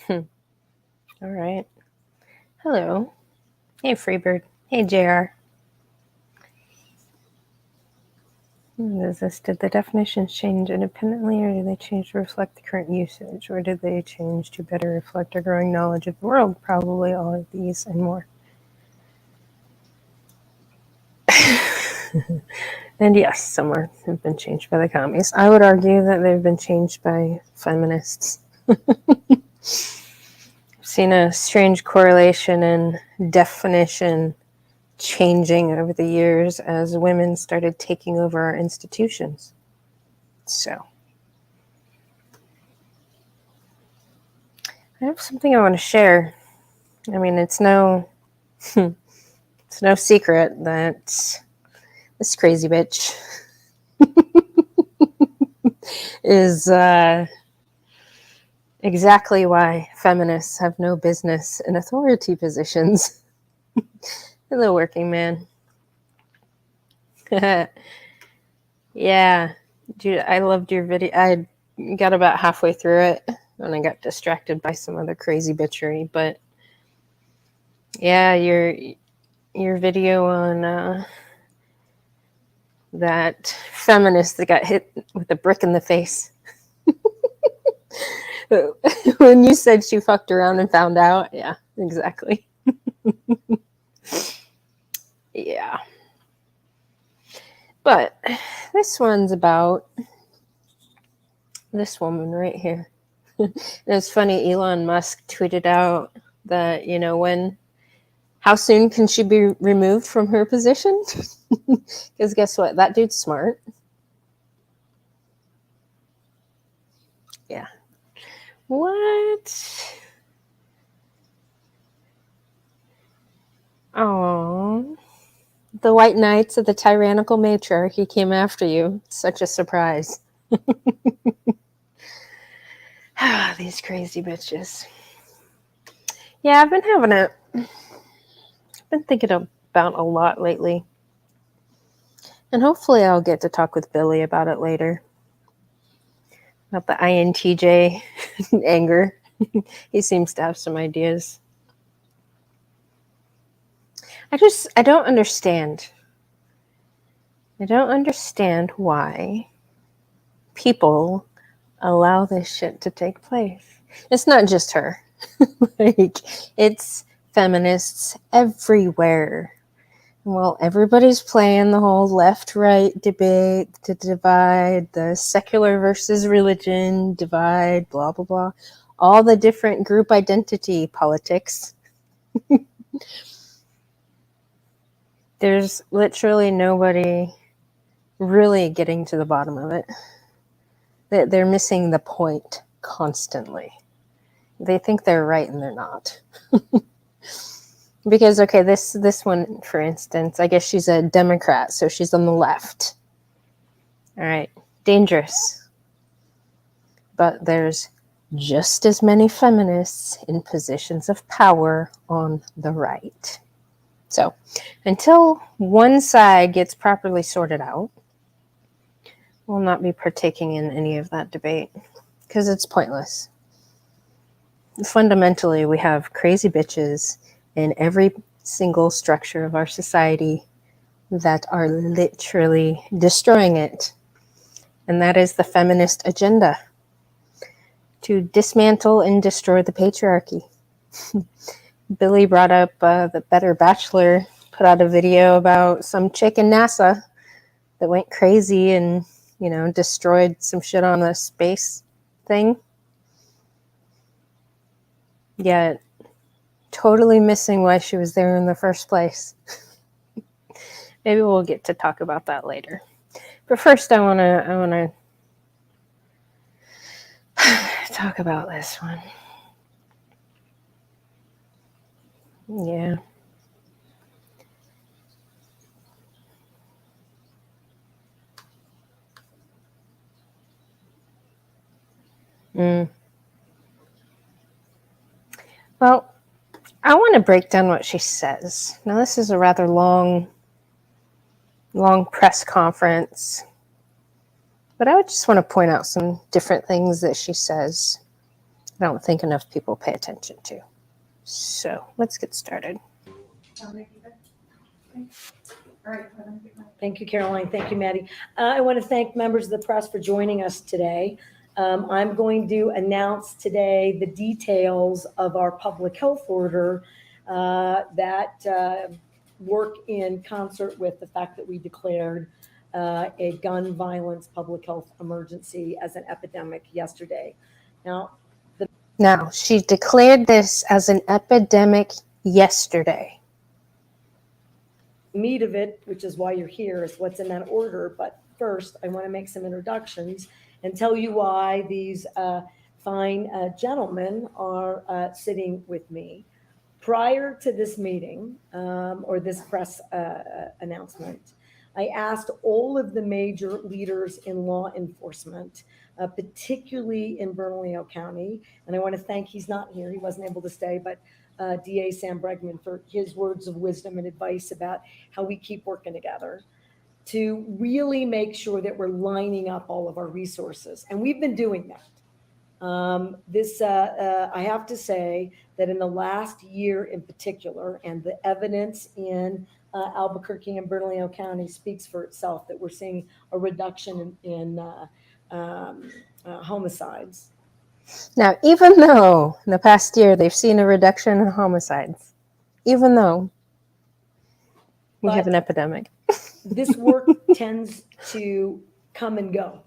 All right. Hello. Hey, Freebird. Hey, JR. Did the definitions change independently, or did they change to reflect the current usage, or did they change to better reflect our growing knowledge of the world? Probably all of these and more. And yes, some have been changed by the commies. I would argue that they've been changed by feminists. I've seen a strange correlation in definition changing over the years as women started taking over our institutions. So, I have something I want to share. I mean, it's no secret that this crazy bitch is exactly why feminists have no business in authority positions in the working man. Yeah, dude, I loved your video. I got about halfway through it and I got distracted by some other crazy bitchery. But yeah, your video on that feminist that got hit with a brick in the face. When you said she fucked around and found out, yeah, exactly. Yeah. But this one's about this woman right here. And it's funny, Elon Musk tweeted out that, how soon can she be removed from her position? Because guess what? That dude's smart. Yeah. What? Oh, the white knights of the tyrannical matriarchy came after you. Such a surprise. These crazy bitches. Yeah, I've been thinking about a lot lately. And hopefully I'll get to talk with Billy about it later. About the INTJ anger. He seems to have some ideas. I don't understand. I don't understand why people allow this shit to take place. It's not just her. Like, it's feminists everywhere. Well, everybody's playing the whole left-right debate to divide the secular versus religion, divide, blah, blah, blah. All the different group identity politics. There's literally nobody really getting to the bottom of it. They're missing the point constantly. They think they're right and they're not. Because, okay, this one, for instance, I guess she's a Democrat, so she's on the left. All right, dangerous. But there's just as many feminists in positions of power on the right. So, until one side gets properly sorted out, we'll not be partaking in any of that debate, because it's pointless. Fundamentally, we have crazy bitches in every single structure of our society that are literally destroying it. And that is the feminist agenda. To dismantle and destroy the patriarchy. Billy brought up the Better Bachelor put out a video about some chick in NASA that went crazy and, destroyed some shit on the space thing. Yet, totally missing why she was there in the first place. Maybe we'll get to talk about that later. But first, I wanna talk about this one. Yeah. Well, I want to break down what she says. Now, this is a rather long press conference, but I would just want to point out some different things that she says. I don't think enough people pay attention to. So let's get started. Thank you, Caroline. Thank you, Maddie. I want to thank members of the press for joining us today. I'm going to announce today the details of our public health order that work in concert with the fact that we declared a gun violence public health emergency as an epidemic yesterday. Now, she declared this as an epidemic yesterday. Meat of it, which is why you're here, is what's in that order. But first, I want to make some introductions and tell you why these fine gentlemen are sitting with me. Prior to this meeting or this press announcement, I asked all of the major leaders in law enforcement, particularly in Bernalillo County, and I want to thank, he's not here, he wasn't able to stay, but DA Sam Bregman for his words of wisdom and advice about how we keep working together to really make sure that we're lining up all of our resources. And we've been doing that. I have to say that in the last year in particular, and the evidence in Albuquerque and Bernalillo County speaks for itself, that we're seeing a reduction in homicides. Now, even though in the past year they've seen a reduction in homicides, even though we have an epidemic. This work tends to come and go.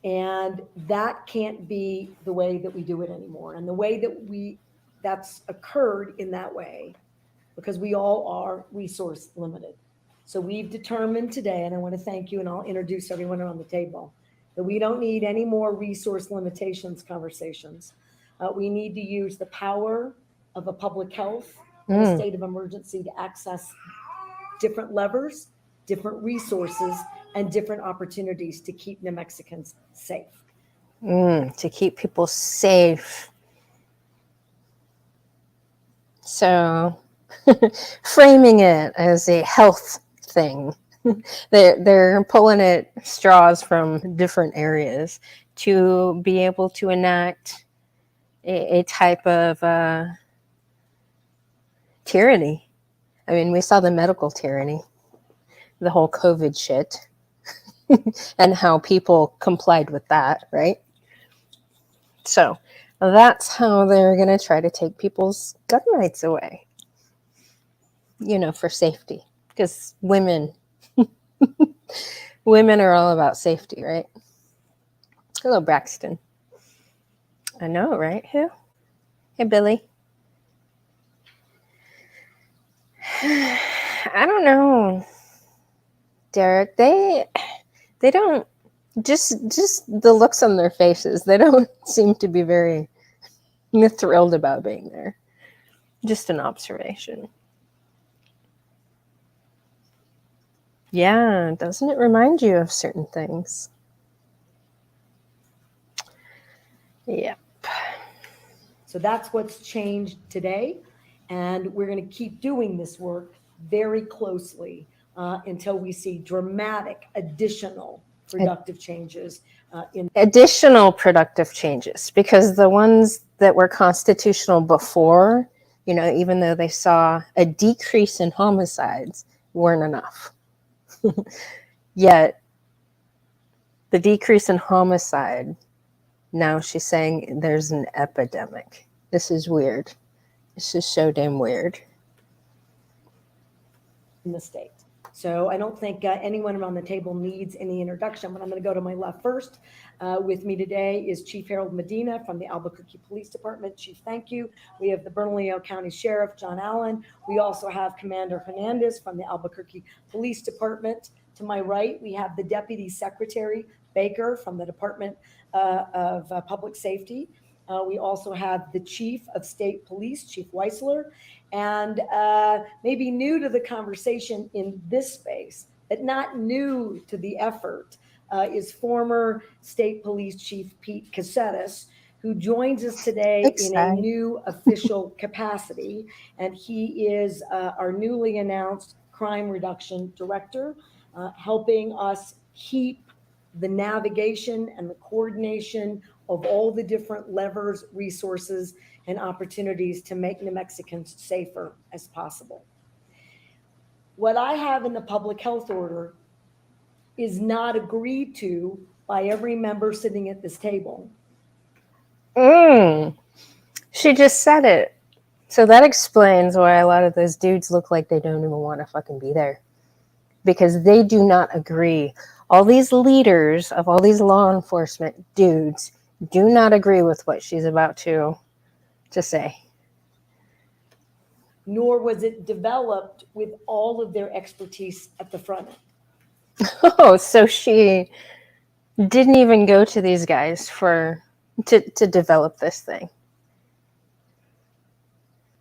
And that can't be the way that we do it anymore. And the way that that's occurred in that way, because we all are resource limited. So we've determined today, and I want to thank you, and I'll introduce everyone around the table, that we don't need any more resource limitations conversations. We need to use the power of a public health in a state of emergency to access different levers, different resources, and different opportunities to keep New Mexicans safe. To keep people safe. So framing it as a health thing, they're pulling at straws from different areas to be able to enact a type of tyranny. I mean, we saw the medical tyranny, the whole COVID shit, and how people complied with that, right? So that's how they're going to try to take people's gun rights away, for safety, because women are all about safety, right? Hello, Braxton. I know, right? Who? Hey, Billy. I don't know, Derek. They don't, just the looks on their faces, they don't seem to be very thrilled about being there. Just an observation. Yeah, doesn't it remind you of certain things? Yep. So that's what's changed today. And we're going to keep doing this work very closely until we see dramatic additional productive changes. Additional productive changes, because the ones that were constitutional before, even though they saw a decrease in homicides, weren't enough. Yet the decrease in homicide, now she's saying there's an epidemic. This is weird. This is so damn weird. In the state. So I don't think anyone around the table needs any introduction, but I'm going to go to my left first. With me today is Chief Harold Medina from the Albuquerque Police Department. Chief, thank you. We have the Bernalillo County Sheriff, John Allen. We also have Commander Hernandez from the Albuquerque Police Department. To my right, we have the Deputy Secretary Baker from the Department of Public Safety. We also have the Chief of State Police, Chief Weisler, and maybe new to the conversation in this space, but not new to the effort, is former State Police Chief Pete Caceres, who joins us today in a new official capacity. And he is our newly announced Crime Reduction Director, helping us keep the navigation and the coordination of all the different levers, resources, and opportunities to make New Mexicans safer as possible. What I have in the public health order is not agreed to by every member sitting at this table. She just said it. So that explains why a lot of those dudes look like they don't even want to fucking be there. Because they do not agree. All these leaders of all these law enforcement dudes do not agree with what she's about to say. Nor was it developed with all of their expertise at the front end. Oh, so she didn't even go to these guys to develop this thing.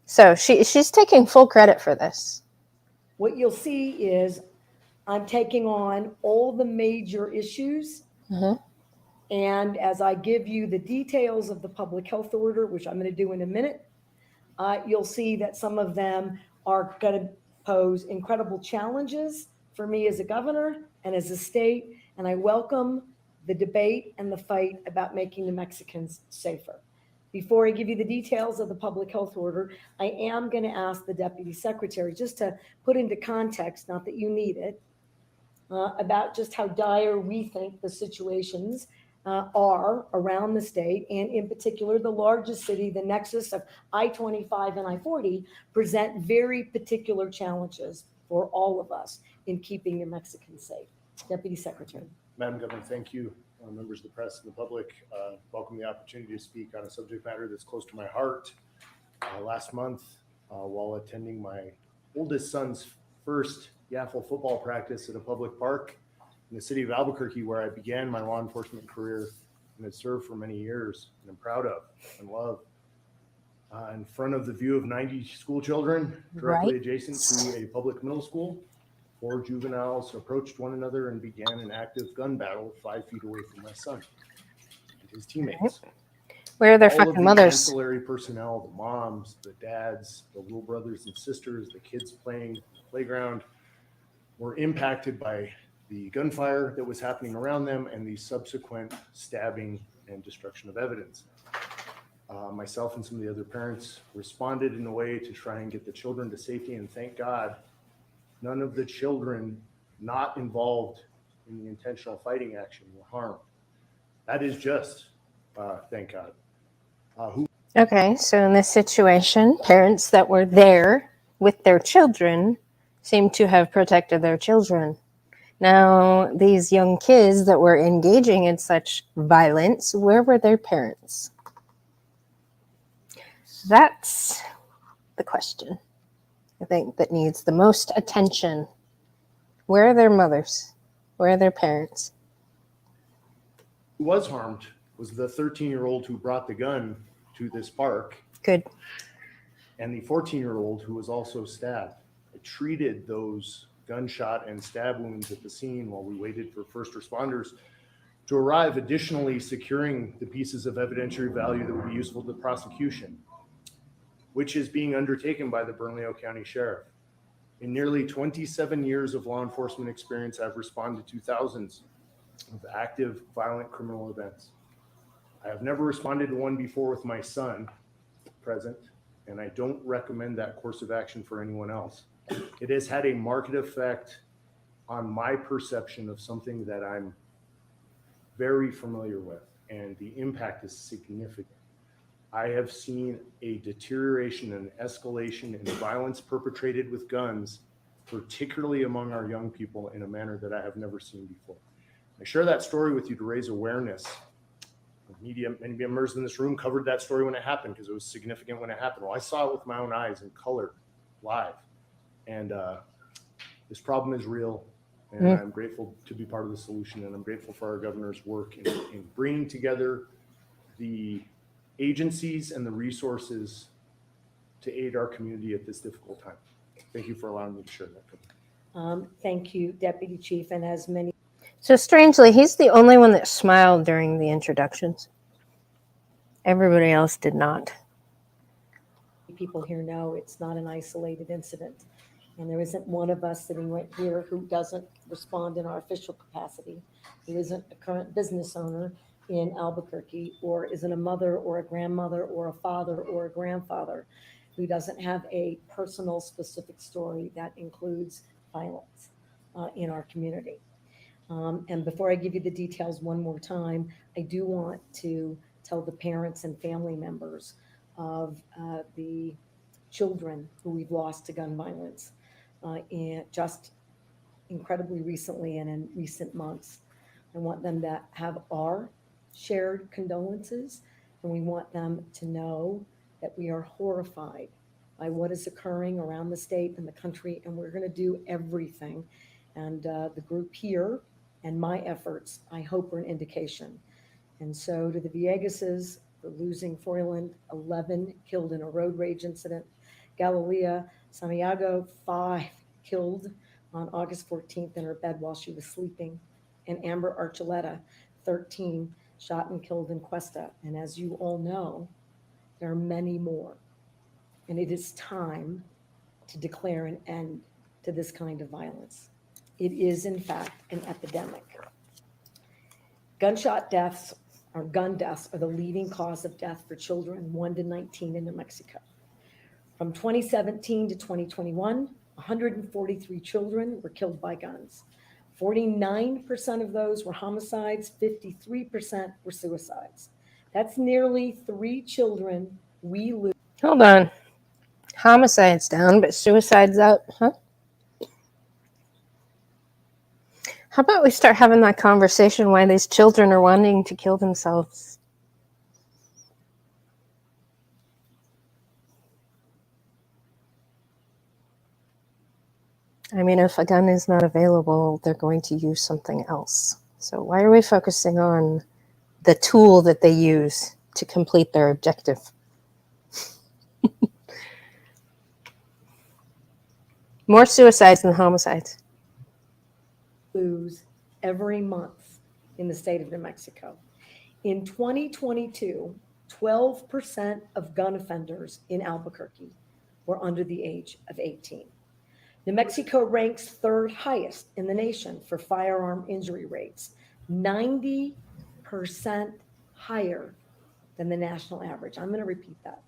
So she's taking full credit for this. What you'll see is I'm taking on all the major issues. Mm-hmm. And as I give you the details of the public health order, which I'm going to do in a minute, you'll see that some of them are going to pose incredible challenges for me as a governor and as a state. And I welcome the debate and the fight about making the Mexicans safer. Before I give you the details of the public health order, I am going to ask the deputy secretary just to put into context, not that you need it, about just how dire we think the situations are around the state, and in particular, the largest city, the nexus of I-25 and I-40, present very particular challenges for all of us in keeping New Mexicans safe. Deputy Secretary. Madam Governor, thank you. Members of the press and the public, welcome the opportunity to speak on a subject matter that's close to my heart. Last month, while attending my oldest son's first Yaffle football practice at a public park in the city of Albuquerque, where I began my law enforcement career and had served for many years, and I'm proud of and love. In front of the view of 90 school children directly adjacent to a public middle school, 4 juveniles approached one another and began an active gun battle 5 feet away from my son and his teammates. Where are their All fucking of the mothers? ancillary personnel, the moms, the dads, the little brothers and sisters, the kids playing playground, were impacted by the gunfire that was happening around them and the subsequent stabbing and destruction of evidence. Myself and some of the other parents responded in a way to try and get the children to safety, and thank God none of the children not involved in the intentional fighting action were harmed. That is just, thank God. Okay, so in this situation, parents that were there with their children seem to have protected their children. Now, these young kids that were engaging in such violence, where were their parents? That's the question, I think, that needs the most attention. Where are their mothers? Where are their parents? Who was harmed was the 13-year-old who brought the gun to this park. Good. And the 14-year-old who was also stabbed. I treated those gunshot and stab wounds at the scene while we waited for first responders to arrive, additionally securing the pieces of evidentiary value that would be useful to the prosecution, which is being undertaken by the Bernalillo County Sheriff. In nearly 27 years of law enforcement experience, I've responded to thousands of active violent criminal events. I have never responded to one before with my son present, and I don't recommend that course of action for anyone else. It has had a marked effect on my perception of something that I'm very familiar with, and the impact is significant. I have seen a deterioration and escalation in violence perpetrated with guns, particularly among our young people, in a manner that I have never seen before. I share that story with you to raise awareness. Media, many members in this room covered that story when it happened because it was significant when it happened. Well, I saw it with my own eyes in color, live. And this problem is real, and I'm grateful to be part of the solution, and I'm grateful for our governor's work in bringing together the agencies and the resources to aid our community at this difficult time. Thank you for allowing me to share that. Thank you, Deputy Chief, and as many. So strangely, he's the only one that smiled during the introductions. Everybody else did not. People here know it's not an isolated incident. And there isn't one of us sitting right here who doesn't respond in our official capacity, who isn't a current business owner in Albuquerque, or isn't a mother or a grandmother or a father or a grandfather, who doesn't have a personal specific story that includes violence in our community. And before I give you the details one more time, I do want to tell the parents and family members of the children who we've lost to gun violence and just incredibly recently and in recent months. I want them to have our shared condolences, and we want them to know that we are horrified by what is occurring around the state and the country, and we're going to do everything. And the group here and my efforts, I hope, are an indication. And so to the Villegases for losing Froyland, 11 killed in a road rage incident. Galilea Santiago, 5 killed on August 14th in her bed while she was sleeping. And Amber Archuleta, 13, shot and killed in Cuesta. And as you all know, there are many more. And it is time to declare an end to this kind of violence. It is, in fact, an epidemic. Gunshot deaths or gun deaths are the leading cause of death for children 1 to 19 in New Mexico. From 2017 to 2021, 143 children were killed by guns. 49% of those were homicides, 53% were suicides. That's nearly 3 children we lose. Hold on. Homicides down, but suicides up, huh? How about we start having that conversation why these children are wanting to kill themselves? I mean, if a gun is not available, they're going to use something else. So why are we focusing on the tool that they use to complete their objective? More suicides than homicides. Lose every month in the state of New Mexico. In 2022, 12% of gun offenders in Albuquerque were under the age of 18. New Mexico ranks 3rd highest in the nation for firearm injury rates, 90% higher than the national average. I'm going to repeat that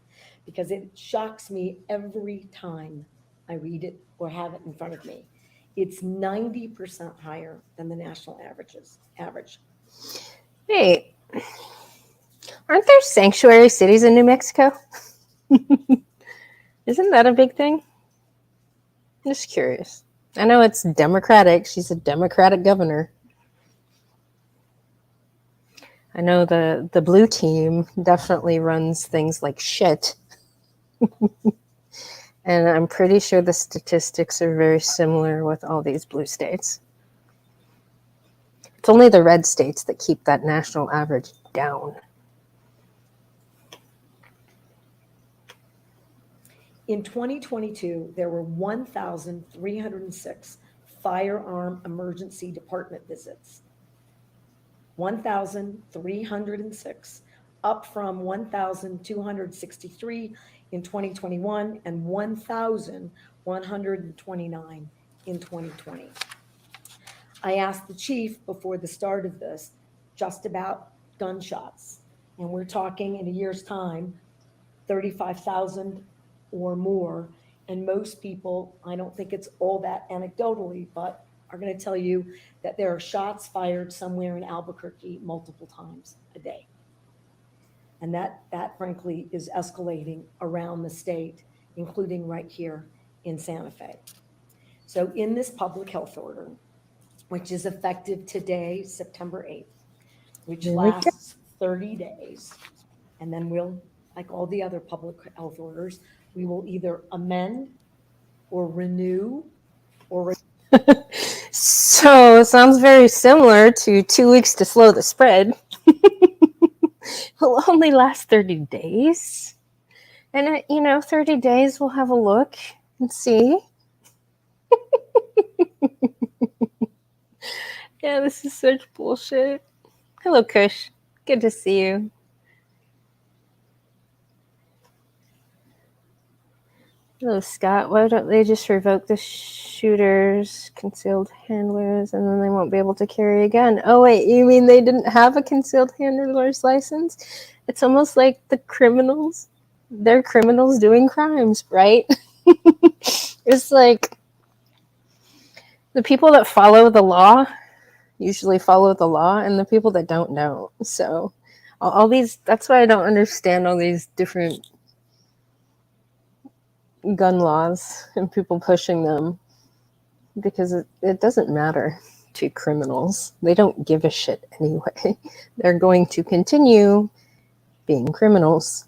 because it shocks me every time I read it or have it in front of me. It's 90% higher than the national average. Hey, aren't there sanctuary cities in New Mexico? Isn't that a big thing? I'm just curious. I know it's Democratic. She's a Democratic governor. I know the blue team definitely runs things like shit. And I'm pretty sure the statistics are very similar with all these blue states. It's only the red states that keep that national average down. In 2022, there were 1,306 firearm emergency department visits. 1,306, up from 1,263 in 2021 and 1,129 in 2020. I asked the chief before the start of this just about gunshots, and we're talking in a year's time, 35,000 or more. And most people, I don't think it's all that anecdotally, but are going to tell you that there are shots fired somewhere in Albuquerque multiple times a day. And that frankly is escalating around the state, including right here in Santa Fe. So in this public health order, which is effective today, September 8th, which lasts 30 days, and then we'll, like all the other public health orders, we will either amend or renew or So it sounds very similar to 2 weeks to slow the spread. It'll only last 30 days. And, 30 days we'll have a look and see. Yeah, this is such bullshit. Hello, Kush. Good to see you. Oh, Scott, why don't they just revoke the shooters, concealed handlers, and then they won't be able to carry a gun? Oh, wait, you mean they didn't have a concealed handler's license? It's almost like the criminals. They're criminals doing crimes, right? It's like the people that follow the law usually follow the law, and the people that don't know. So, all these, that's why I don't understand all these different gun laws and people pushing them, because it doesn't matter to criminals. They don't give a shit anyway. They're going to continue being criminals.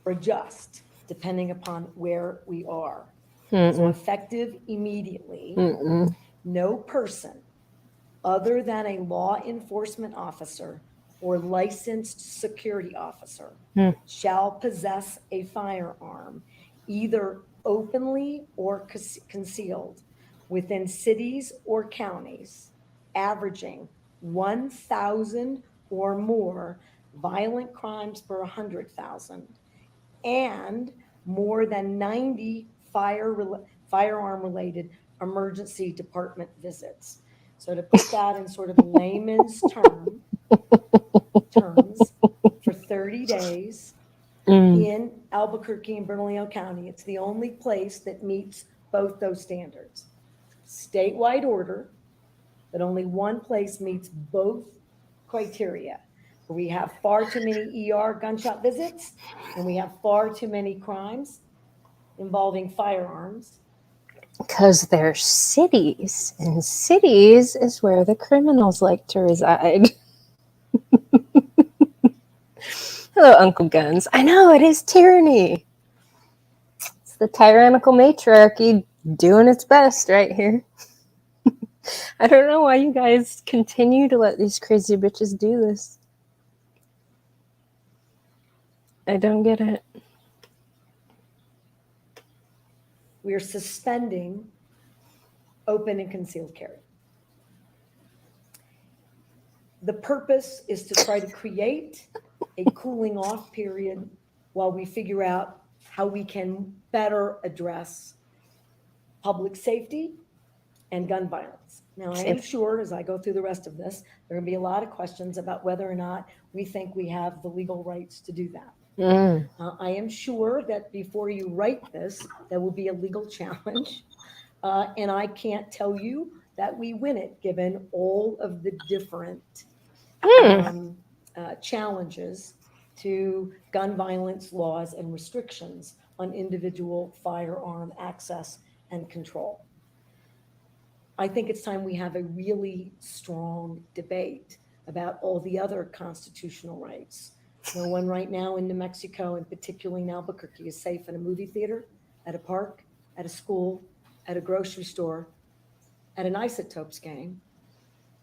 Or adjust depending upon where we are. So Mm-mm. effective immediately, Mm-mm. no person other than a law enforcement officer or licensed security officer Hmm. shall possess a firearm, either openly or concealed, within cities or counties, averaging 1,000 or more violent crimes per 100,000, and more than 90 firearm-related emergency department visits. So to put that in sort of layman's terms, for 30 days Mm. in Albuquerque and Bernalillo County, it's the only place that meets both those standards. Statewide order, but only one place meets both criteria. We have far too many ER gunshot visits, and we have far too many crimes involving firearms. Because they're cities, and cities is where the criminals like to reside. Hello, Uncle Guns. I know, it is tyranny. It's the tyrannical matriarchy doing its best right here. I don't know why you guys continue to let these crazy bitches do this. I don't get it. We are suspending open and concealed carry. The purpose is to try to create a cooling off period while we figure out how we can better address public safety and gun violence. Now, I am sure as I go through the rest of this, there are going to be a lot of questions about whether or not we think we have the legal rights to do that. I am sure that before you write this, there will be a legal challenge. And I can't tell you that we win it, given all of the different challenges to gun violence laws and restrictions on individual firearm access and control. I think it's time we have a really strong debate about all the other constitutional rights. No one right now in New Mexico, and particularly in Albuquerque, is safe in a movie theater, at a park, at a school, at a grocery store, at an Isotopes game,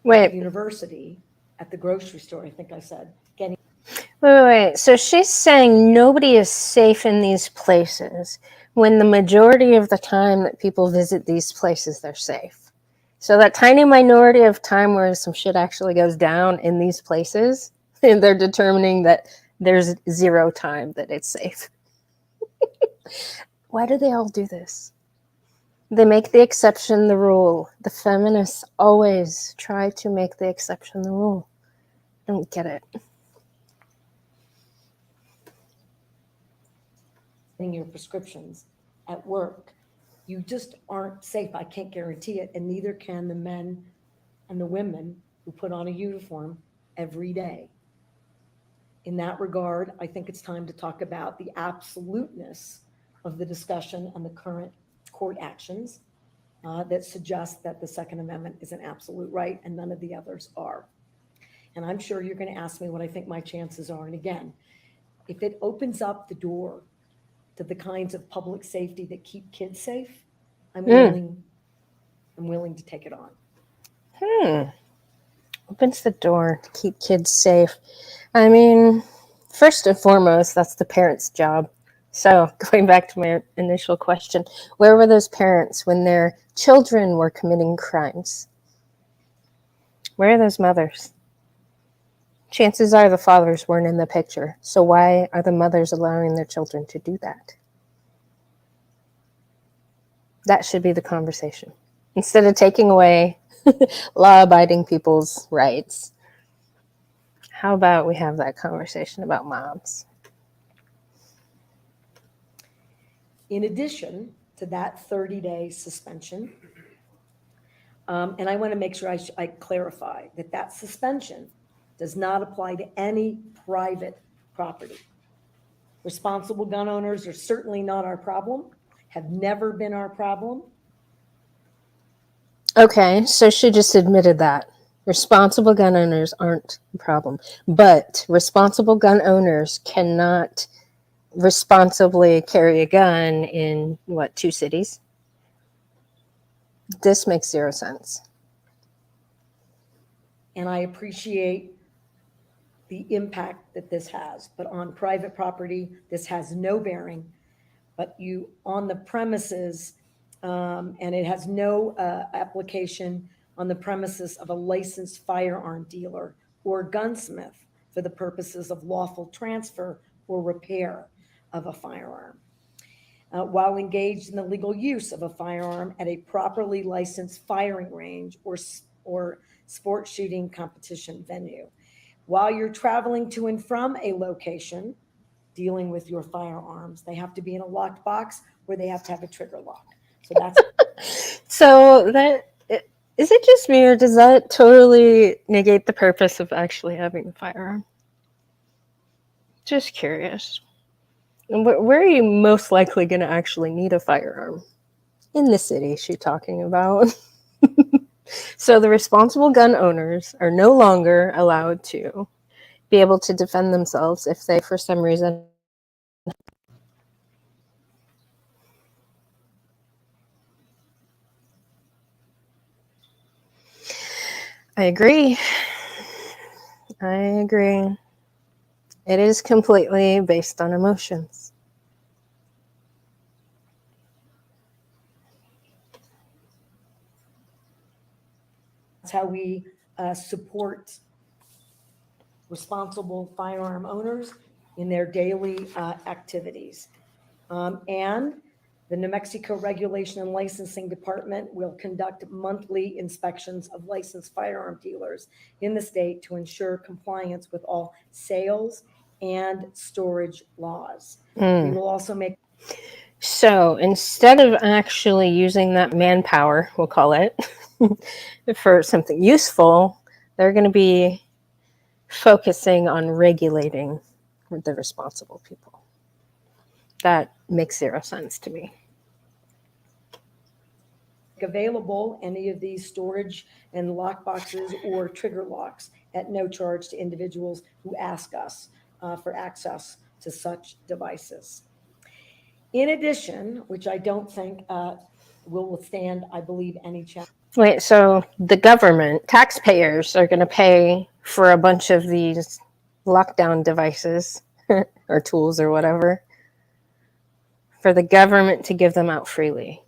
at Wait, the university, at the grocery store, I think I said, getting. wait. So she's saying nobody is safe in these places when the majority of the time that people visit these places, they're safe. So that tiny minority of time where some shit actually goes down in these places, they're determining that there's zero time that it's safe. Why do they all do this? They make the exception the rule. The feminists always try to make the exception the rule. I don't get it. Your prescriptions at work, you just aren't safe. I can't guarantee it, and neither can the men and the women who put on a uniform every day. In that regard, I think it's time to talk about the absoluteness of the discussion and the current court actions that suggest that the Second Amendment is an absolute right and none of the others are. And I'm sure you're going to ask me what I think my chances are. And again, if it opens up the door to the kinds of public safety that keep kids safe, I'm willing to take it on. Opens the door to keep kids safe. I mean, first and foremost, that's the parents' job. So going back to my initial question, where were those parents when their children were committing crimes? Where are those mothers? Chances are the fathers weren't in the picture. So why are the mothers allowing their children to do that? That should be the conversation. Instead of taking away law-abiding people's rights, how about we have that conversation about moms? In addition to that 30-day suspension, and I want to make sure I clarify that suspension does not apply to any private property. Responsible gun owners are certainly not our problem, have never been our problem. Okay, so she just admitted that. Responsible gun owners aren't a problem. But responsible gun owners cannot responsibly carry a gun in, what, 2 cities? This makes 0 sense. And I appreciate the impact that this has, but on private property, this has no bearing. But you, on the premises, and it has no application on the premises of a licensed firearm dealer or gunsmith for the purposes of lawful transfer or repair of a firearm. While engaged in the legal use of a firearm at a properly licensed firing range or sport shooting competition venue. While you're traveling to and from a location dealing with your firearms, they have to be in a locked box where they have to have a trigger lock. So that's So that is it just me, or does that totally negate the purpose of actually having a firearm? Just curious. And where are you most likely going to actually need a firearm? In the city she's talking about. So the responsible gun owners are no longer allowed to be able to defend themselves if they, for some reason, I agree. It is completely based on emotions. That's how we support responsible firearm owners in their daily activities. And the New Mexico Regulation and Licensing Department will conduct monthly inspections of licensed firearm dealers in the state to ensure compliance with all sales and storage laws. We will also make. So instead of actually using that manpower, we'll call it, for something useful, they're going to be focusing on regulating the responsible people. That makes 0 sense to me. Available any of these storage and lock boxes or trigger locks at no charge to individuals who ask us for access to such devices. In addition, which I don't think will withstand, I believe, any challenge. Wait, so the government, taxpayers, are going to pay for a bunch of these lockdown devices or tools or whatever for the government to give them out freely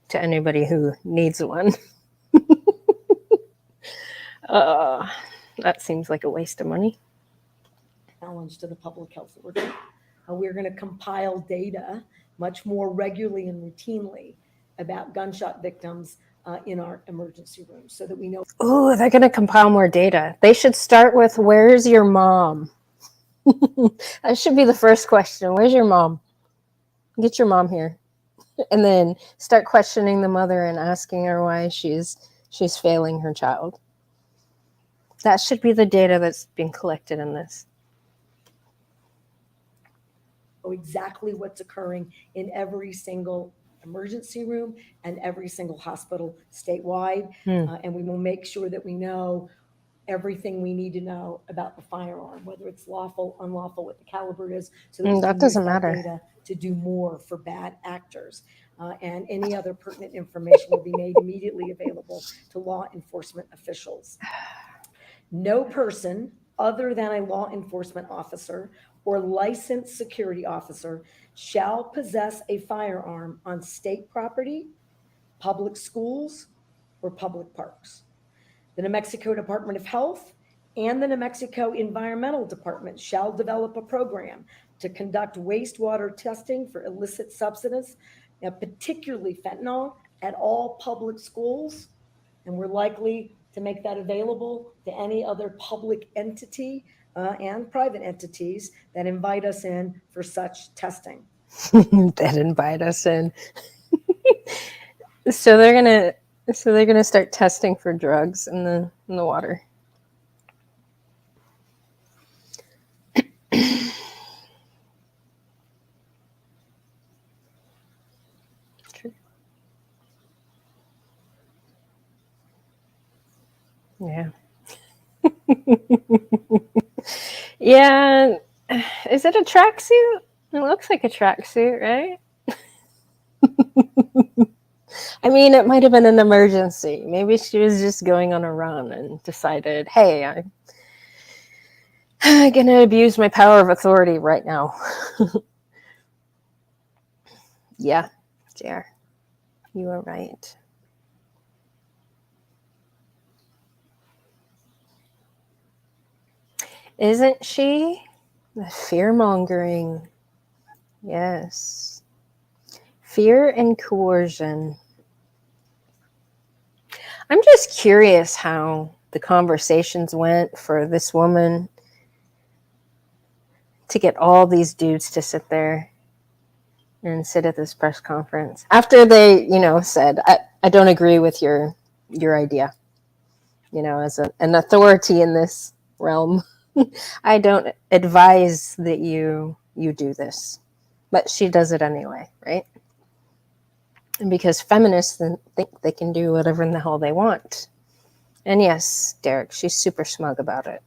to anybody who needs one. That seems like a waste of money. Challenge to the public health order. We're going to compile data much more regularly and routinely about gunshot victims in our emergency rooms so that we know. Oh, they're going to compile more data. They should start with, where's your mom? That should be the first question. Where's your mom? Get your mom here. And then start questioning the mother and asking her why she's failing her child. That should be the data that's being collected in this. Exactly what's occurring in every single emergency room and every single hospital statewide. And we will make sure that we know everything we need to know about the firearm, whether it's lawful, unlawful, what the caliber is. So that, that doesn't matter. Data to do more for bad actors. And any other pertinent information will be made immediately available to law enforcement officials. No person other than a law enforcement officer or licensed security officer shall possess a firearm on state property, public schools, or public parks. The New Mexico Department of Health and the New Mexico Environmental Department shall develop a program to conduct wastewater testing for illicit substances, particularly fentanyl, at all public schools. And we're likely to make that available to any other public entity and private entities that invite us in for such testing. That invite us in. So they're gonna start testing for drugs in the water. True. Yeah. Yeah. Is it a tracksuit? It looks like a tracksuit, right? I mean, it might have been an emergency. Maybe she was just going on a run and decided, hey, I'm going to abuse my power of authority right now. Yeah, JR, you are right. Isn't she? The fear-mongering. Yes. Fear and coercion. I'm just curious how the conversations went for this woman to get all these dudes to sit there and sit at this press conference after they, said, I don't agree with your idea. As an authority in this realm, I don't advise that you do this. But she does it anyway, right? And because feminists think they can do whatever in the hell they want. And yes, Derek, she's super smug about it.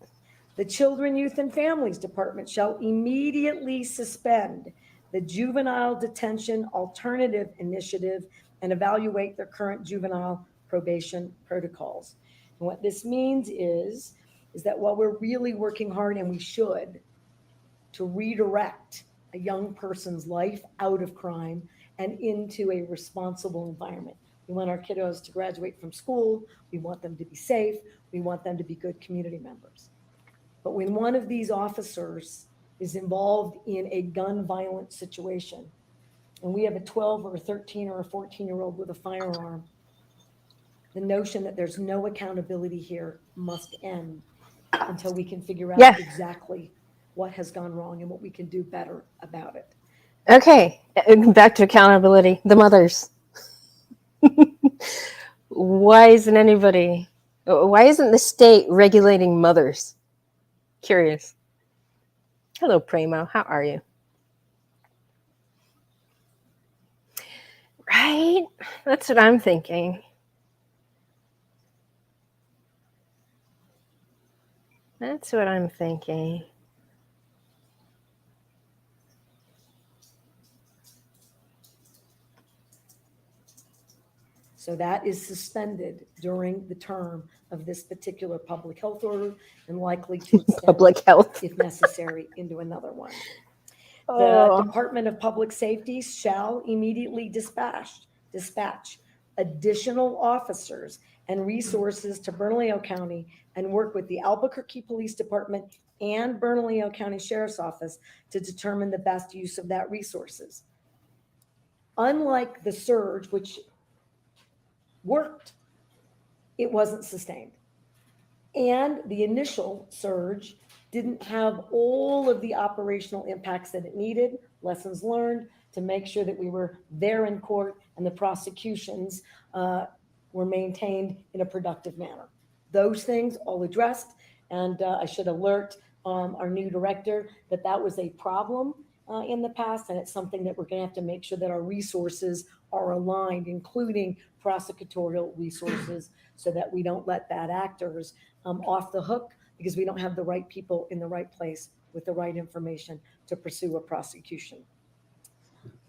The Children, Youth, and Families Department shall immediately suspend the Juvenile Detention Alternative Initiative and evaluate their current juvenile probation protocols. And what this means is that while we're really working hard, and we should, to redirect a young person's life out of crime and into a responsible environment. We want our kiddos to graduate from school. We want them to be safe. We want them to be good community members. But when one of these officers is involved in a gun violence situation, and we have a 12 or a 13 or a 14-year-old with a firearm, the notion that there's no accountability here must end until we can figure out exactly what has gone wrong and what we can do better about it. Okay, back to accountability. The mothers. Why isn't the state regulating mothers? Curious. Hello, Primo. How are you? Right? That's what I'm thinking. That's what I'm thinking. So that is suspended during the term of this particular public health order and likely to extend, public health, if necessary, into another one. The Department of Public Safety shall immediately dispatch additional officers and resources to Bernalillo County and work with the Albuquerque Police Department and Bernalillo County Sheriff's Office to determine the best use of that resources. Unlike the surge, which worked, it wasn't sustained. And the initial surge didn't have all of the operational impacts that it needed, lessons learned, to make sure that we were there in court and the prosecutions were maintained in a productive manner. Those things all addressed, and I should alert our new director that that was a problem in the past, and it's something that we're going to have to make sure that our resources are aligned, including prosecutorial resources, so that we don't let bad actors off the hook because we don't have the right people in the right place with the right information to pursue a prosecution.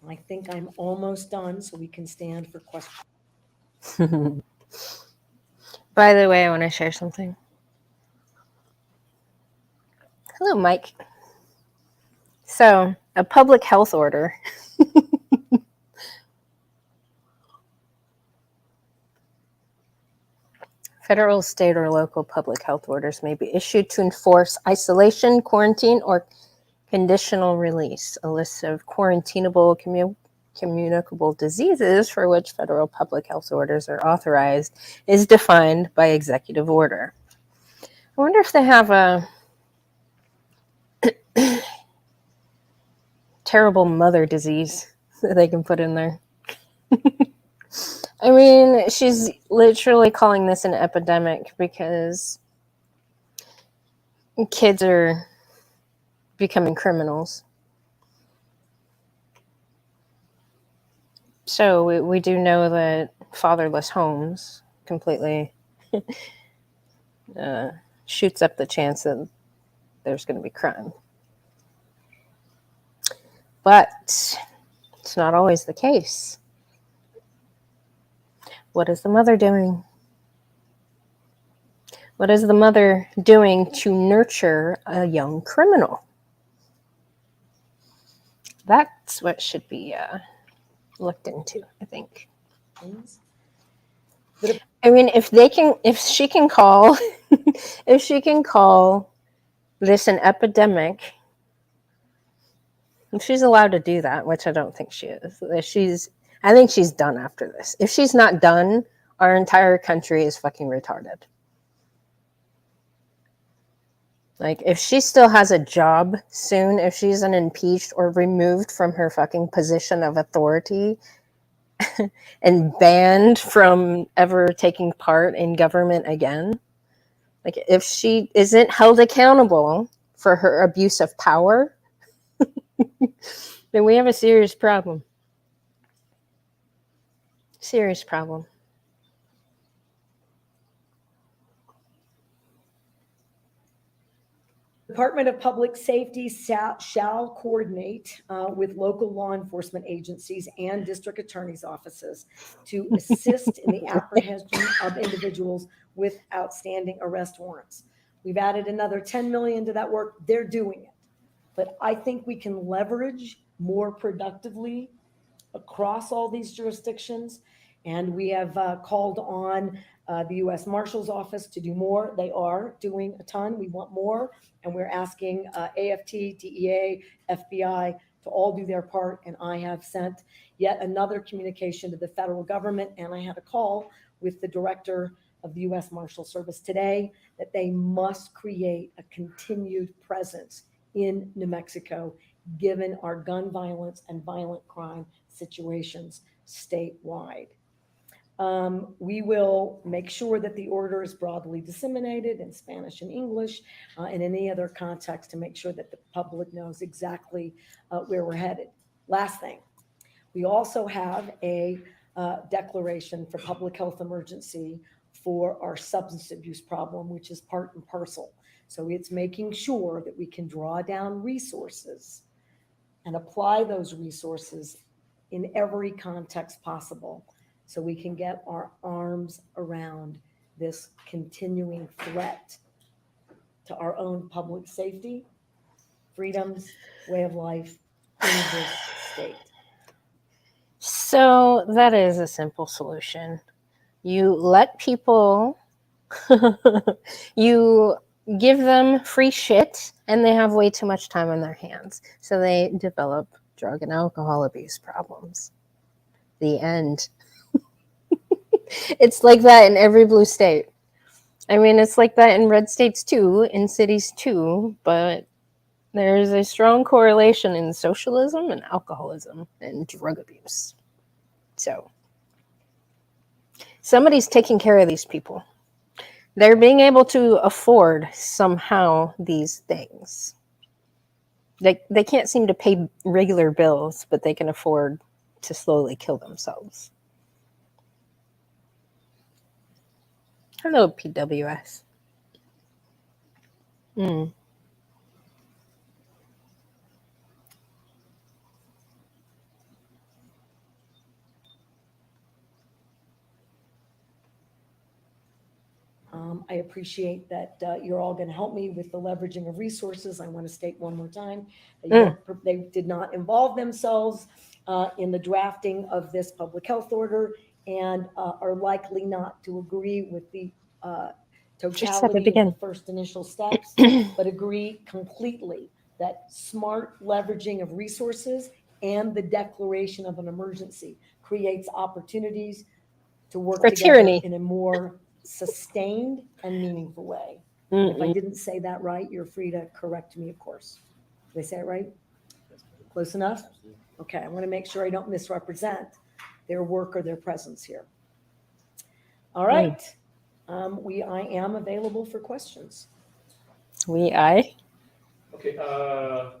I think I'm almost done, so we can stand for questions. By the way, I want to share something. Hello, Mike. So, a public health order. Federal, state, or local public health orders may be issued to enforce isolation, quarantine, or conditional release. A list of quarantinable communicable diseases for which federal public health orders are authorized is defined by executive order. I wonder if they have a terrible mother disease that they can put in there. I mean, she's literally calling this an epidemic because kids are becoming criminals. So we do know that fatherless homes completely shoots up the chance that there's going to be crime. But it's not always the case. What is the mother doing? What is the mother doing to nurture a young criminal? That's what should be looked into, I think. I mean, if she can call this an epidemic, if she's allowed to do that, which I don't think she is, I think she's done after this. If she's not done, our entire country is fucking retarded. Like, if she still has a job soon, if she's impeached or removed from her fucking position of authority and banned from ever taking part in government again, like, if she isn't held accountable for her abuse of power, then we have a serious problem. Serious problem. Department of Public Safety shall coordinate with local law enforcement agencies and district attorneys' offices to assist in the apprehension of individuals with outstanding arrest warrants. We've added another $10 million to that work. They're doing it. But I think we can leverage more productively across all these jurisdictions. And we have called on the U.S. Marshal's Office to do more. They are doing a ton. We want more. And we're asking AFT, DEA, FBI to all do their part. And I have sent yet another communication to the federal government. And I had a call with the director of the U.S. Marshal Service today that they must create a continued presence in New Mexico, given our gun violence and violent crime situations statewide. We will make sure that the order is broadly disseminated in Spanish and English and any other context to make sure that the public knows exactly where we're headed. Last thing, we also have a declaration for public health emergency for our substance abuse problem, which is part and parcel. So it's making sure that we can draw down resources and apply those resources in every context possible so we can get our arms around this continuing threat to our own public safety, freedoms, way of life in this state. So that is a simple solution. You let people, you give them free shit, and they have way too much time on their hands. So they develop drug and alcohol abuse problems. The end. It's like that in every blue state. I mean, it's like that in red states too, in cities too, but there's a strong correlation in socialism and alcoholism and drug abuse. So somebody's taking care of these people. They're being able to afford somehow these things. They can't seem to pay regular bills, but they can afford to slowly kill themselves. Hello, PWS. I appreciate that you're all going to help me with the leveraging of resources. I want to state one more time, they did not involve themselves in the drafting of this public health order and are likely not to agree with the totality again. of the first initial steps, but agree completely that smart leveraging of resources and the declaration of an emergency creates opportunities to work For together tyranny. in a more sustained and meaningful way. And if I Mm-mm. didn't say that right, you're free to correct me, of course. Did I say it right? Close enough? Okay, I want to make sure I don't misrepresent their work or their presence here. All right. I am available for questions. I. Okay, I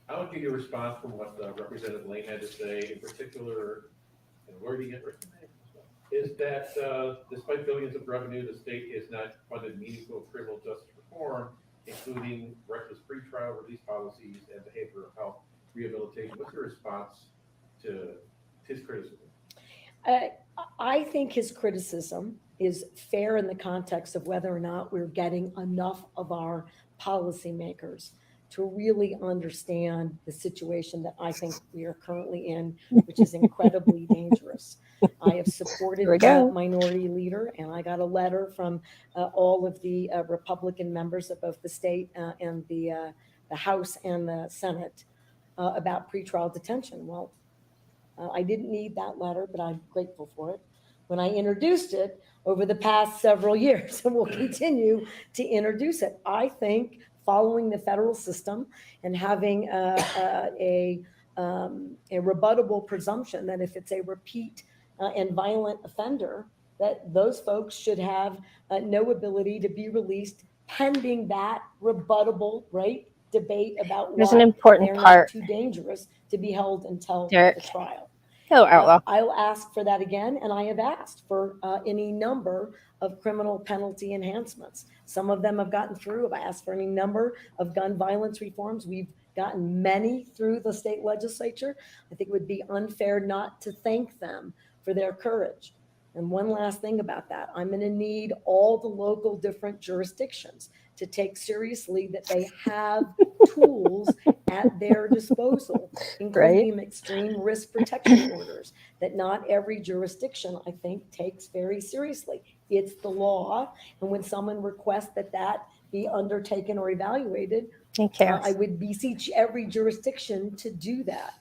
want to get your response from what Representative Lane had to say, in particular, and wording it, is that despite billions of revenue, the state is not funded meaningful criminal justice reform, including reckless pretrial release policies and behavioral health rehabilitation. What's your response to his criticism? I think his criticism is fair in the context of whether or not we're getting enough of our policymakers to really understand the situation that I think we are currently in, which is incredibly dangerous. I have supported Here we go. Minority Leader, and I got a letter from all of the Republican members of both the state and the House and the Senate about pretrial detention. Well, I didn't need that letter, but I'm grateful for it. When I introduced it over the past several years, and will continue to introduce it, I think following the federal system and having a rebuttable presumption that if it's a repeat and violent offender, that those folks should have no ability to be released pending that rebuttable, right, debate about There's why an important they're not part. too dangerous to be held until Derek. the trial. Hello, outlaw. I'll ask for that again, and I have asked for any number of criminal penalty enhancements. Some of them have gotten through. I've asked for any number of gun violence reforms. We've gotten many through the state legislature. I think it would be unfair not to thank them for their courage. And one last thing about that, I'm going to need all the local different jurisdictions to take seriously that they have tools at their disposal, including extreme risk protection orders that not every jurisdiction, I think, takes very seriously. It's the law. And when someone requests that that be undertaken or evaluated, I would beseech every jurisdiction to do that.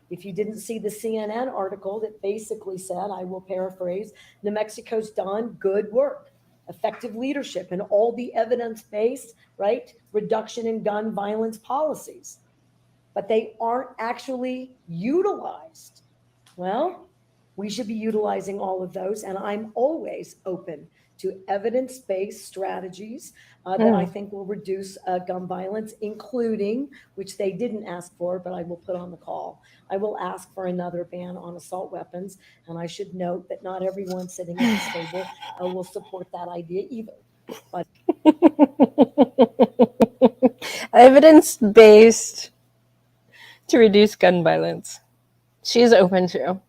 If you didn't see the CNN article that basically said, I will paraphrase, New Mexico's done good work, effective leadership, and all the evidence-based, right, reduction in gun violence policies, but they aren't actually utilized. Well, we should be utilizing all of those, and I'm always open to evidence-based strategies that I think will reduce gun violence, including, which they didn't ask for, but I will put on the call, I will ask for another ban on assault weapons, and I should note that not everyone sitting at this table will support that idea either. But Evidence-based to reduce gun violence. She's open to.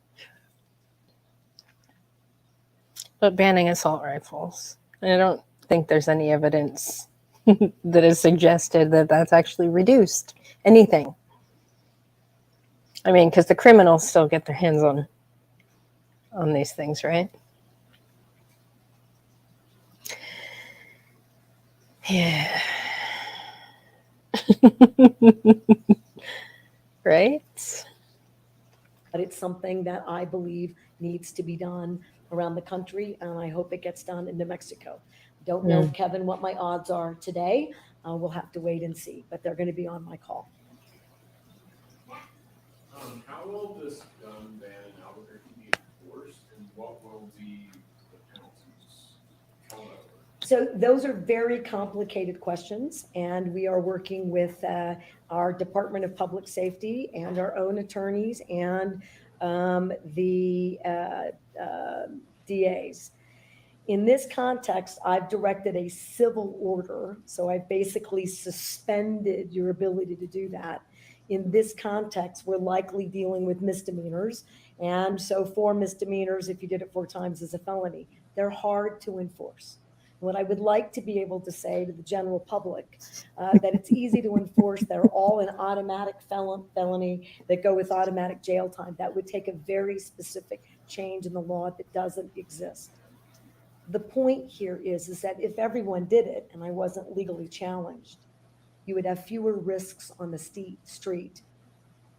But banning assault rifles. I don't think there's any evidence that has suggested that that's actually reduced anything. I mean, because the criminals still get their hands on these things, right? Yeah. Right? But it's something that I believe needs to be done around the country, and I hope it gets done in New Mexico. Don't know, Kevin, what my odds are today. We'll have to wait and see, but they're going to be on my call. How will this gun ban in Albuquerque be enforced, and what will be the penalties? So those are very complicated questions, and we are working with our Department of Public Safety and our own attorneys and the DAs. In this context, I've directed a civil order, so I've basically suspended your ability to do that. In this context, we're likely dealing with misdemeanors, and so 4 misdemeanors, if you did it 4 times, is a felony. They're hard to enforce. What I would like to be able to say to the general public, that it's easy to enforce. They're all an automatic felony that go with automatic jail time. That would take a very specific change in the law that doesn't exist. the point here is that if everyone did it and I wasn't legally challenged, you would have fewer risks on the street.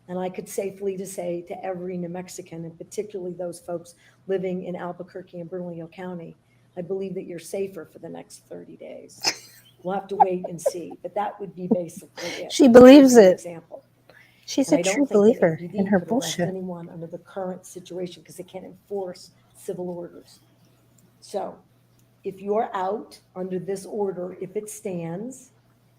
And I could safely to say to every New Mexican, and particularly those folks living in Albuquerque and Bernalillo County, I believe that you're safer for the next 30 days. We'll have to wait and see, but that would be basically it. She believes As an it. example. She's And a I don't true think that believer ABD in her could arrest bullshit. anyone under the current situation because they can't enforce civil orders. So if you're out under this order, if it stands,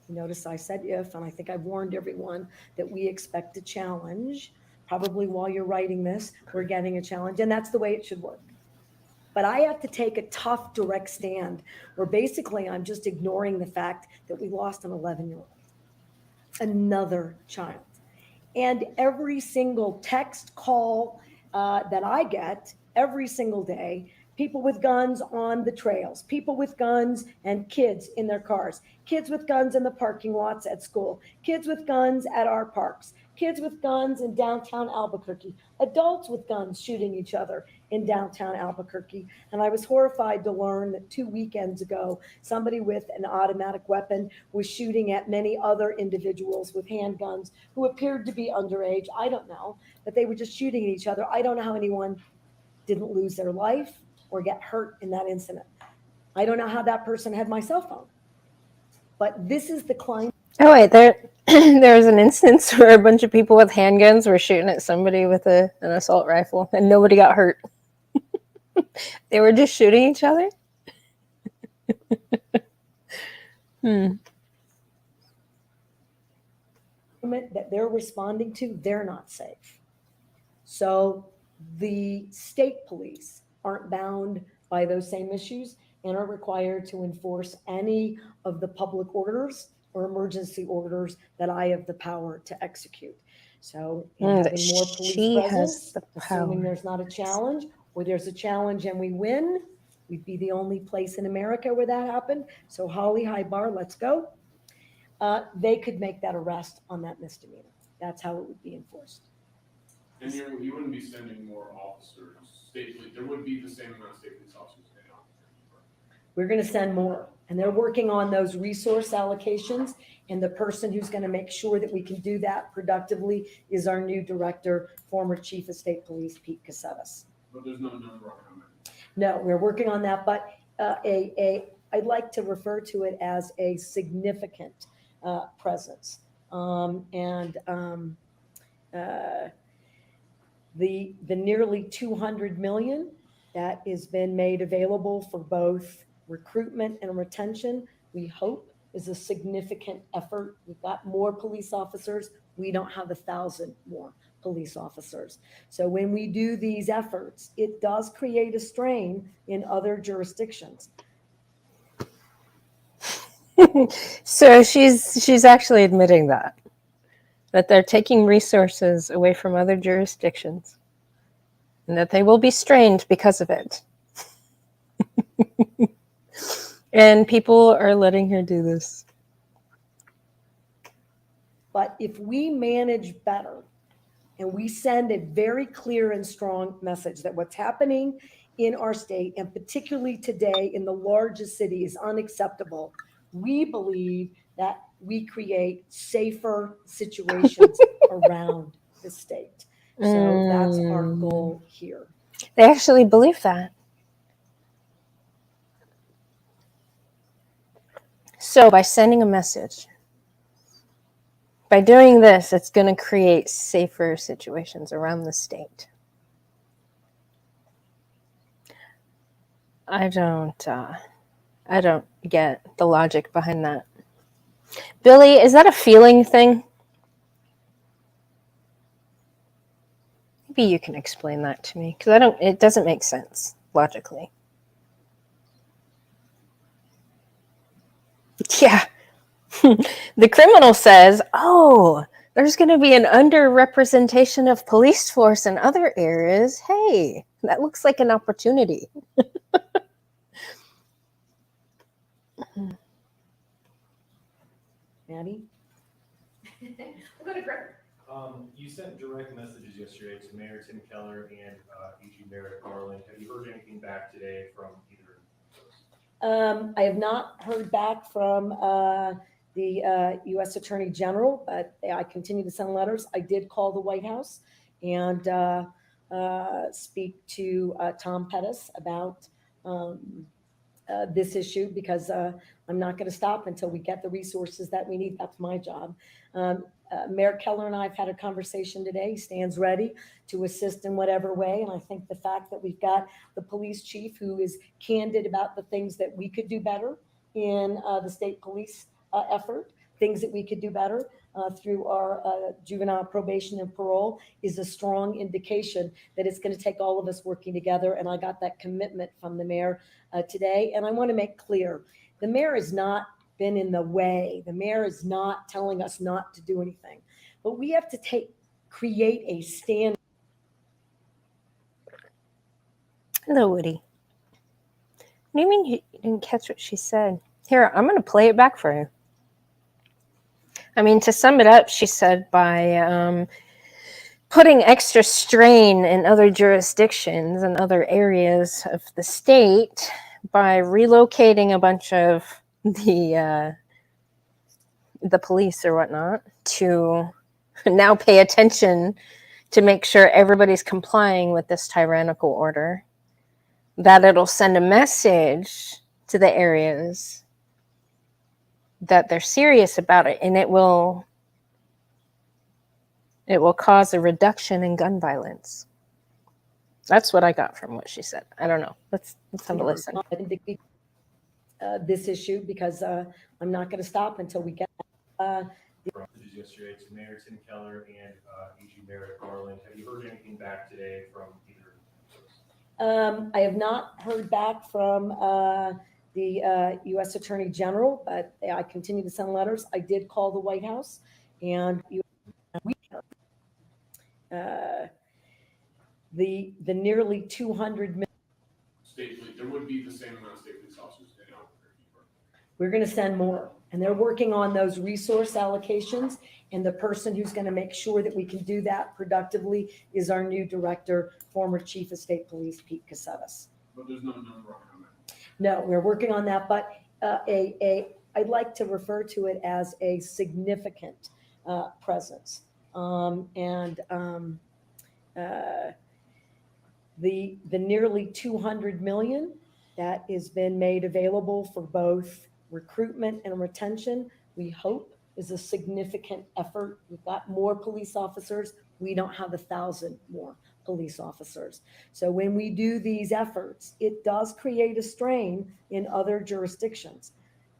you notice I said if, and I think I've warned everyone that we expect a challenge. Probably while you're writing this, we're getting a challenge, and that's the way it should work. But I have to take a tough, direct stand where basically I'm just ignoring the fact that we lost an 11-year-old, another child. And every single text call that I get every single day, people with guns on the trails, people with guns and kids in their cars, kids with guns in the parking lots at school, kids with guns at our parks, kids with guns in downtown Albuquerque, adults with guns shooting each other in downtown Albuquerque. And I was horrified to learn that 2 weekends ago, somebody with an automatic weapon was shooting at many other individuals with handguns who appeared to be underage. I don't know, but they were just shooting at each other. I don't know how anyone didn't lose their life or get hurt in that incident. I don't know how that person had my cell phone. But this is the climate. Oh wait, there was an instance where a bunch of people with handguns were shooting at somebody with an assault rifle, and nobody got hurt. They were just shooting each other. That they're responding to, they're not safe. So the state police aren't bound by those same issues and are required to enforce any of the public orders or emergency orders that I have the power to execute. So in having more police presence, assuming there's not a challenge, or there's a challenge and we win, we'd be the only place in America where that happened. So Holly, high bar, let's go. They could make that arrest on that misdemeanor. That's how it would be enforced. And you wouldn't be sending more officers, state police, there would be the same amount of state police officers now. We're going to send more, and they're working on those resource allocations. And the person who's going to make sure that we can do that productively is our new director, former chief of state police, Pete Casetas. But there's no number on how many. No, we're working on that, but I'd like to refer to it as a significant presence. The nearly 200 million that has been made available for both recruitment and retention, we hope is a significant effort. We've got more police officers. We don't have 1,000 more police officers. So when we do these efforts, it does create a strain in other jurisdictions. So she's actually admitting that they're taking resources away from other jurisdictions and that they will be strained because of it. And people are letting her do this. But if we manage better and we send a very clear and strong message that what's happening in our state, and particularly today in the largest city, is unacceptable, we believe that we create safer situations around the state. So that's our goal here. They actually believe that. So by sending a message, by doing this, it's going to create safer situations around the state. I don't get the logic behind that. Billy, is that a feeling thing? Maybe you can explain that to me, because it doesn't make sense logically. Yeah. The criminal says, oh, there's going to be an underrepresentation of police force in other areas. Hey, that looks like an opportunity. Maddie? We'll go to Greg. You sent direct messages yesterday to Mayor Tim Keller and AG Merrick Garland. Have you heard anything back today from either I have not heard back from the U.S. Attorney General, but I continue to send letters. I did call the White House and speak to Tom Pettis about this issue because I'm not going to stop until we get the resources that we need. That's my job. Mayor Keller and I have had a conversation today. He stands ready to assist in whatever way. And I think the fact that we've got the police chief who is candid about the things that we could do better in the state police effort, things that we could do better through our juvenile probation and parole is a strong indication that it's going to take all of us working together. And I got that commitment from the mayor today. And I want to make clear, the mayor has not been in the way. The mayor is not telling us not to do anything, but we have to create a standard. Hello, Woody. What do you mean you didn't catch what she said? Here, I'm going to play it back for you. I mean, to sum it up, she said by putting extra strain in other jurisdictions and other areas of the state by relocating a bunch of the police or whatnot to now pay attention to make sure everybody's complying with this tyrannical order, that it'll send a message to the areas that they're serious about it, and it will cause a reduction in gun violence. That's what I got from what she said. I don't know. Let's have a listen. This issue because I'm not going to stop until we get Messages yesterday to Mayor Tim Keller and AG Merrick Garland. Have you heard anything back today from either? I have not heard back from the U.S. Attorney General, but I continue to send letters. I did call the White House and the nearly 200 million. There would be the same amount of state police officers in Albuquerque. We're going to send more, and they're working on those resource allocations. And the person who's going to make sure that we can do that productively is our new director, former Chief of State Police, Pete Cassettas. But there's no number on that. No, we're working on that, but I'd like to refer to it as a significant presence. The nearly 200 million that has been made available for both recruitment and retention, we hope is a significant effort. We've got more police officers. We don't have 1,000 more police officers. So when we do these efforts, it does create a strain in other jurisdictions.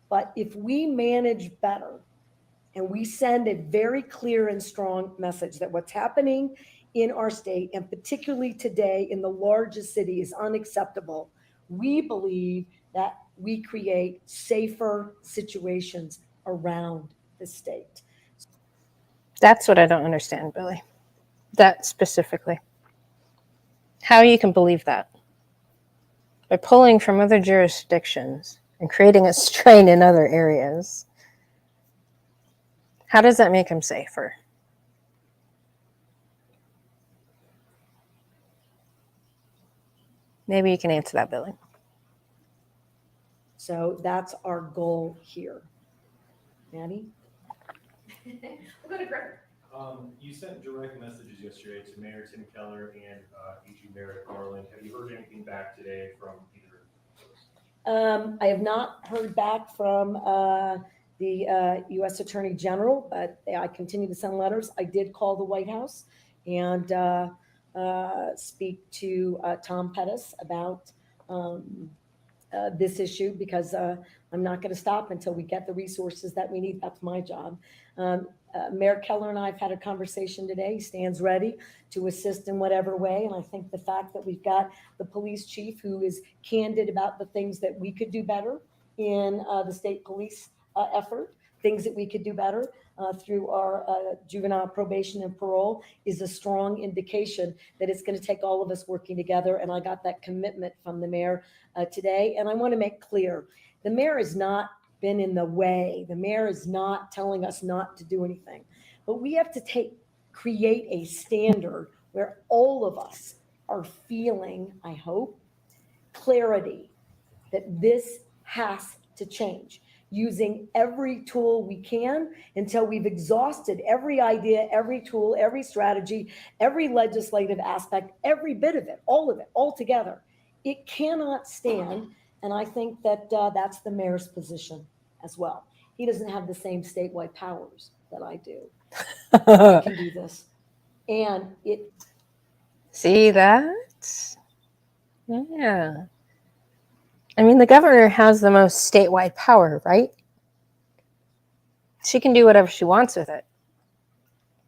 But if we manage better and we send a very clear and strong message that what's happening in our state, and particularly today in the largest city, is unacceptable, we believe that we create safer situations around the state. That's what I don't understand, Billy. That specifically. How you can believe that? By pulling from other jurisdictions and creating a strain in other areas. How does that make them safer? Maybe you can answer that, Billy. So that's our goal here. Maddie? We'll go to Griffin. You sent direct messages yesterday to Mayor Tim Keller and AG Merrick Garland. Have you heard anything back today from either? I have not heard back from the U.S. Attorney General, but I continue to send letters. I did call the White House and speak to Tom Pettis about this issue because I'm not going to stop until we get the resources that we need. That's my job. Mayor Keller and I have had a conversation today. He stands ready to assist in whatever way. And I think the fact that we've got the police chief who is candid about the things that we could do better in the state police effort, things that we could do better through our juvenile probation and parole is a strong indication that it's going to take all of us working together. And I got that commitment from the mayor today. And I want to make clear, the mayor has not been in the way. The mayor is not telling us not to do anything, but we have to create a standard where all of us are feeling, I hope, clarity that this has to change, using every tool we can until we've exhausted every idea, every tool, every strategy, every legislative aspect, every bit of it, all together. It cannot stand, and I think that that's the mayor's position as well. He doesn't have the same statewide powers that I do. I can do this. And it, See that? Yeah. I mean, the governor has the most statewide power, right? She can do whatever she wants with it.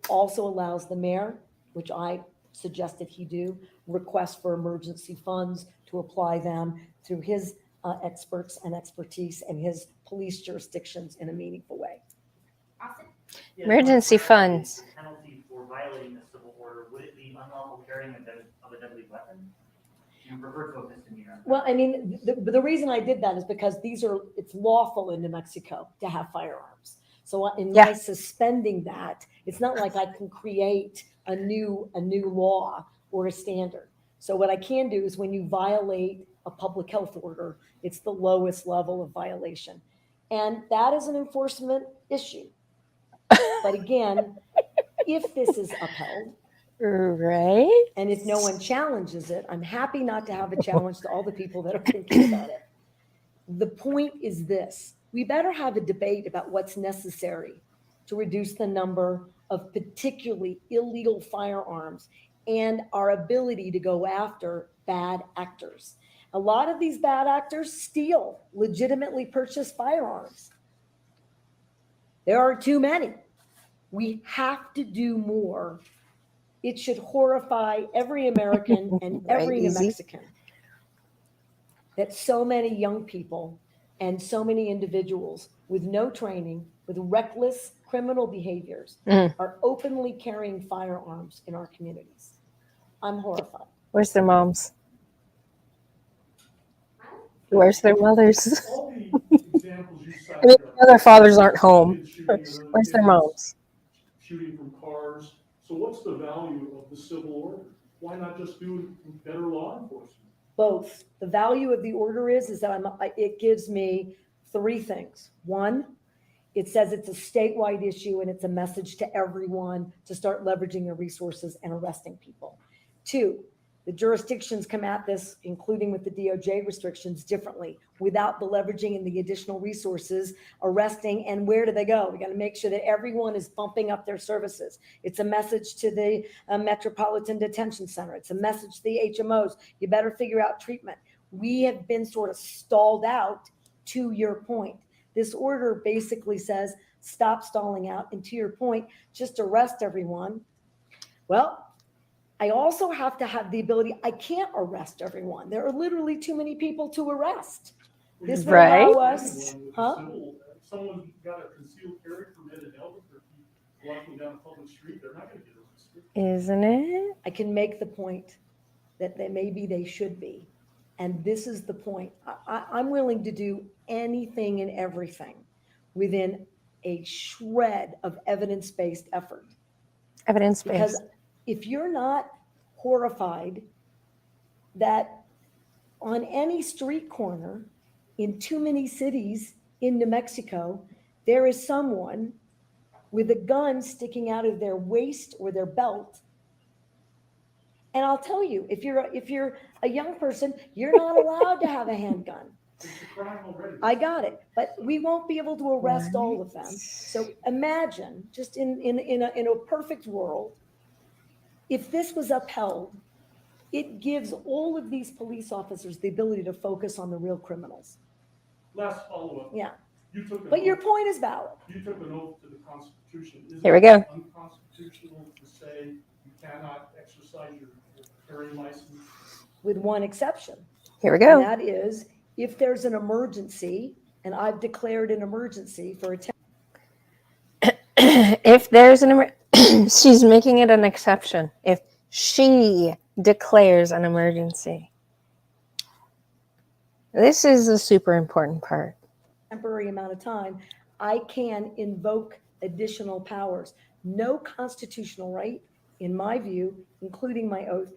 also allows the mayor, which I suggested he do, request for emergency funds to apply them through his experts and expertise and his police jurisdictions in a meaningful way. Austin? Emergency funds. Penalty for violating the civil order, would it be unlawful carrying of a deadly weapon? You refer to a misdemeanor. Well, I mean, the reason I did that is because it's lawful in New Mexico to have firearms. So in my suspending that, it's not like I can create a new law or a standard. So what I can do is when you violate a public health order, it's the lowest level of violation. And that is an enforcement issue. But again, if this is upheld, Right? and if no one challenges it, I'm happy not to have a challenge to all the people that are thinking about it. The point is this: we better have a debate about what's necessary to reduce the number of particularly illegal firearms and our ability to go after bad actors. A lot of these bad actors steal legitimately purchased firearms. There are too many. We have to do more. It should horrify every American and every New Mexican that so many young people and so many individuals with no training, with reckless criminal behaviors, are openly carrying firearms in our communities. I'm horrified. Where's their moms? Where's their mothers? All the examples you cited. I mean, their fathers aren't home. Where's their moms? Shooting from cars. So what's the value of the civil order? Why not just do better law enforcement? Both. The value of the order is that it gives me three things. One, it says it's a statewide issue and it's a message to everyone to start leveraging their resources and arresting people. Two, the jurisdictions come at this, including with the DOJ restrictions, differently, without the leveraging and the additional resources, arresting, and where do they go? We got to make sure that everyone is bumping up their services. It's a message to the Metropolitan Detention Center. It's a message to the HMOs. You better figure out treatment. We have been sort of stalled out, to your point. This order basically says, stop stalling out, and to your point, just arrest everyone. Well, I also have to have the ability, I can't arrest everyone. There are literally too many people to arrest. This would allow us, Someone's got a concealed carry permit in Albuquerque, walking down a public street, they're not going to get arrested. Isn't it? I can make the point that maybe they should be. And this is the point. I'm willing to do anything and everything within a shred of evidence-based effort. Evidence-based. Because if you're not horrified that on any street corner in too many cities in New Mexico, there is someone with a gun sticking out of their waist or their belt. And I'll tell you, if you're a young person, you're not allowed to have a handgun. It's a crime already. I got it, but we won't be able to arrest all of them. So imagine, just in a perfect world, if this was upheld, it gives all of these police officers the ability to focus on the real criminals. Last follow-up. Yeah. But your point is valid. You took an oath to the Constitution. Here we go. Is it unconstitutional to say you cannot exercise your carrying license? With one exception. Here we And go. that is, if there's an emergency, and I've declared an emergency for a If there's an she's making it an exception. If she declares an emergency. This is a super important part. temporary amount of time, I can invoke additional powers. No constitutional right, in my view, including my oath,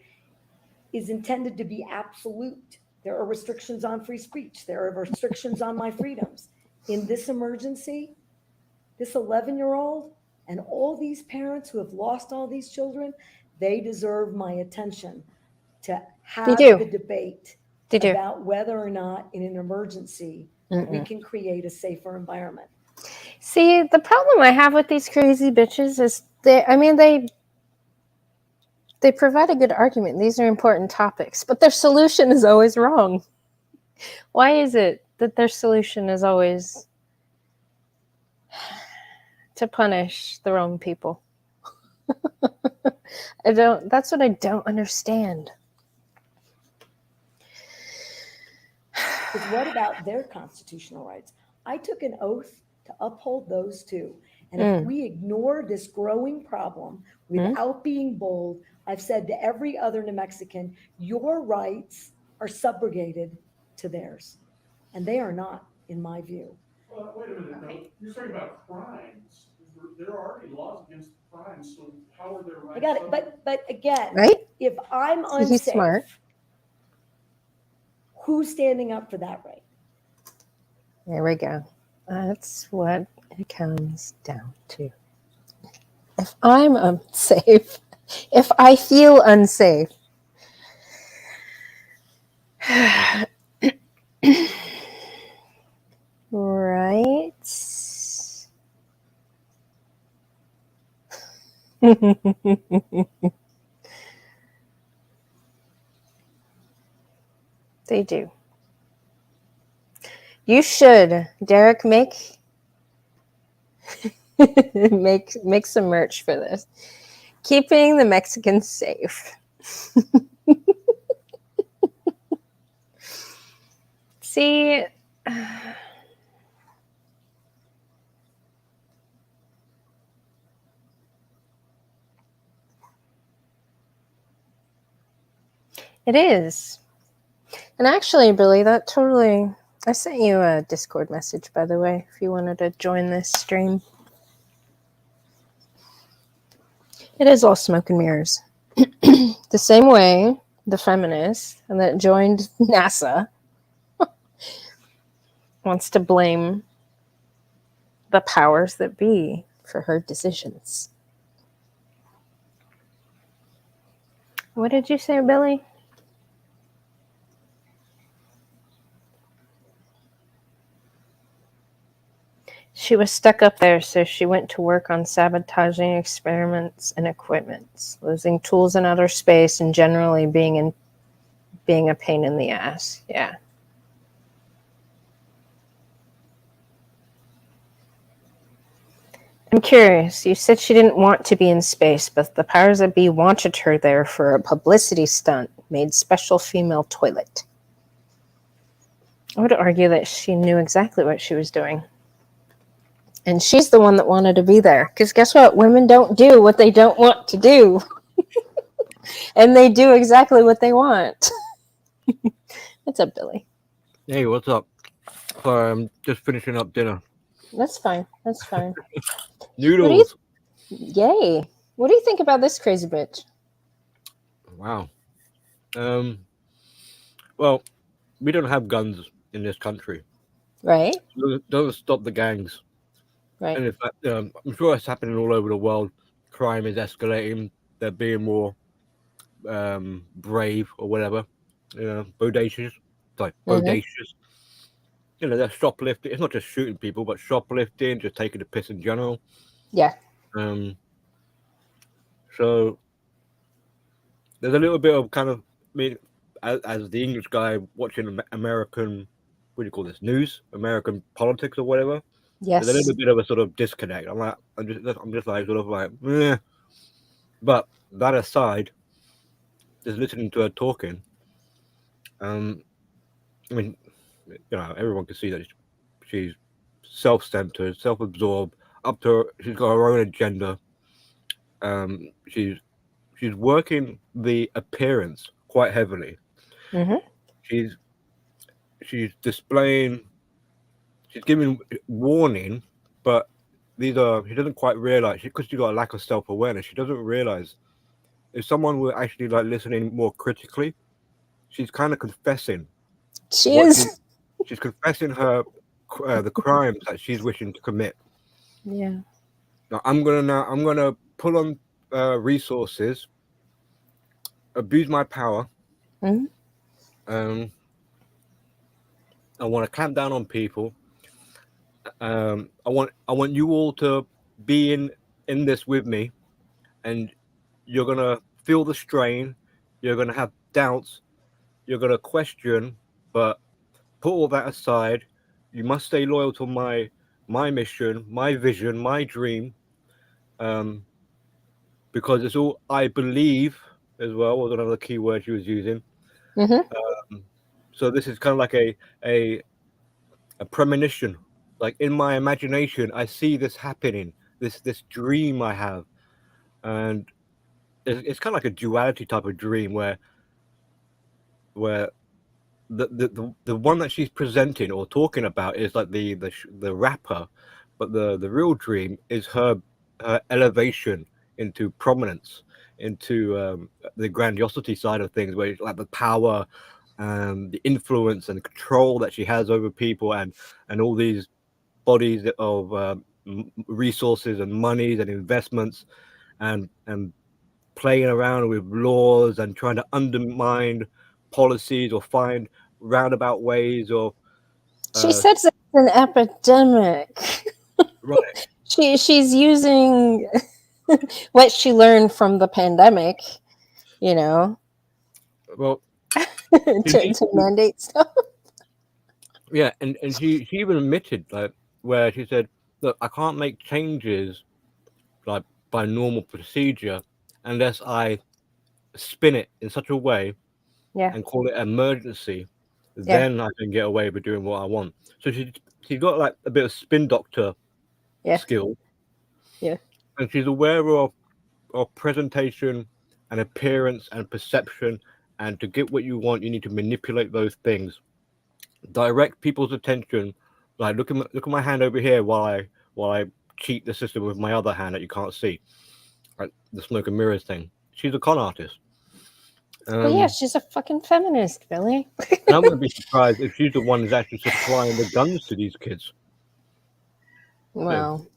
is intended to be absolute. There are restrictions on free speech. There are restrictions on my freedoms. In this emergency, this 11-year-old and all these parents who have lost all these children, they deserve my attention to have do. the debate They do. about whether or not in an emergency we Mm-mm. can create a safer environment. See, the problem I have with these crazy bitches is they provide a good argument. These are important topics, but their solution is always wrong. Why is it that their solution is always to punish the wrong people? That's what I don't understand. Because what about their constitutional rights? I took an oath to uphold those too. And if we ignore this growing problem without being bold, I've said to every other New Mexican, your rights are subrogated to theirs. And they are not, in my view. Well, wait a minute, now, you're talking about crimes. There are already laws against crimes, so how are their rights? I got it, but again, Right? if I'm He's unsafe, smart. who's standing up for that right? There we go. That's what it comes down to. If I'm unsafe, if I feel unsafe, right? They do. You should, Derek, make some merch for this. Keeping the Mexicans safe. See, it is. And actually, Billy, I sent you a Discord message, by the way, if you wanted to join this stream. It is all smoke and mirrors. The same way the feminist that joined NASA wants to blame the powers that be for her decisions. What did you say, Billy? She was stuck up there, so she went to work on sabotaging experiments and equipment, losing tools in outer space, and generally being a pain in the ass. Yeah. I'm curious. You said she didn't want to be in space, but the powers that be wanted her there for a publicity stunt, made special female toilet. I would argue that she knew exactly what she was doing. And she's the one that wanted to be there. Because guess what? Women don't do what they don't want to do. And they do exactly what they want. What's up, Billy? Hey, what's up? Sorry, I'm just finishing up dinner. That's fine. That's fine. Noodles. Yay. What do you think about this crazy bitch? Wow. Well, we don't have guns in this country. Right? Doesn't stop the gangs. Right. And in fact, I'm sure it's happening all over the world. Crime is escalating. They're being more brave or whatever. Bodacious. Sorry, bodacious. They're shoplifting. It's not just shooting people, but shoplifting, just taking the piss in general. Yeah. So there's a little bit of kind of, as the English guy watching American, what do you call this, news, American politics or whatever. Yes. There's a little bit of a sort of disconnect. I'm just like sort of like, meh. But that aside, just listening to her talking, everyone can see that she's self-centered, self-absorbed. She's got her own agenda. She's working the appearance quite heavily. Mm-hmm. She's displaying. She's giving warning, but she doesn't quite realize, because she's got a lack of self-awareness. She doesn't realize if someone were actually like listening more critically, she's kind of confessing She what is. she's confessing her the crimes that she's wishing to commit. Yeah. Now I'm gonna pull on resources, abuse my power. Mhm. I want to clamp down on people. I want you all to be in this with me, and you're gonna feel the strain. You're gonna have doubts. You're gonna question, but put all that aside. You must stay loyal to my mission, my vision, my dream, because it's all I believe as well. Was another key word she was using. Mhm. So this is kind of like a premonition. Like in my imagination, I see this happening. This dream I have, and it's kind of like a duality type of dream where the one that she's presenting or talking about is like the rapper, but the real dream is her elevation into prominence, into the grandiosity side of things, where it's like the power, the influence and control that she has over people, and all these bodies of resources and monies and investments, and playing around with laws and trying to undermine policies or find roundabout ways or She says it's an epidemic. right. She's using what she learned from the pandemic, you know, Well, to mandate stuff. yeah, and she even admitted like where she said, "Look, I can't make changes like by normal procedure unless I spin it in such a way Yeah. and call it emergency. Yeah. Then I can get away with doing what I want." So she's got like a bit of spin doctor Yeah. skill, Yeah. and she's aware of presentation and appearance and perception, and to get what you want, you need to manipulate those things, direct people's attention. Like look at my hand over here while I cheat the system with my other hand that you can't see, like the smoke and mirrors thing. She's a con artist. But yeah, she's a fucking feminist, Billy. And I wouldn't be surprised if she's the one who's actually supplying the guns to these kids. Well,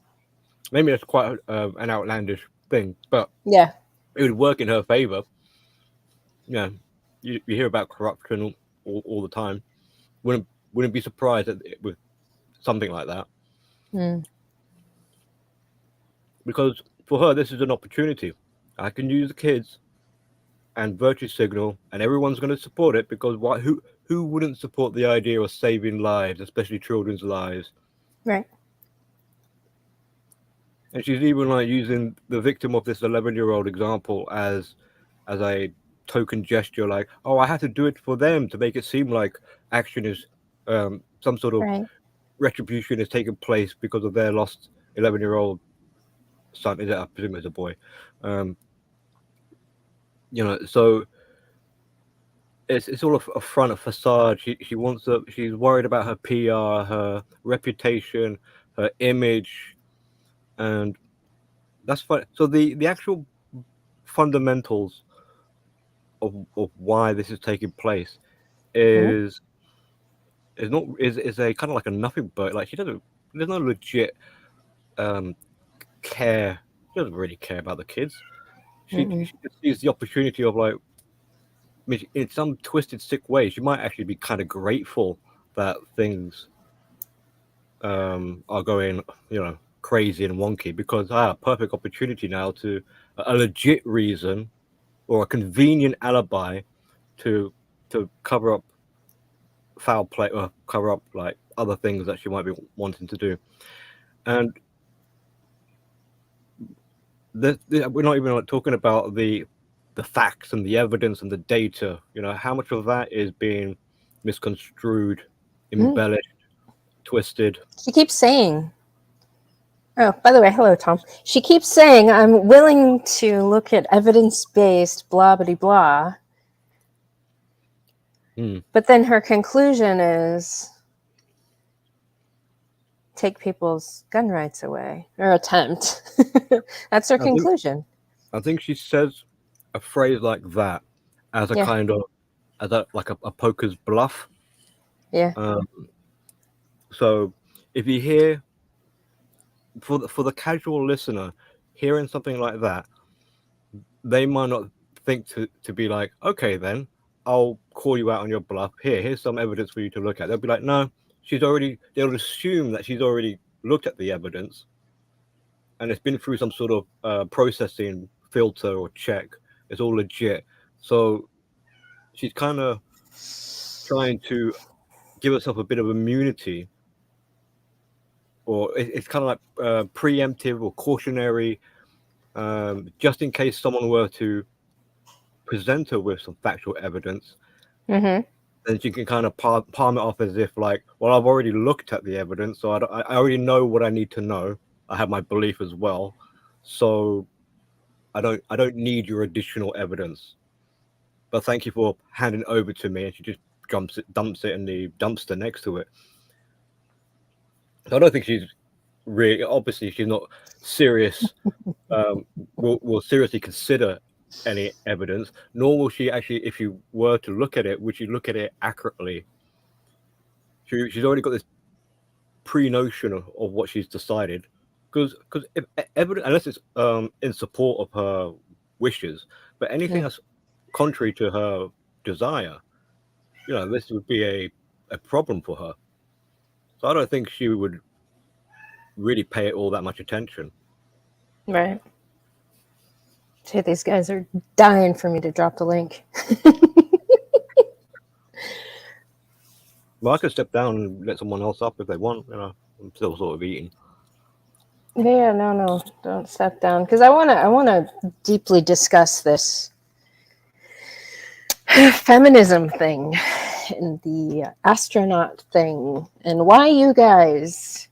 Maybe that's quite an outlandish thing, but yeah. it would work in her favor. Yeah, you hear about corruption all the time. Wouldn't be surprised with something like that, Mm. because for her this is an opportunity. I can use the kids and virtue signal, and everyone's going to support it because why? Who wouldn't support the idea of saving lives, especially children's lives? Right. And she's even like using the victim of this 11-year-old example as a token gesture, like, oh, I had to do it for them to make it seem like action is some sort of Right. retribution is taking place because of their lost 11-year-old son. Is it? I presume it's a boy. So it's all a front, a facade. She wants to. She's worried about her PR, her reputation, her image, and that's fine. So the actual fundamentals of why this is taking place is not is a kind of like a nothing but like there's no legit care. She doesn't really care about the kids. She just sees the opportunity of like, I mean, in some twisted, sick way, she might actually be kind of grateful that things are going, crazy and wonky, because I have a perfect opportunity now to a legit reason or a convenient alibi to cover up foul play or cover up like other things that she might be wanting to do. And we're not even like talking about the facts and the evidence and the data. How much of that is being misconstrued, embellished, twisted. She keeps saying, oh, by the way, hello, Tom. She keeps saying, I'm willing to look at evidence-based blah, blah, blah. But then her conclusion is take people's gun rights away, or attempt. That's her conclusion. I think she says a phrase like that as a kind of, like a poker's bluff. Yeah. So if you hear, for the casual listener, hearing something like that, they might not think to be like, okay, then I'll call you out on your bluff. Here's some evidence for you to look at. They'll be like, no, they'll assume that she's already looked at the evidence and it's been through some sort of processing filter or check. It's all legit. So she's kind of trying to give herself a bit of immunity, or it's kind of like preemptive or cautionary, just in case someone were to present her with some factual evidence. Mm-hmm. Then she can kind of palm it off as if like, well, I've already looked at the evidence, so I already know what I need to know. I have my belief as well, so I don't need your additional evidence. But thank you for handing it over to me. And she just dumps it in the dumpster next to it. So I don't think she's really, obviously she's not serious. Will seriously consider any evidence, nor will she actually, if you were to look at it, would she look at it accurately? She's already got this pre-notion of what she's decided, because if evidence, unless it's in support of her wishes, but anything that's contrary to her desire, this would be a problem for her. So I don't think she would really pay it all that much attention. Right. See, these guys are dying for me to drop the link. Well, I could step down and let someone else up if they want. I'm still sort of eating. Yeah, no, don't step down, because I wanna deeply discuss this feminism thing and the astronaut thing and why you guys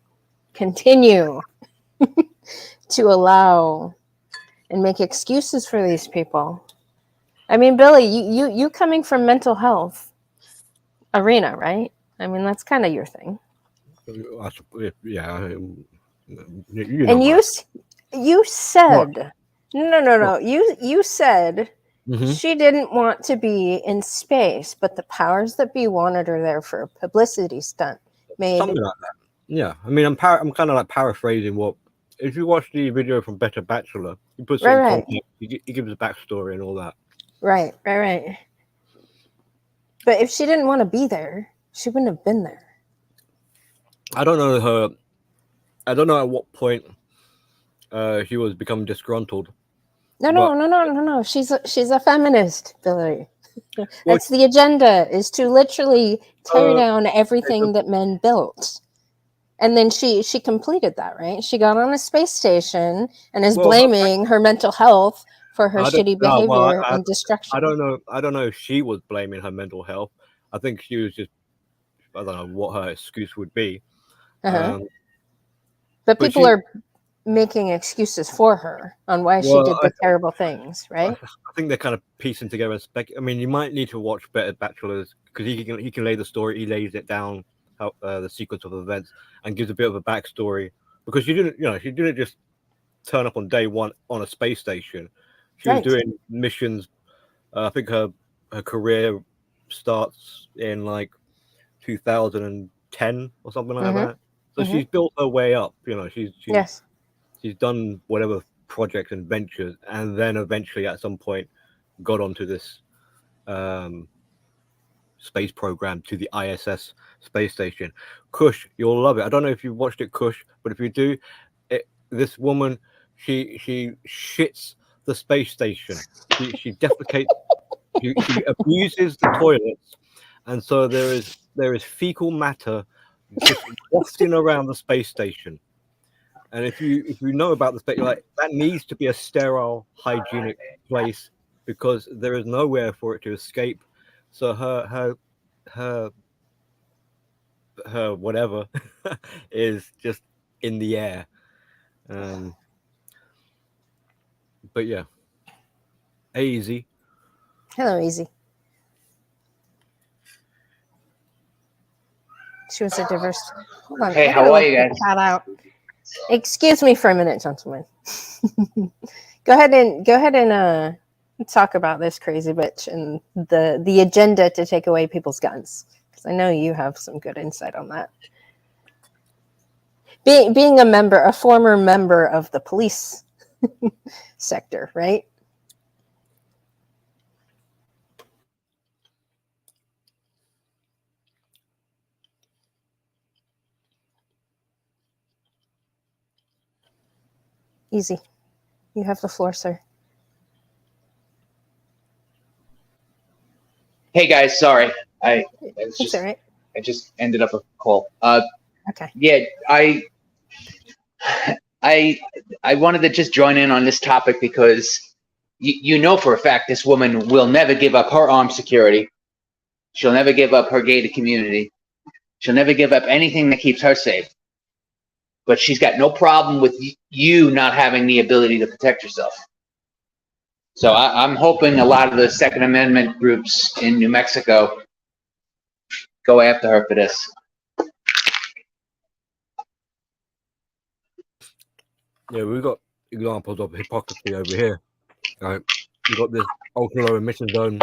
continue to allow and make excuses for these people. I mean, Billy, you coming from mental health arena, right? I mean, that's kind of your thing. Yeah. And you said no. You said she didn't want to be in space, but the powers that be wanted her there for a publicity stunt. Something like that. Yeah, I mean, I'm kind of like paraphrasing what. If you watch the video from Better Bachelor, he puts it in context. He gives a backstory and all that. Right. But if she didn't want to be there, she wouldn't have been there. I don't know at what point she was becoming disgruntled. No. She's a feminist, Billy. That's the agenda, is to literally tear down everything that men built. And then she completed that, right? She got on a space station and is blaming her mental health for her shitty behavior and destruction. I don't know if she was blaming her mental health. I think she was just, I don't know what her excuse would be. But people are making excuses for her on why she did the terrible things, right? I think they're kind of piecing together. I mean, you might need to watch Better Bachelors, because he can lay the story. He lays it down, how the sequence of events, and gives a bit of a backstory, because she didn't just turn up on day one on a space station. She was doing missions. I think her career starts in like 2010 or something like that. So she's built her way up. She's done whatever projects and ventures, and then eventually at some point got onto this space program, to the ISS space station. Kush, you'll love it. I don't know if you've watched it, Kush, but if you do, this woman, she shits the space station. She defecates. she abuses the toilets, and so there is fecal matter just wafting around the space station. And if you know about the space, like, that needs to be a sterile, hygienic place, because there is nowhere for it to escape. So her whatever is just in the air. But yeah, Easy. Hello, Easy. She was a diverse. Hold on. Hey, how are you guys? Shout out. Excuse me for a minute, gentlemen. Go ahead and talk about this crazy bitch and the agenda to take away people's guns. 'Cause I know you have some good insight on that. Being a former member of the police sector, right? Easy. You have the floor, sir. Hey guys, sorry. I That's all right. just ended up a call. Okay. Yeah, I wanted to just join in on this topic because you know for a fact this woman will never give up her armed security. She'll never give up her gated community. She'll never give up anything that keeps her safe. But she's got no problem with you not having the ability to protect yourself. So I'm hoping a lot of the Second Amendment groups in New Mexico go after her for this. Yeah, we've got examples of hypocrisy over here. Right? You've got this ultra low emission zone,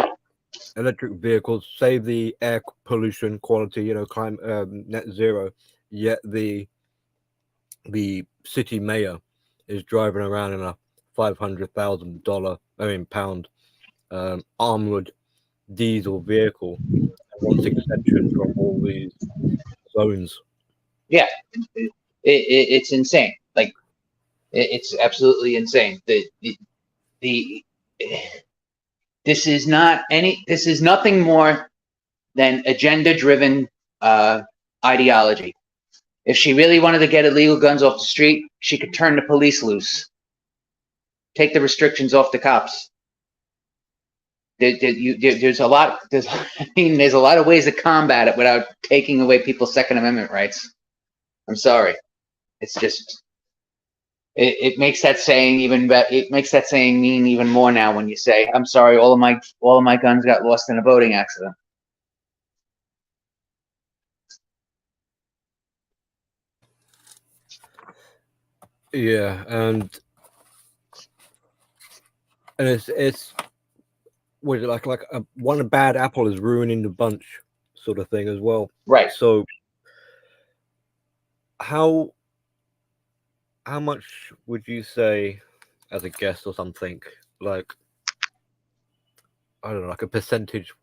electric vehicles save the air pollution quality, climate net zero. Yet the city mayor is driving around in a £500,000 armored diesel vehicle and wants exemption from all these zones. Yeah, it's insane. Like it's absolutely insane. This is nothing more than agenda-driven ideology. If she really wanted to get illegal guns off the street, she could turn the police loose, take the restrictions off the cops. There's a lot. There's a lot of ways to combat it without taking away people's Second Amendment rights. I'm sorry. It's just it makes that saying even better. It makes that saying mean even more now when you say, "I'm sorry, all of my guns got lost in a boating accident." Yeah, and it's what is it like one bad apple is ruining the bunch sort of thing as well. Right. So how much would you say as a guest or something, like, I don't know, like a percentage,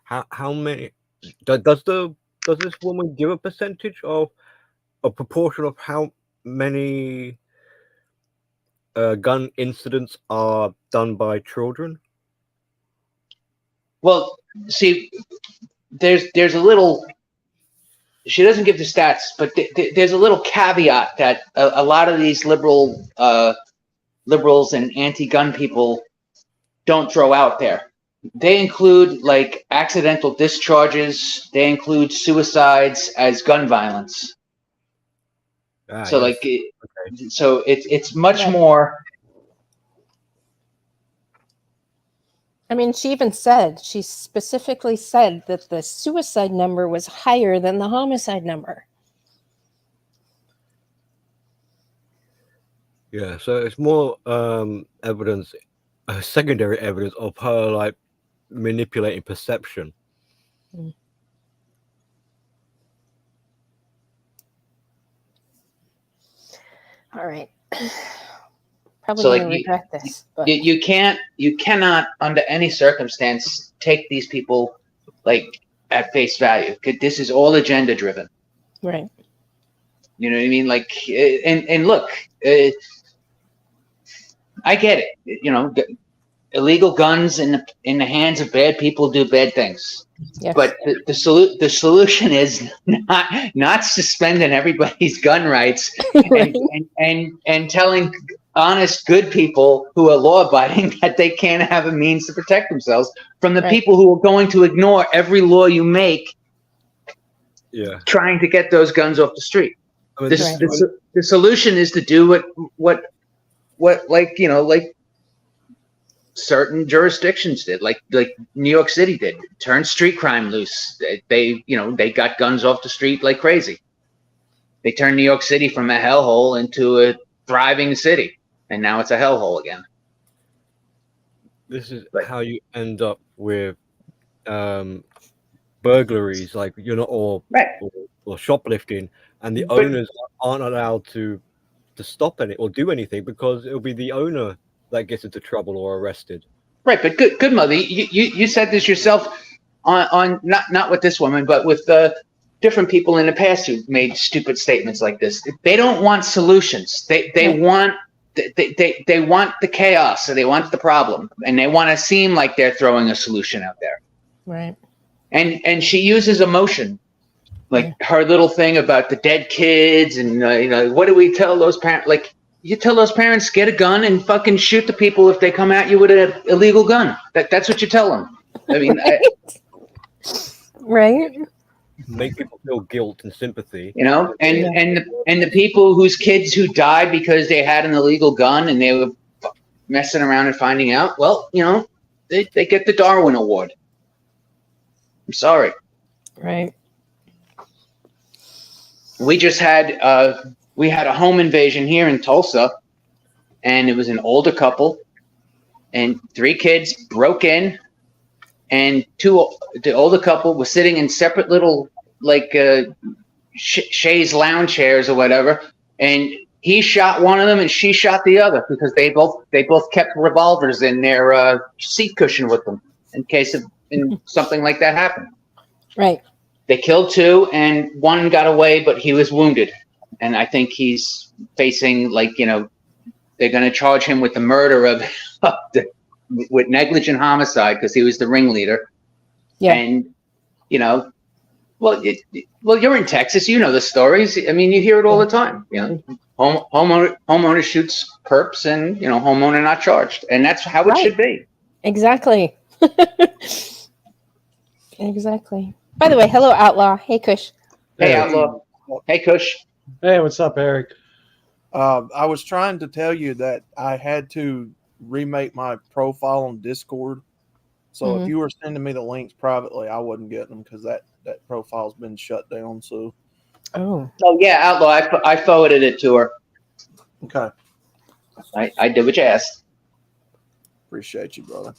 how many does this woman give a percentage of a proportion of how many gun incidents are done by children? Well, see, there's a little. She doesn't give the stats, but there's a little caveat that a lot of these liberals and anti-gun people don't throw out there. They include like accidental discharges. They include suicides as gun violence. So Yes. so it's much Right. more. I mean, she specifically said that the suicide number was higher than the homicide number. Yeah, so it's more evidence, secondary evidence of her like manipulating perception. All right. Probably So, going like, to regret this. But You cannot under any circumstance take these people like at face value. This is all agenda driven. right. You know what I mean? Like, and look, I get it. You know, illegal guns in the hands of bad people do bad things. Yes. But the solution is not suspending everybody's gun rights and telling honest, good people who are law abiding that they can't have a means to protect themselves from the Right. people who are going to ignore every law you make. Yeah, Trying to get those guns off the street. I mean, The solution is to do what like, you know, like certain jurisdictions did, like New York City did, turn street crime loose. They got guns off the street like crazy. They turned New York City from a hellhole into a thriving city, and now it's a hellhole again. this is how you end up with both burglaries, like you're not, Right. or shoplifting, and the But- owners aren't allowed to stop it or do anything because it'll be the owner that gets into trouble or arrested. Right, but good mother, you said this yourself on not with this woman, but with different people in the past who made stupid statements like this. They don't want solutions. They want they want the chaos, or they want the problem, and they want to seem like they're throwing a solution out there. Right. And she uses emotion, like her little thing about the dead kids, and what do we tell those parents? Like, you tell those parents, get a gun and fucking shoot the people if they come at you with an illegal gun. That's what you tell them. I mean, Right. Make people feel guilt and sympathy. and the people whose kids who died because they had an illegal gun and they were messing around and finding out, well, they get the Darwin Award. I'm sorry. Right. We just had we had a home invasion here in Tulsa, and it was an older couple, and 3 kids broke in, and the older couple was sitting in separate little chaise lounge chairs or whatever, and he shot one of them and she shot the other because they both kept revolvers in their seat cushion with them in case of something like that happened. Right. They killed 2, and 1 got away, but he was wounded. And I think he's facing, they're going to charge him with the murder with negligent homicide because he was the ringleader. Yeah. And, well, you're in Texas. You know the stories. I mean, you hear it all the time. Homeowner shoots perps, and, homeowner not charged. And that's how it should be. Exactly. Exactly. By the way, hello, Outlaw. Hey, Kush. Hey, Outlaw. Hey, Kush. Hey, what's up, Eric? I was trying to tell you that I had to remake my profile on Discord. So if you were sending me the links privately, I wouldn't get them because that profile's been shut down. So. Oh yeah, Outlaw. I forwarded it to her. Okay. I did what you asked. Appreciate you, brother.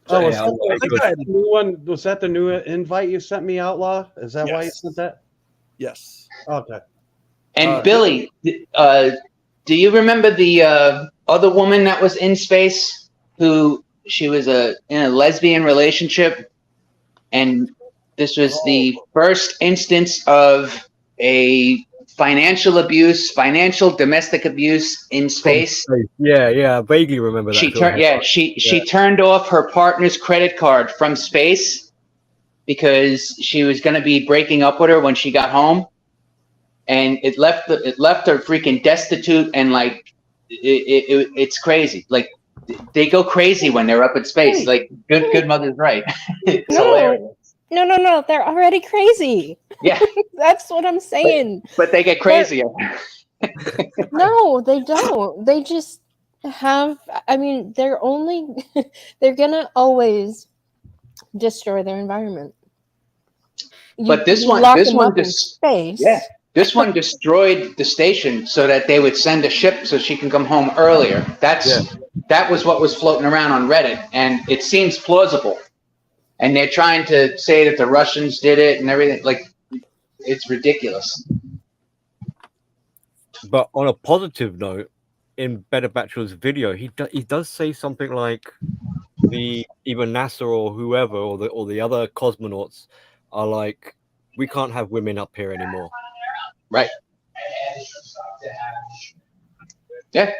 Oh, was that the new one? Was that the new invite you sent me, Outlaw? Is that why you sent that? Yes. Okay. And Billy, do you remember the other woman that was in space who she was in a lesbian relationship, and this was the first instance of a financial domestic abuse in space? Yeah, I vaguely remember that. She turned off her partner's credit card from space because she was going to be breaking up with her when she got home. And it left her freaking destitute, and it's crazy. Like, they go crazy when they're up in space. Like, good mother's right. It's hilarious. No. They're already crazy. Yeah, that's what I'm saying. But they get crazier. No, they don't. They just have. I mean, they're gonna always destroy their environment. But this one space. Yeah. This one destroyed the station so that they would send a ship so she can come home earlier. That was what was floating around on Reddit, and it seems plausible. And they're trying to say that the Russians did it and everything. Like, it's ridiculous. But on a positive note, in Better Bachelor's video, he does say something like either NASA or whoever or the other cosmonauts are like, we can't have women up here anymore. Right. Yeah.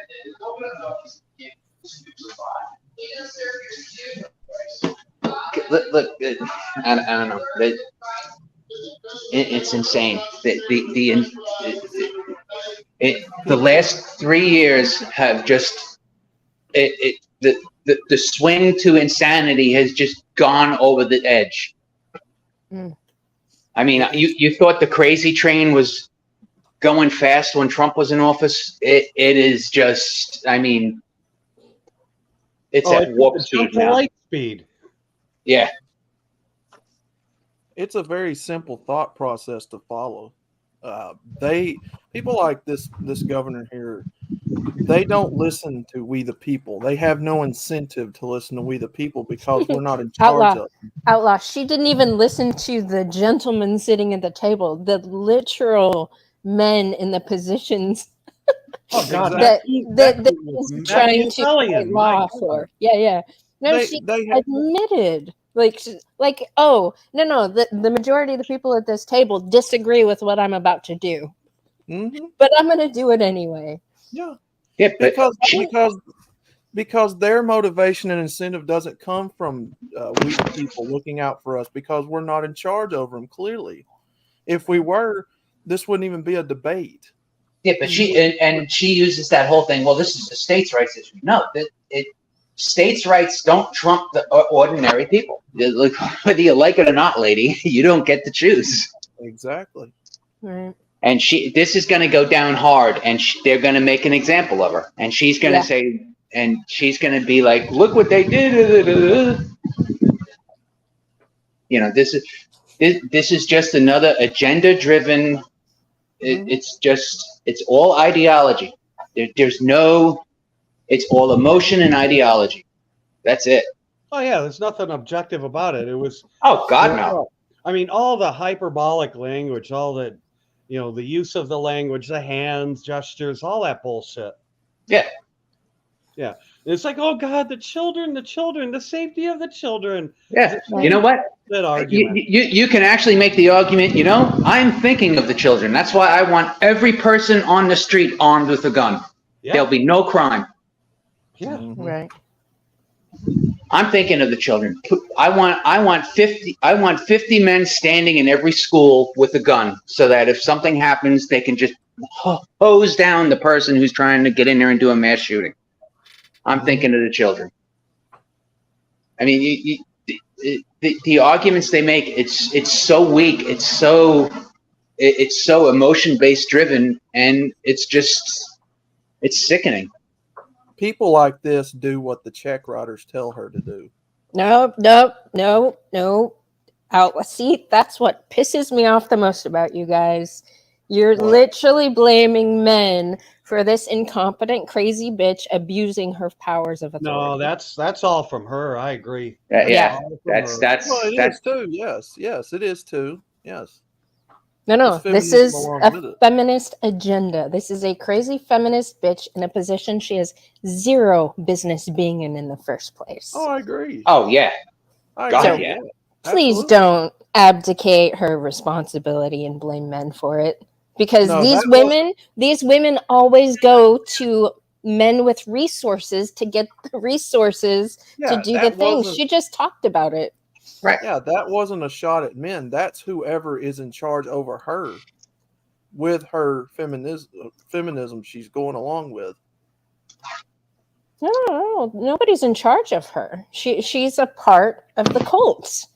Look, I don't know. It's insane. The last 3 years have just the swing to insanity has just gone over the edge. I mean, you thought the crazy train was going fast when Trump was in office. It is just, I mean, it's at warp speed now. Light speed. Yeah. It's a very simple thought process to follow. People like this governor here, they don't listen to we the people. They have no incentive to listen to we the people because we're not in charge of them. Outlaw. She didn't even listen to the gentleman sitting at the table, the literal men in the positions Oh God, that that was he's trying to Machiavellian. fight law for. Yeah. No, she admitted. Oh, no, the majority of the people at this table disagree with what I'm about to do. Mm-hmm. But I'm going to do it anyway. Yeah. Yeah, because their motivation and incentive doesn't come from we the people looking out for us because we're not in charge over them. Clearly, if we were, this wouldn't even be a debate. Yeah, but she uses that whole thing. Well, this is a states' rights issue. No, states' rights don't trump the ordinary people. Like, whether you like it or not, lady, you don't get to choose. Exactly. Right. And this is going to go down hard, and they're going to make an example of her, and she's going to say, and she's going to be like, "Look what they did." You know, this is just another agenda-driven. It's all ideology. There's no. It's all emotion and ideology. That's it. Oh yeah, there's nothing objective about it. It was. Oh God, no. I mean, all the hyperbolic language, all the, the use of the language, the hands, gestures, all that bullshit. Yeah. Yeah. It's like, oh God, the children, the safety of the children. Yeah. You know what? That argument. You can actually make the argument, I'm thinking of the children. That's why I want every person on the street armed with a gun. Yeah. There'll be no crime. Yeah. Right. I'm thinking of the children. I want 50 men standing in every school with a gun so that if something happens, they can just hose down the person who's trying to get in there and do a mass shooting. I'm thinking of the children. I mean, the arguments they make, it's so weak, it's so emotion-based driven, and it's sickening. People like this do what the check writers tell her to do. No. See, that's what pisses me off the most about you guys. You're literally blaming men for this incompetent, crazy bitch abusing her powers of authority. No, that's all from her. I agree. Yeah. That's is too. Yes, it is too. Yes. No. This is a feminist agenda. This is a crazy feminist bitch in a position she has zero business being in the first place. Oh, I agree. Oh yeah. Yeah. Please don't abdicate her responsibility and blame men for it. Because these women always go to men with resources to get the resources to do the things. She just talked about it. Right. Yeah, that wasn't a shot at men. That's whoever is in charge over her with her feminism she's going along with. No, nobody's in charge of her. She's a part of the cult.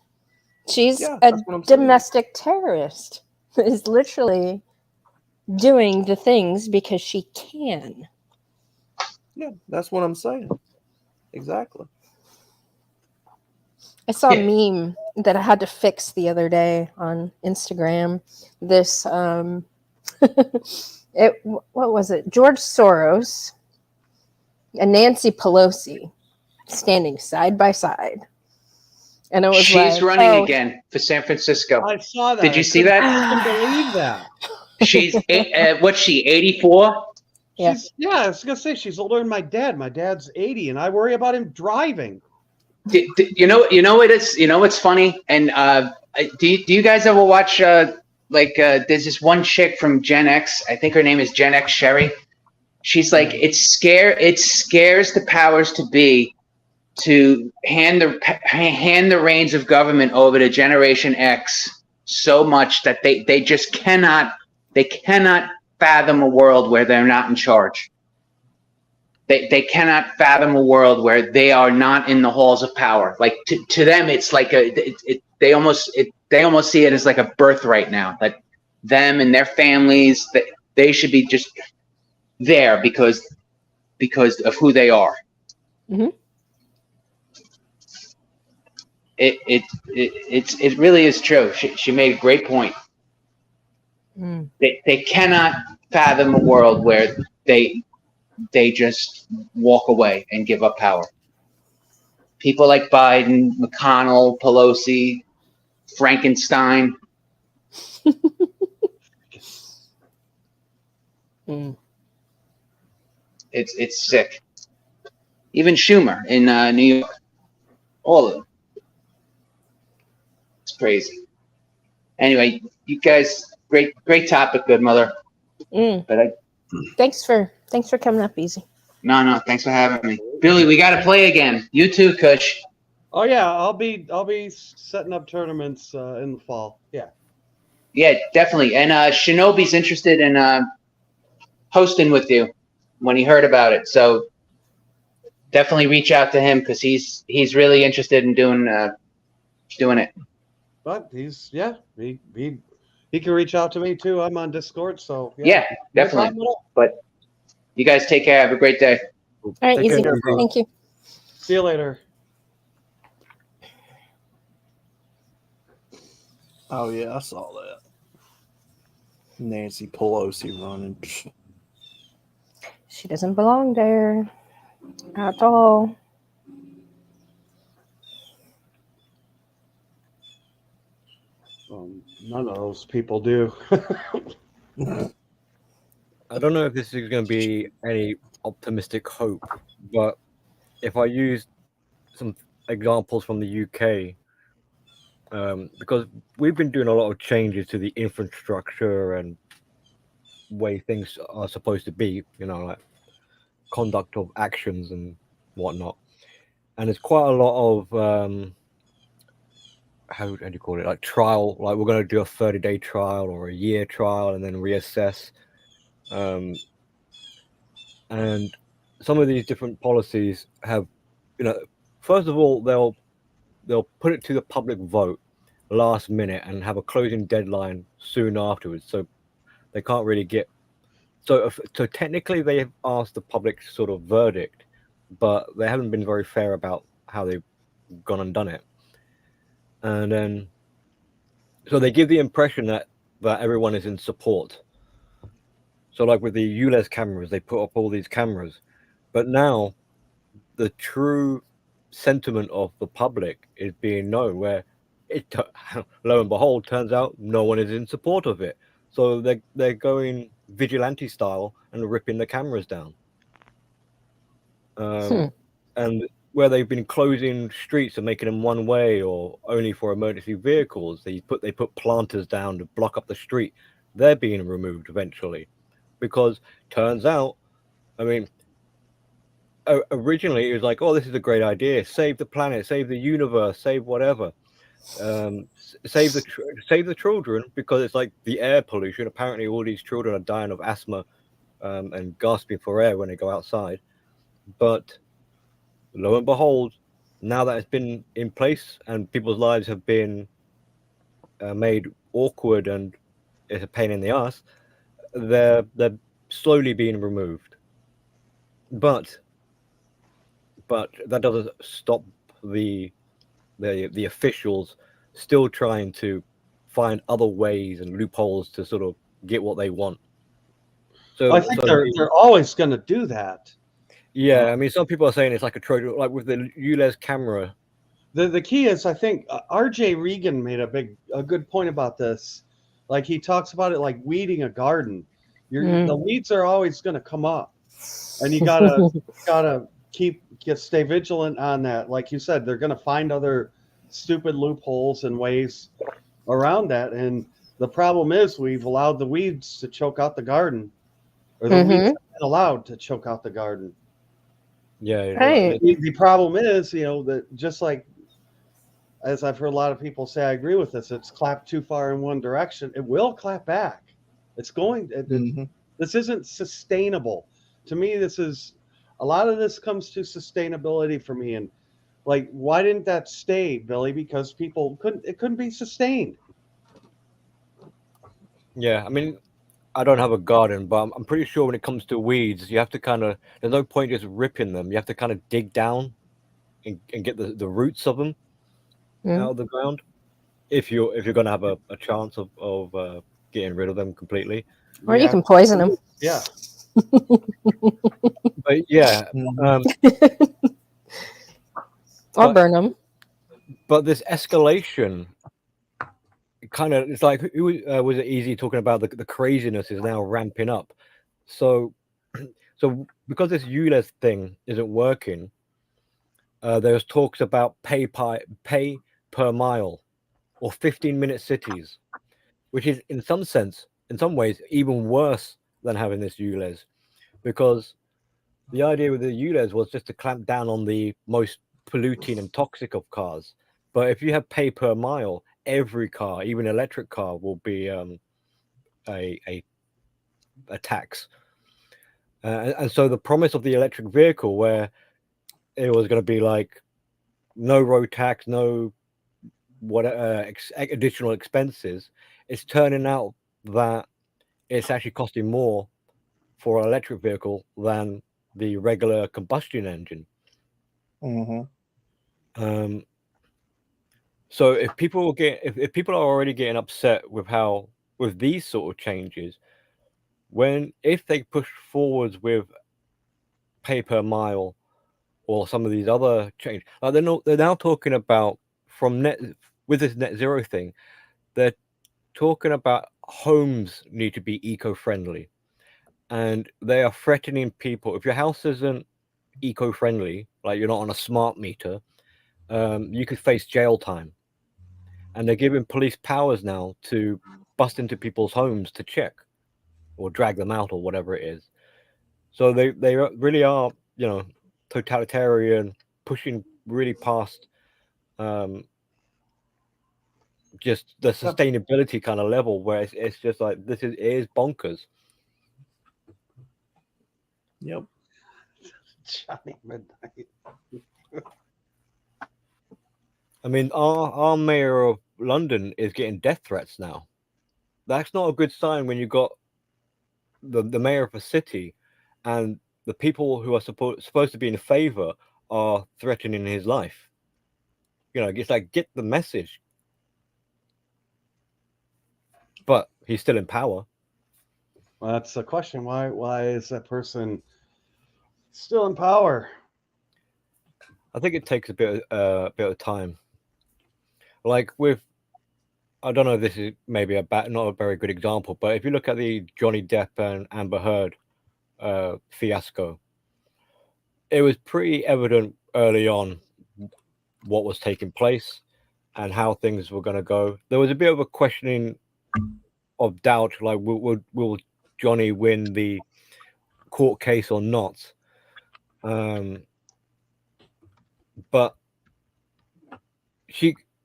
She's a domestic terrorist. Is literally doing the things because she can. Yeah, that's what I'm saying. Exactly. I saw a meme that I had to fix the other day on Instagram. This, what was it? George Soros and Nancy Pelosi standing side by side. And it was she's running again for San Francisco. I saw that. Did you see that? I couldn't believe that. She's what's she, 84? Yeah. I was gonna say she's older than my dad. My dad's 80, and I worry about him driving. You know what it's what's funny? And do you guys ever watch there's this one chick from Gen X, I think her name is Gen X Sherry. She's like, it scares the powers to be to hand the reins of government over to Generation X so much that they just cannot fathom a world where they're not in charge. They cannot fathom a world where they are not in the halls of power. Like to them, it's like they almost see it as like a birthright now. That them and their families, that they should be just there because of who they are. Mm-hmm. It really is true. She made a great point. They cannot fathom a world where they they just walk away and give up power. People like Biden, McConnell, Pelosi, Frankenstein. Mm. It's sick. Even Schumer in New York, all of them. It's crazy. Anyway, you guys, great topic, good mother. Mm. But Thanks for coming up, Easy. no, thanks for having me, Billy. We got to play again. You too, Kush. Oh yeah, I'll be setting up tournaments in the fall. Yeah, definitely. And Shinobi's interested in hosting with you when he heard about it. So definitely reach out to him because he's really interested in doing it. But he can reach out to me too. I'm on Discord, so Yeah, no definitely. problem at all. But you guys take care. Have a great day. All right, Take Easy. care, Easy. Thank you. See you later. Oh yeah, I saw that. Nancy Pelosi running. She doesn't belong there at all. None of those people do. I don't know if this is going to be any optimistic hope, but if I use some examples from the UK, because we've been doing a lot of changes to the infrastructure and way things are supposed to be, like conduct of actions and whatnot. And there's quite a lot of how do you call it, like trial, like we're going to do a 30-day trial or a year trial and then reassess. And some of these different policies have, first of all, they'll put it to the public vote last minute and have a closing deadline soon afterwards, so they can't really get. So technically, they have asked the public sort of verdict, but they haven't been very fair about how they've gone and done it. And then, so they give the impression that everyone is in support. So, like with the ULEZ cameras, they put up all these cameras, but now the true sentiment of the public is being known, where it lo and behold turns out no one is in support of it. So they're going vigilante style and ripping the cameras down. And where they've been closing streets and making them one way or only for emergency vehicles, they put planters down to block up the street. They're being removed eventually, because turns out, I mean, originally it was like, oh, this is a great idea, save the planet, save the universe, save whatever, save the children, because it's like the air pollution. Apparently all these children are dying of asthma and gasping for air when they go outside. But lo and behold, now that it's been in place and people's lives have been made awkward and it's a pain in the ass, they're slowly being removed. But that doesn't stop the officials still trying to find other ways and loopholes to sort of get what they want. So I think they're always going to do that. Yeah, I mean, some people are saying it's like a Trojan, like with the ULEZ camera. The key is, I think R.J. Regan made a good point about this. Like, he talks about it like weeding a garden. The weeds are always going to come up, and you gotta stay vigilant on that. Like you said, they're going to find other stupid loopholes and ways around that. And the problem is, we've allowed the weeds to choke out the garden, or the weeds have been allowed to choke out the garden. Yeah. Right. The problem is, that just like, as I've heard a lot of people say, I agree with this, it's clapped too far in one direction. It will clap back. It's going, this isn't sustainable. To me, a lot of this comes to sustainability for me. And like, why didn't that stay, Billy? Because it couldn't be sustained. Yeah, I mean, I don't have a garden, but I'm pretty sure when it comes to weeds, you have to there's no point just ripping them. You have to kind of dig down and get the roots of them out of the ground if you're going to have a chance of getting rid of them completely. Or you can poison them. Yeah. But yeah, Mhm. Or But- burn them. but this escalation kind of, it's like, who was it easy talking about the craziness is now ramping up. So so because this ULEZ thing isn't working, there's talks about pay per mile or 15-minute cities, which is in some ways even worse than having this ULEZ, because the idea with the ULEZ was just to clamp down on the most polluting and toxic of cars. But if you have pay per mile, every car, even electric car, will be a tax. And so the promise of the electric vehicle, where it was going to be like no road tax, no additional expenses, it's turning out that it's actually costing more for an electric vehicle than the regular combustion engine. Mhm. So if people if people are already getting upset with these sort of changes, if they push forwards with pay per mile or some of these other changes, like they're now talking about with this net zero thing, they're talking about homes need to be eco-friendly, and they are threatening people. If your house isn't eco-friendly, like you're not on a smart meter, you could face jail time. And they're giving police powers now to bust into people's homes to check or drag them out or whatever it is. So they really are, totalitarian, pushing really past just the sustainability kind of level, where it's just like it is bonkers. Yep. Johnny Midnight. I mean, our mayor of London is getting death threats now. That's not a good sign when you got the mayor of a city, and the people who are supposed to be in favor are threatening his life. It's like, get the message. But he's still in power. Well, that's the question. Why is that person still in power? I think it takes a bit of time. Like I don't know if this is maybe not a very good example, but if you look at the Johnny Depp and Amber Heard fiasco, it was pretty evident early on what was taking place and how things were going to go. There was a bit of a questioning of doubt, like will Johnny win the court case or not? But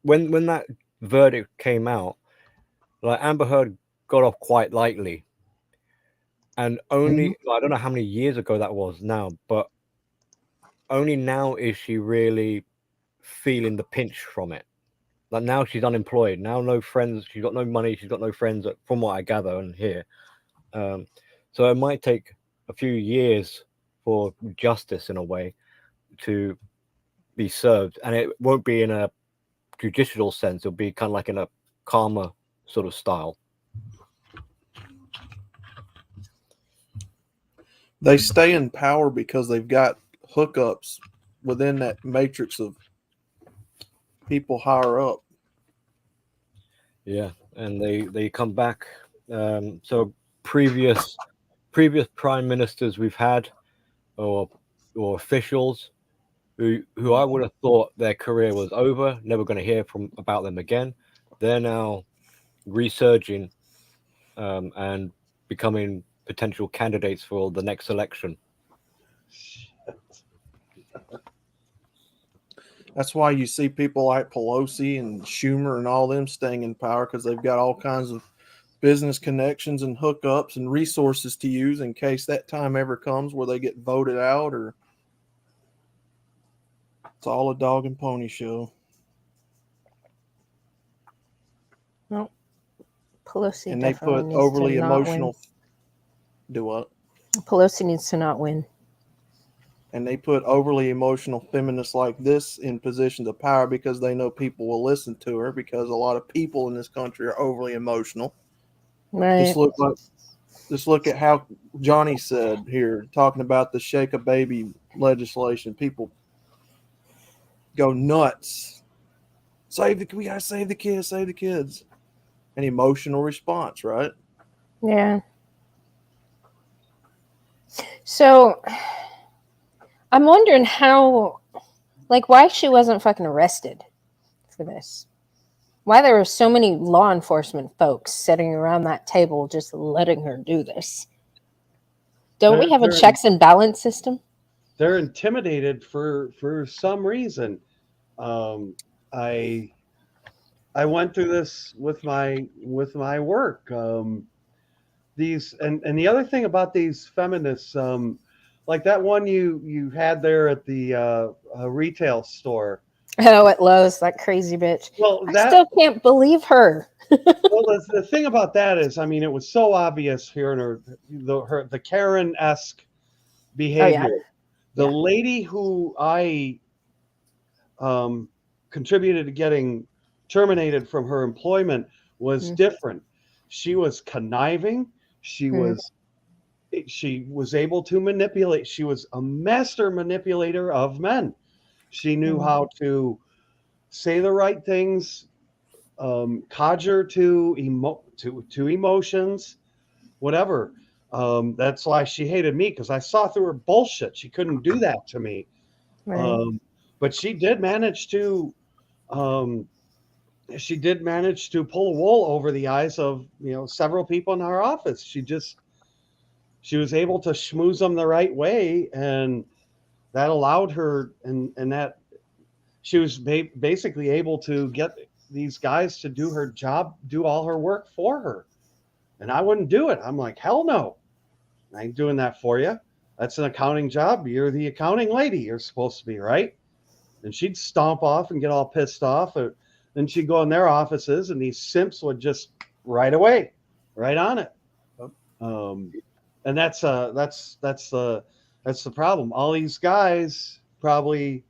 when that verdict came out, like Amber Heard got off quite lightly, and only I don't know how many years ago that was now, but only now is she really feeling the pinch from it. Like now she's unemployed, now no friends, she's got no money, she's got no friends, from what I gather and hear. So it might take a few years for justice in a way to be served, and it won't be in a judicial sense. It'll be kind of like in a karma sort of style. They stay in power because they've got hookups within that matrix of people higher up. Yeah, and they come back. So previous prime ministers we've had, or officials who I would have thought their career was over, never going to hear about them again. They're now resurging and becoming potential candidates for the next election. That's why you see people like Pelosi and Schumer and all them staying in power, because they've got all kinds of business connections and hookups and resources to use in case that time ever comes where they get voted out, or it's all a dog and pony show. Well, Pelosi And they definitely put needs overly to not emotional. win. Do what? Pelosi needs to not win. And they put overly emotional feminists like this in positions of power because they know people will listen to her, because a lot of people in this country are overly emotional. Right. Just look like Just look at how Johnny said here, talking about the shake a baby legislation. People go nuts. We gotta save the kids, save the kids. An emotional response, right? Yeah. So I'm wondering how, like, why she wasn't fucking arrested for this. Why there were so many law enforcement folks sitting around that table just letting her do this. Don't we have a checks and balance system? They're intimidated for some reason. I went through this with my work. These and the other thing about these feminists, like that one you had there at the retail store. Oh, at Lowe's, that crazy bitch. Well, I still can't believe her. well, the thing about that is, I mean, it was so obvious here in the Karen-esque behavior. Oh, yeah. The lady who I contributed to getting terminated from her employment was different. She was conniving. She was able to manipulate. She was a master manipulator of men. She knew how to say the right things, conjure to emotions, whatever. That's why she hated me, because I saw through her bullshit. She couldn't do that to me. Right. But she did manage to pull the wool over the eyes of several people in our office. She was able to schmooze them the right way, and that allowed her, and that she was basically able to get these guys to do her job, do all her work for her. And I wouldn't do it. I'm like, hell no, I ain't doing that for you. That's an accounting job. You're the accounting lady. You're supposed to be, right? And she'd stomp off and get all pissed off. Then she'd go in their offices, and these simps would just right away, right on it. And that's the problem. All these guys probably,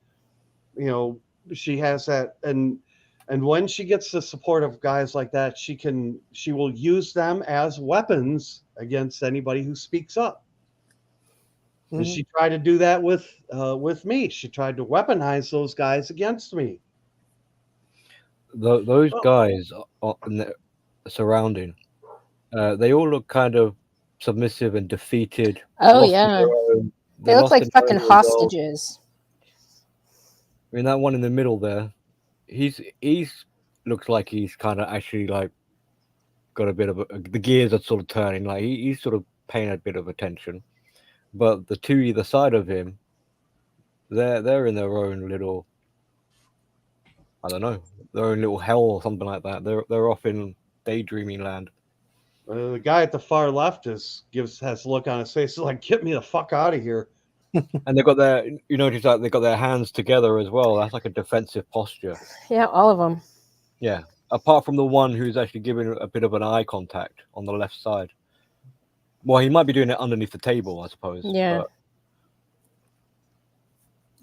she has that, and when she gets the support of guys like that, she will use them as weapons against anybody who speaks up. And she tried to do that with me. She tried to weaponize those guys against me. Those guys surrounding, they all look kind of submissive and defeated. Oh, yeah. They look like fucking hostages. I mean, that one in the middle there, he's looks like he's kind of actually like got a bit of the gears are sort of turning. Like he's sort of paying a bit of attention. But the two either side of him, they're in their own little, I don't know, their own little hell or something like that. They're off in daydreaming land. The guy at the far left has a look on his face like, get me the fuck out of here. And they've got you notice that they've got their hands together as well. That's like a defensive posture. Yeah, all of them. Yeah, apart from the one who's actually giving a bit of an eye contact on the left side. Well, he might be doing it underneath the table, I suppose. Yeah.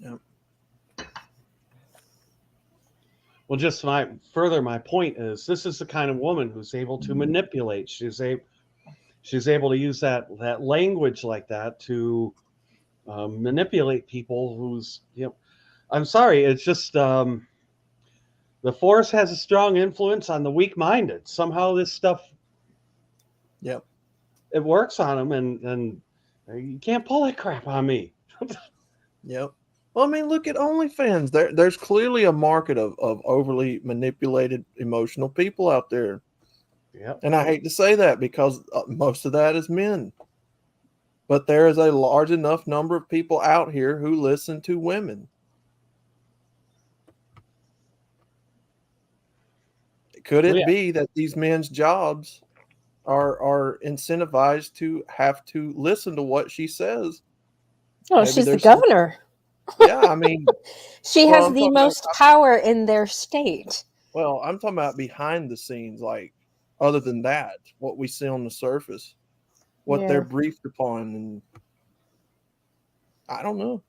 But... Well, just my point is, this is the kind of woman who's able to manipulate. She's able to use that language like that to manipulate people. I'm sorry, it's just the force has a strong influence on the weak-minded. Somehow this stuff, it works on them, and you can't pull that crap on me. Yep. Well, I mean, look at OnlyFans. There's clearly a market of overly manipulated, emotional people out there. Yeah. And I hate to say that, because most of that is men. But there is a large enough number of people out here who listen to women. Could it be that these men's jobs are incentivized to have to listen to what she says? Oh, she's the governor. Yeah, I mean, she has the most power in their state. Well, I'm talking about behind the scenes, like other than that, what we see on the surface, what they're briefed upon, and I don't know.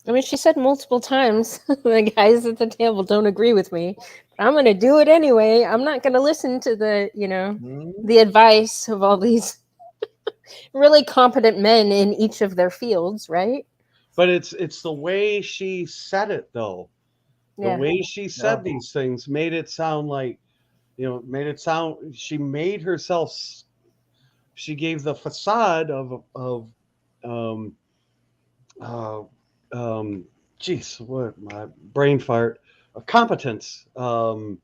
I mean, she said multiple times, the guys at the table don't agree with me, but I'm going to do it anyway. I'm not going to listen to the, the advice of all these really competent men in each of their fields, right? But it's the way she said it, though. The Yeah. way she said these things made it sound like, she made herself, she gave the facade of um, uh, what my brain fart, competence. And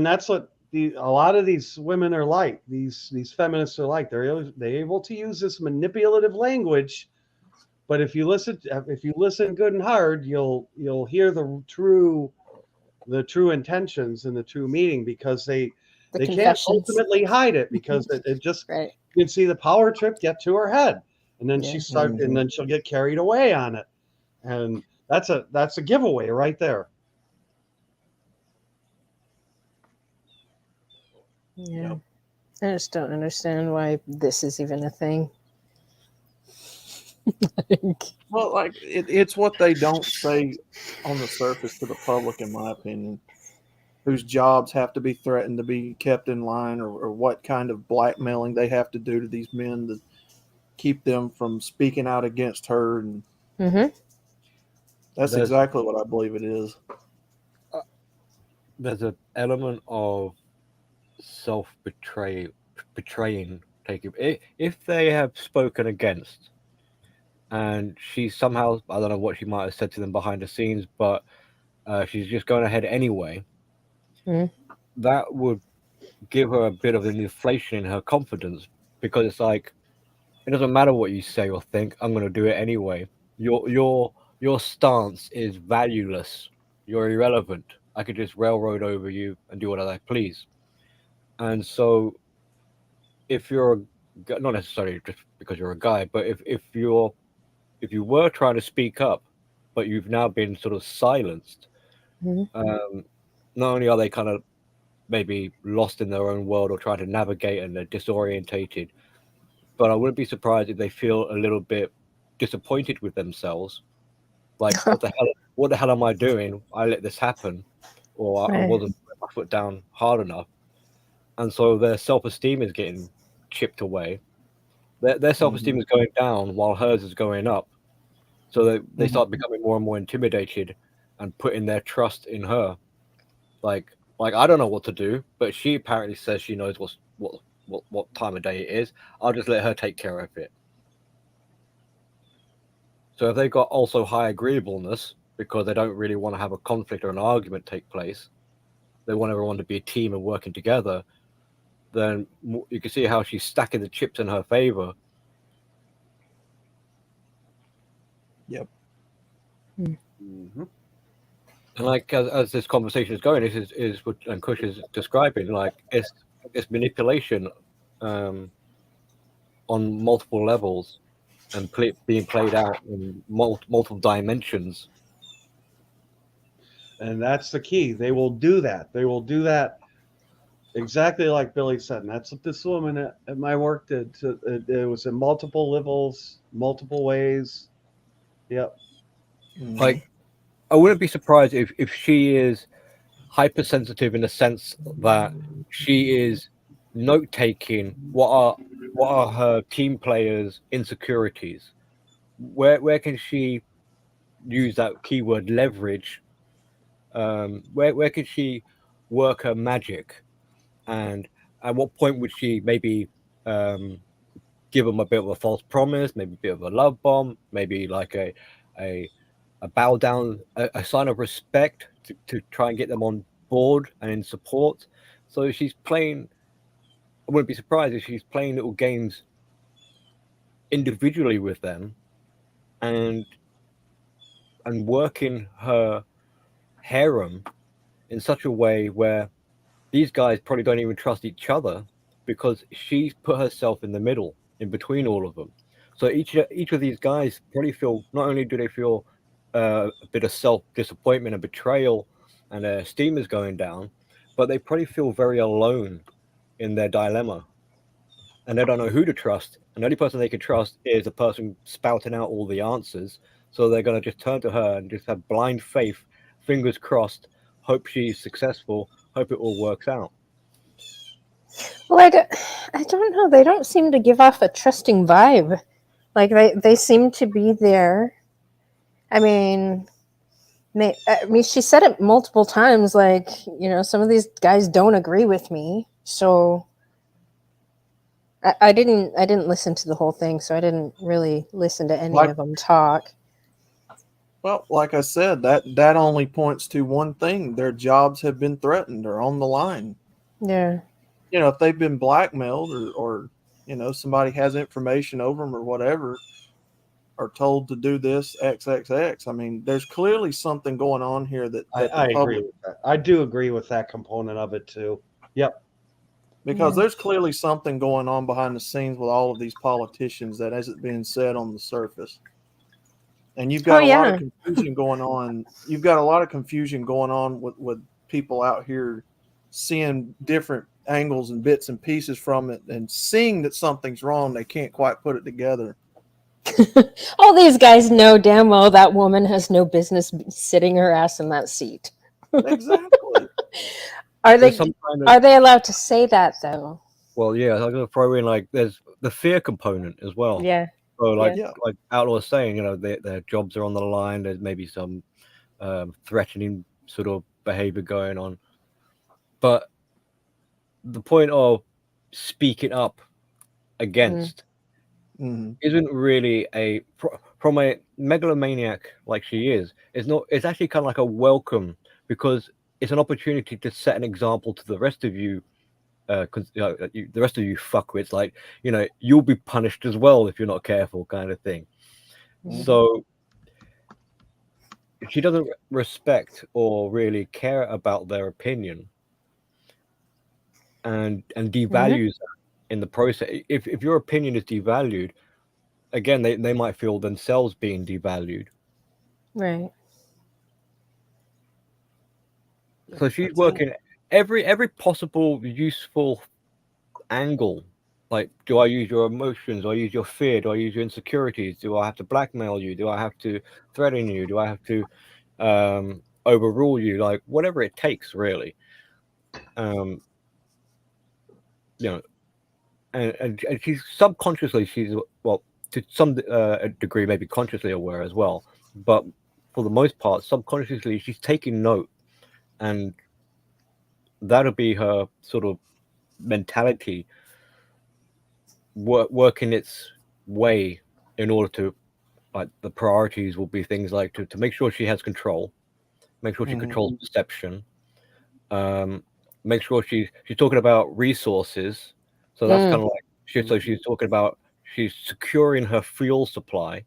that's what a lot of these women are like. These feminists are like. They're able to use this manipulative language, but if you listen good and hard, you'll hear the true intentions and the true meaning, because they can't confessions. ultimately hide it, because it just Right. you can see the power trip get to her head, and then Yeah. and then she'll get carried away on it, and that's a giveaway right there. Yeah. I just don't understand why this is even a thing. Well, like it's what they don't say on the surface to the public, in my opinion, whose jobs have to be threatened to be kept in line, or what kind of blackmailing they have to do to these men to keep them from speaking out against her. And that's exactly what I believe it is. There's an element of betraying, taking if they have spoken against, and she somehow, I don't know what she might have said to them behind the scenes, but she's just going ahead anyway. That would give her a bit of an inflation in her confidence, because it's like, it doesn't matter what you say or think, I'm going to do it anyway. Your stance is valueless. You're irrelevant. I could just railroad over you and do what I please. And so, if you're not necessarily just because you're a guy, but if you were trying to speak up, but you've now been sort of silenced, not only are they kind of maybe lost in their own world or trying to navigate and they're disorientated, but I wouldn't be surprised if they feel a little bit disappointed with themselves. Like, what the hell am I doing? I let this happen, or I wasn't putting my foot down hard enough. And so their self-esteem is getting chipped away. Their self-esteem is going down while hers is going up. So they start becoming more and more intimidated and putting their trust in her. Like I don't know what to do, but she apparently says she knows what time of day it is. I'll just let her take care of it. So if they've got also high agreeableness, because they don't really want to have a conflict or an argument take place, they want everyone to be a team and working together, then you can see how she's stacking the chips in her favor. Yep. And like as this conversation is going, this is what Kush is describing. Like it's manipulation on multiple levels and being played out in multiple dimensions. And that's the key. They will do that. They will do that exactly like Billy said. And that's what this woman at my work did. It was in multiple levels, multiple ways. Yep. Like, I wouldn't be surprised if she is hypersensitive in the sense that she is note taking what are her team players' insecurities. Where can she use that keyword leverage? Where can she work her magic, and at what point would she maybe give them a bit of a false promise, maybe a bit of a love bomb, maybe like a bow down, a sign of respect to try and get them on board and in support. So she's playing. I wouldn't be surprised if she's playing little games individually with them, and working her harem in such a way where these guys probably don't even trust each other, because she's put herself in the middle, in between all of them. So each of these guys probably feel, not only do they feel a bit of self-disappointment and betrayal, and their esteem is going down, but they probably feel very alone in their dilemma. and they don't know who to trust. And the only person they can trust is the person spouting out all the answers. So they're going to just turn to her and just have blind faith, fingers crossed, hope she's successful, hope it all works out. Well, I don't know. They don't seem to give off a trusting vibe. Like they seem to be there. I mean, she said it multiple times. Like, some of these guys don't agree with me. So I didn't listen to the whole thing. So I didn't really listen to any of them talk. Well, like I said, that only points to one thing: their jobs have been threatened or on the line. Yeah. If they've been blackmailed or somebody has information over them or whatever, are told to do this XXX. I mean, there's clearly something going on here that I agree with that. I do agree with that component of it too. Yep. Because there's clearly something going on behind the scenes with all of these politicians that isn't being said on the surface. And you've got a lot of confusion going on. You've got a lot of confusion going on with people out here seeing different angles and bits and pieces from it and seeing that something's wrong. They can't quite put it together. All these guys know damn well that woman has no business sitting her ass in that seat. Exactly. Are they allowed to say that though? Well, yeah, I'm going to throw in like there's the fear component as well. Yeah. So like Outlaw was saying, their jobs are on the line. There's maybe some threatening sort of behavior going on, but the point of speaking up against isn't really from a megalomaniac like she is. It's actually kind of like a welcome, because it's an opportunity to set an example to the rest of you. The rest of you fuckwits, like, you'll be punished as well if you're not careful, kind of thing. So she doesn't respect or really care about their opinion, and devalues that in the process. If your opinion is devalued, again, they might feel themselves being devalued. Right. So she's working every possible useful angle. Like, do I use your emotions? Do I use your fear? Do I use your insecurities? Do I have to blackmail you? Do I have to threaten you? Do I have to overrule you? Like, whatever it takes, really. And she's subconsciously, to some degree, maybe consciously aware as well. But for the most part, subconsciously, she's taking note, and that'll be her sort of mentality working its way in order to, like, the priorities will be things like to make sure she has control, make sure she controls perception, make sure she's talking about resources. So that's kind of like she's talking about, she's securing her fuel supply.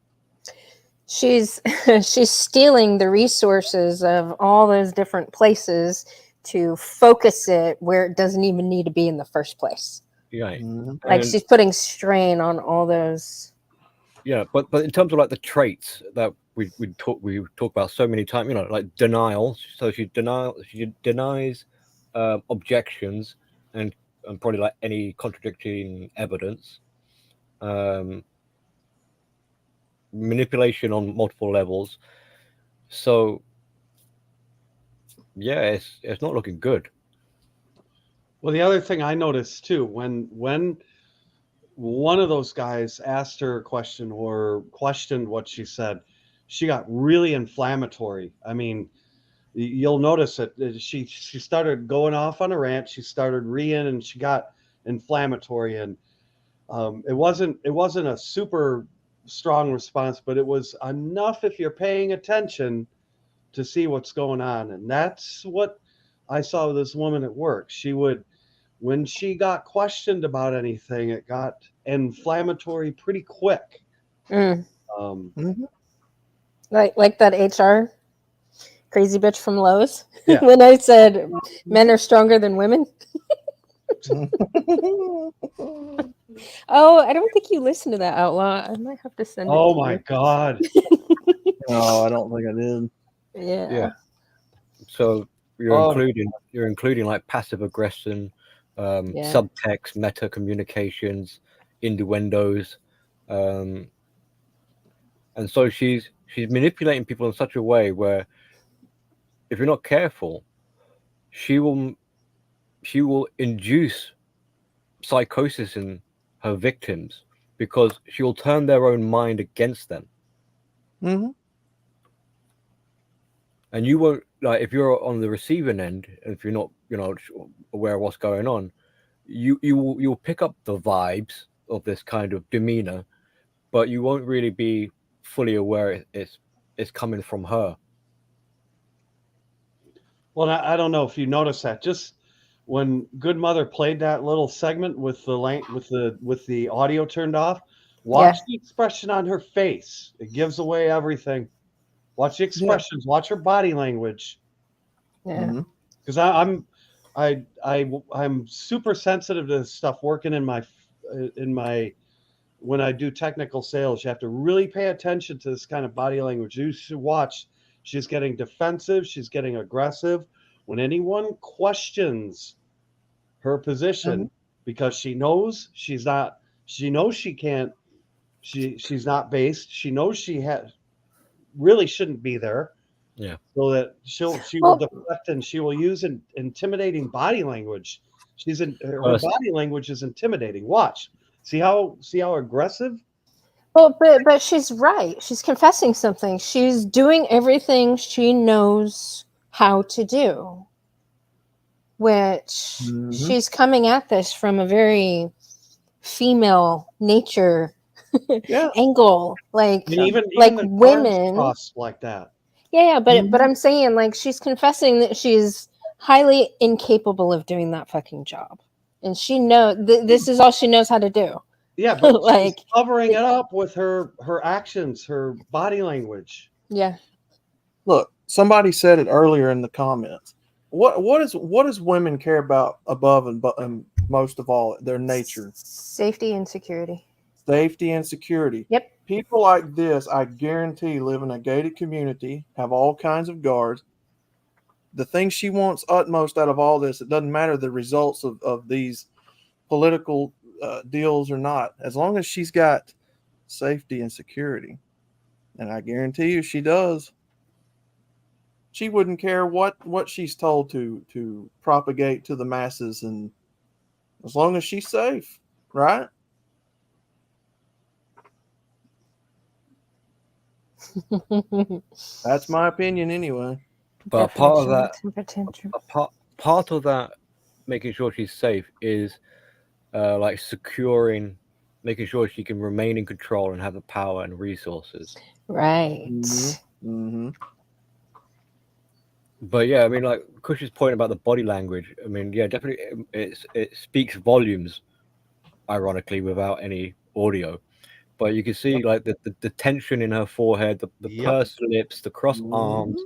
She's stealing the resources of all those different places to focus it where it doesn't even need to be in the first place. Yeah. Like, she's putting strain on all those. Yeah, but in terms of like the traits that we talk about so many times, like denial. So she denies objections and probably like any contradicting evidence. Manipulation on multiple levels. So yeah, it's not looking good. Well, the other thing I noticed too, when one of those guys asked her a question or questioned what she said, she got really inflammatory. I mean, you'll notice it. She started going off on a rant. She started reading, and she got inflammatory. And it wasn't a super strong response, but it was enough if you're paying attention to see what's going on. And that's what I saw with this woman at work. She would, when she got questioned about anything, it got inflammatory pretty quick. Like that HR crazy bitch from Lowe's. Yeah. When I said men are stronger than women. Oh, I don't think you listened to that, Outlaw. I might have to send it. Oh my God. No, I don't think I did. Yeah. So you're including like passive aggression, subtext, meta communications, innuendos, and so she's manipulating people in such a way where, if you're not careful, she will induce psychosis in her victims because she will turn their own mind against them. Mm-hmm. And you won't, like, if you're on the receiving end, if you're not, aware of what's going on, you'll pick up the vibes of this kind of demeanor, but you won't really be fully aware it's coming from her. Well, I don't know if you noticed that. Just when Good Mother played that little segment with the audio turned off, watch the expression on her face. It gives away everything. Watch the expressions. Watch her body language. Yeah. Because I'm super sensitive to this stuff. Working in my when I do technical sales, you have to really pay attention to this kind of body language. You should watch. She's getting defensive. She's getting aggressive. When anyone questions her position, because she knows she's not, she knows she can't, she's not based. She knows she really shouldn't be there. Yeah. So that she will deflect, and she will use intimidating body language. Her body language is intimidating. Watch. See how aggressive? Well, but she's right. She's confessing something. She's doing everything she knows how to do, which she's coming at this from a very female nature angle, like even women like that. Yeah, but I'm saying, like, she's confessing that she's highly incapable of doing that fucking job, and she this is all she knows how to do. Yeah, but like she's covering it up with her actions, her body language. Yeah. Look, somebody said it earlier in the comments. What does women care about above and most of all? Their nature, safety and security. Safety and security. Yep. People like this, I guarantee, live in a gated community, have all kinds of guards. The thing she wants utmost out of all this, it doesn't matter the results of these political deals or not, as long as she's got safety and security. And I guarantee you she does. She wouldn't care what she's told to propagate to the masses, and as long as she's safe, right? That's my opinion anyway. But part of that, making sure she's safe is like securing, making sure she can remain in control and have the power and resources. Right. But yeah, I mean, like Kush's point about the body language, I mean, yeah, definitely it speaks volumes, ironically, without any audio. But you can see like the tension in her forehead, the pursed lips, the crossed arms,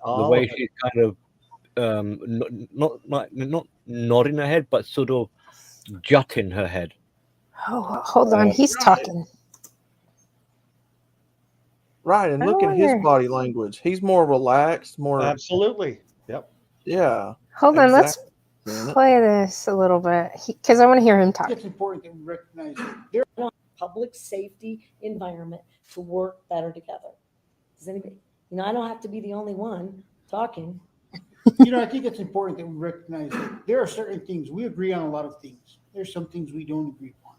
the way she's kind of not nodding her head, but sort of jutting her head. Oh, hold on, he's talking. Right, and look at his body language. He's more relaxed, more absolutely. Yep. Yeah. Hold on, let's play this a little bit because I want to hear him talk. It's important that we recognize that there are public safety environment to work better together. Does anybody? I don't have to be the only one talking. I think it's important that we recognize that there are certain things we agree on. A lot of things. There's some things we don't agree upon.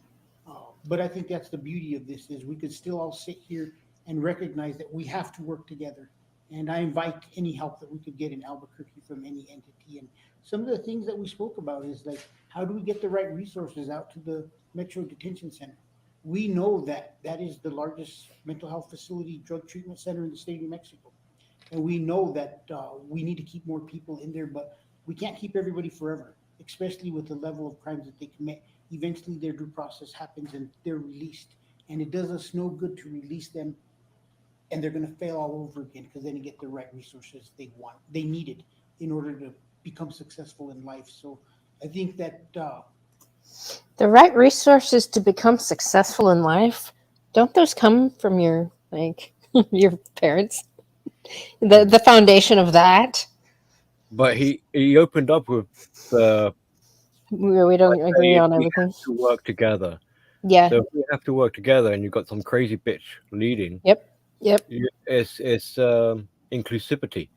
But I think that's the beauty of this is we could still all sit here and recognize that we have to work together. And I invite any help that we could get in Albuquerque from any entity. And some of the things that we spoke about is like, how do we get the right resources out to the Metro Detention Center? We know that that is the largest mental health facility, drug treatment center in the state of New Mexico. And we know that we need to keep more people in there, but we can't keep everybody forever, especially with the level of crimes that they commit. Eventually their due process happens and they're released. And it does us no good to release them and they're going to fail all over again because they didn't get the right resources they needed in order to become successful in life. So I think that the right resources to become successful in life, don't those come from your your parents? The foundation of that. But he opened up with the we don't agree on everything. To work together, Yeah. So if we have to work together, and you've got some crazy bitch leading, Yep. it's inclusivity.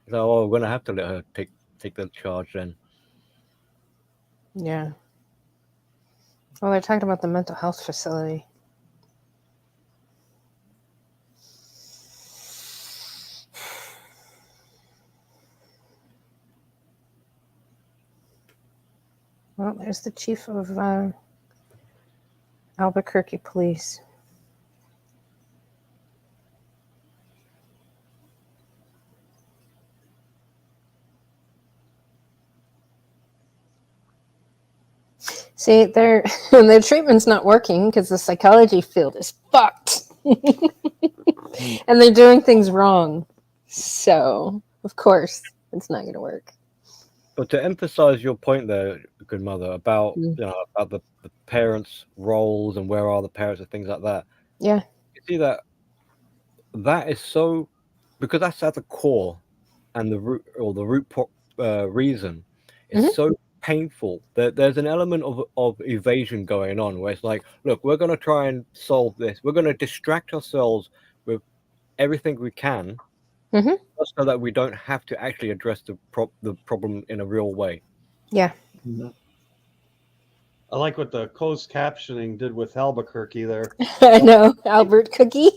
So we're gonna have to let her take the charge then. Yeah. Well, they're talking about the mental health facility. Well, there's the chief of Albuquerque Police. See, their treatment's not working because the psychology field is fucked, and they're doing things wrong. So, of course, it's not going to work. But to emphasize your point there, good mother, about about the parents' roles and where are the parents and things like that. Yeah. You see that is so, because that's at the core, and the root reason is so painful. There's an element of evasion going on where it's like, look, we're going to try and solve this. We're going to distract ourselves with everything we can, just so that we don't have to actually address the problem in a real way. Yeah. I like what the closed captioning did with Albuquerque there. I know, Albert Cookie.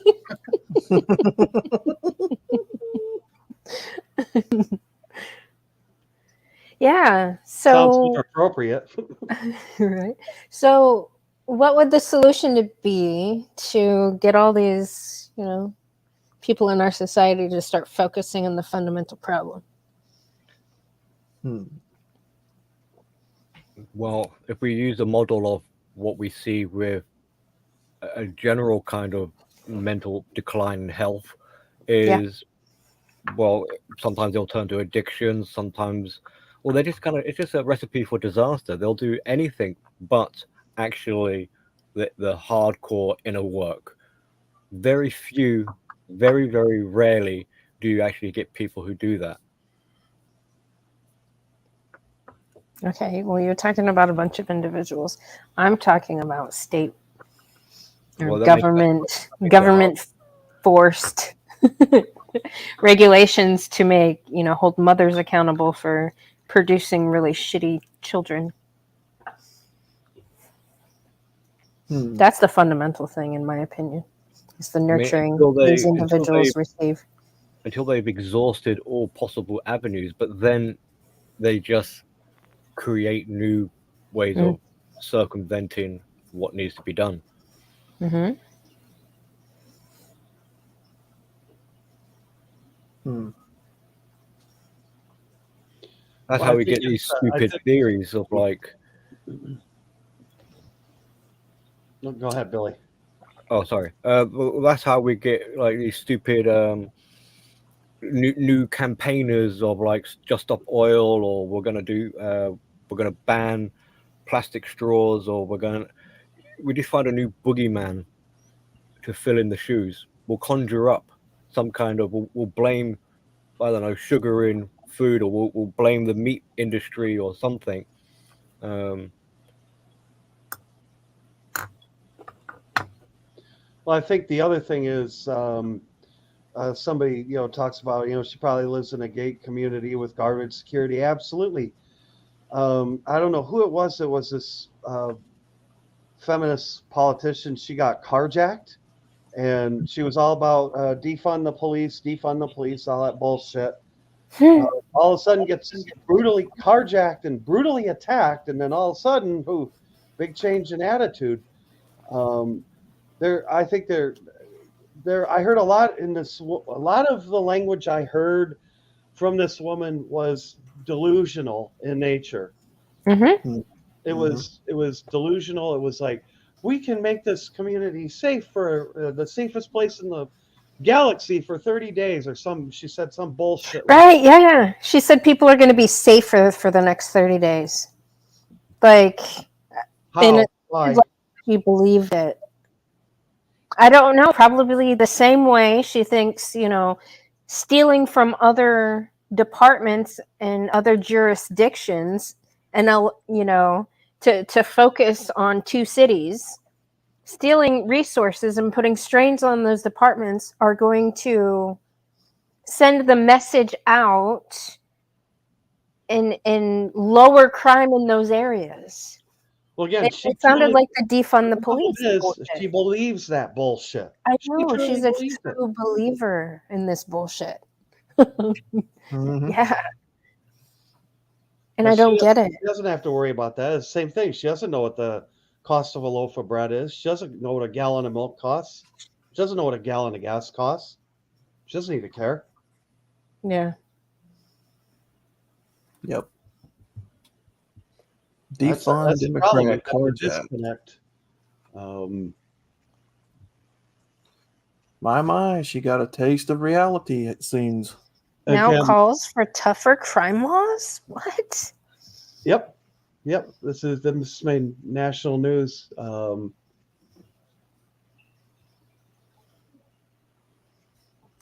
Yeah. Sounds So appropriate. right. So, what would the solution be to get all these, people in our society to start focusing on the fundamental problem? Well, if we use a model of what we see with a general kind of mental decline in health, is well, sometimes they'll turn to addiction, sometimes, well, they're just it's just a recipe for disaster. They'll do anything but actually the hardcore inner work. Very few, very, very rarely do you actually get people who do that. Okay, well, you're talking about a bunch of individuals. I'm talking about state or government forced regulations to make, hold mothers accountable for producing really shitty children. That's the fundamental thing, in my opinion. It's the nurturing these individuals receive. Until they've exhausted all possible avenues, but then they just create new ways of circumventing what needs to be done. That's how we get these stupid theories of like. Go ahead, Billy. Oh, sorry. Well, that's how we get like these stupid new campaigners of like just stop oil, or we're gonna ban plastic straws, or we just find a new boogeyman to fill in the shoes. We'll conjure up some kind of we'll blame, I don't know, sugar in food, or we'll blame the meat industry or something. Well, I think the other thing is somebody talks about she probably lives in a gated community with garbage security. Absolutely. I don't know who it was. It was this feminist politician. She got carjacked, and she was all about defund the police, all that bullshit. All of a sudden gets brutally carjacked and brutally attacked, and then all of a sudden, big change in attitude. I think I heard a lot in this. A lot of the language I heard from this woman was delusional in nature. It was delusional. It was like, we can make this community safe for the safest place in the galaxy for 30 days or she said some bullshit. Right. Yeah. She said people are going to be safe for the next 30 days. Like, how? Why? She believed it. I don't know. Probably the same way she thinks, stealing from other departments and other jurisdictions, and to focus on two cities stealing resources and putting strains on those departments are going to send the message out and lower crime in those areas. Well, again, It sounded like the defund the the problem police is bullshit. she believes that bullshit. I She know, truly she's a believes it. true believer in this bullshit. Mhm. Yeah. And But I don't get it. She doesn't have to worry about that. It's the same thing. She doesn't know what the cost of a loaf of bread is. She doesn't know what a gallon of milk costs. She doesn't know what a gallon of gas costs. She doesn't even care. Yeah. Yep. That's Defund the problem. Democrat We've got the carjack. disconnect. My, she got a taste of reality, it seems. Now Again, calls for tougher crime laws? What? Yep. This made national news.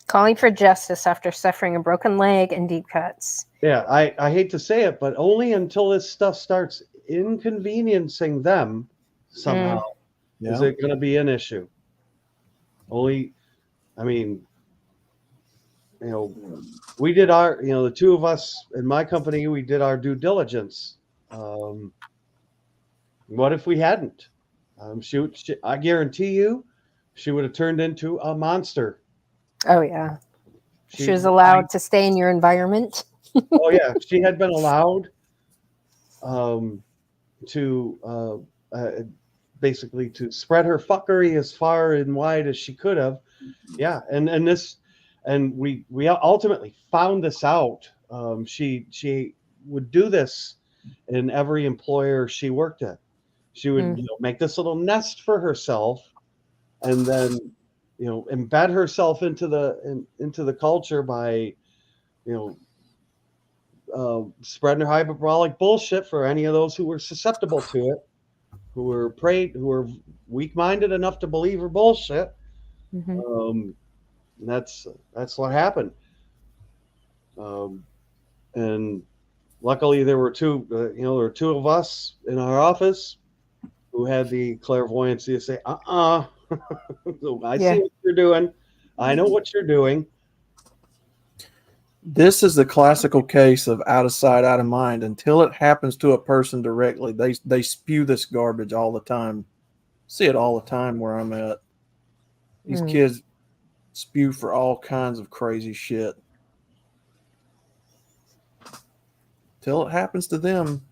Calling for justice after suffering a broken leg and deep cuts. Yeah, I hate to say it, but only until this stuff starts inconveniencing them somehow is Yeah. it going to be an issue. Only, I mean, we did our, the two of us in my company, we did our due diligence. What if we hadn't? I guarantee you, she would have turned into a monster. Oh, yeah. She was allowed to stay in your environment. Oh, yeah. She had been allowed to basically to spread her fuckery as far and wide as she could have. Yeah. And we ultimately found this out. She would do this in every employer she worked at. She would make this little nest for herself and then embed herself into the culture by spreading her hyperbolic bullshit for any of those who were susceptible to it, who were weak-minded enough to believe her bullshit. That's what happened. And luckily there were two of us in our office who had the clairvoyancy to say, I see what you're doing. I know what you're doing. This is the classical case of out of sight, out of mind. Until it happens to a person directly, they spew this garbage all the time. See it all the time where I'm at. These kids spew for all kinds of crazy shit. Till it happens to them,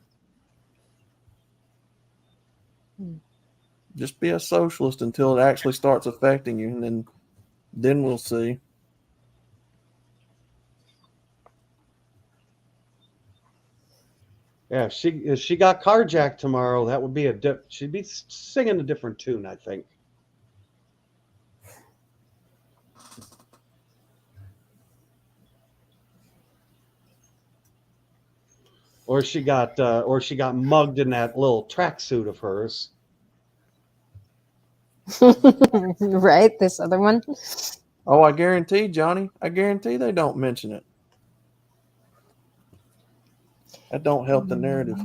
just be a socialist until it actually starts affecting you, and then we'll see. Yeah, if she got carjacked tomorrow, that would be she'd be singing a different tune, I think. Or she got mugged in that little tracksuit of hers. Right, this other one. Oh, I guarantee, Johnny. I guarantee they don't mention it. That don't help the narrative.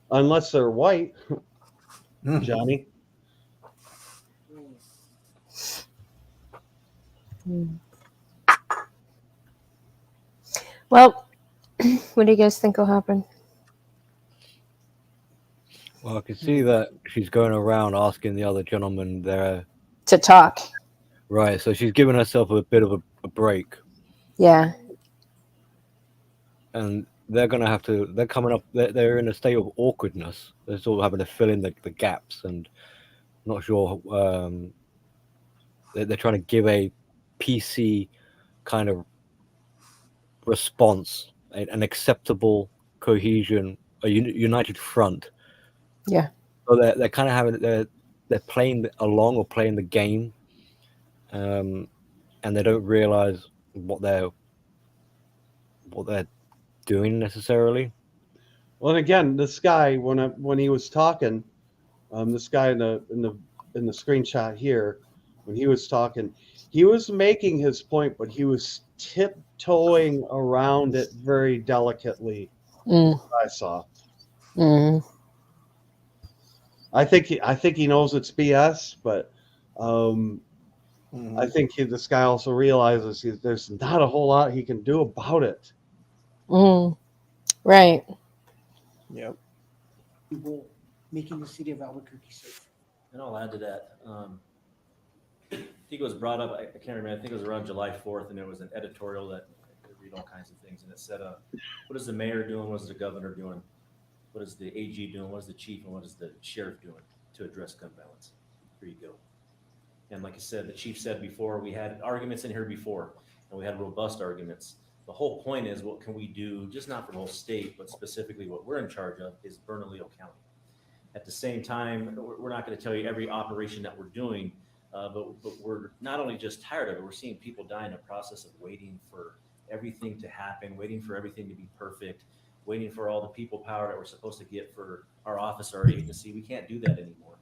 Unless they're white, Johnny. Well, what do you guys think will happen? Well, I can see that she's going around asking the other gentleman there to talk. Right, so she's giving herself a bit of a break. Yeah. And they're going to have to, they're coming up, they're in a state of awkwardness. They're sort of having to fill in the gaps, and not sure, they're trying to give a PC kind of response, an acceptable cohesion, a united front. Yeah. So they're kind of having, they're playing along or playing the game, and they don't realize what they're doing necessarily. Well, and again, this guy, when he was talking, this guy in the screenshot here, when he was talking, he was making his point, but he was tiptoeing around it very delicately. I saw. I think he knows it's BS, but I think this guy also realizes there's not a whole lot he can do about it. Right. Yep. People making the city of Albuquerque safe. And I'll add to that. I think it was brought up, I can't remember, I think it was around July 4th, and there was an editorial that I read all kinds of things, and it said, what is the mayor doing? What is the governor doing? What is the AG doing? What is the chief? And what is the sheriff doing to address gun violence? Here you go. And like I said, the chief said before, we had arguments in here before, and we had robust arguments. The whole point is, what can we do, just not for the whole state, but specifically what we're in charge of is Bernalillo County. At the same time, we're not going to tell you every operation that we're doing, but we're not only just tired of it, we're seeing people die in the process of waiting for everything to happen, waiting for everything to be perfect, waiting for all the people power that we're supposed to get for our office, our agency. We can't do that anymore.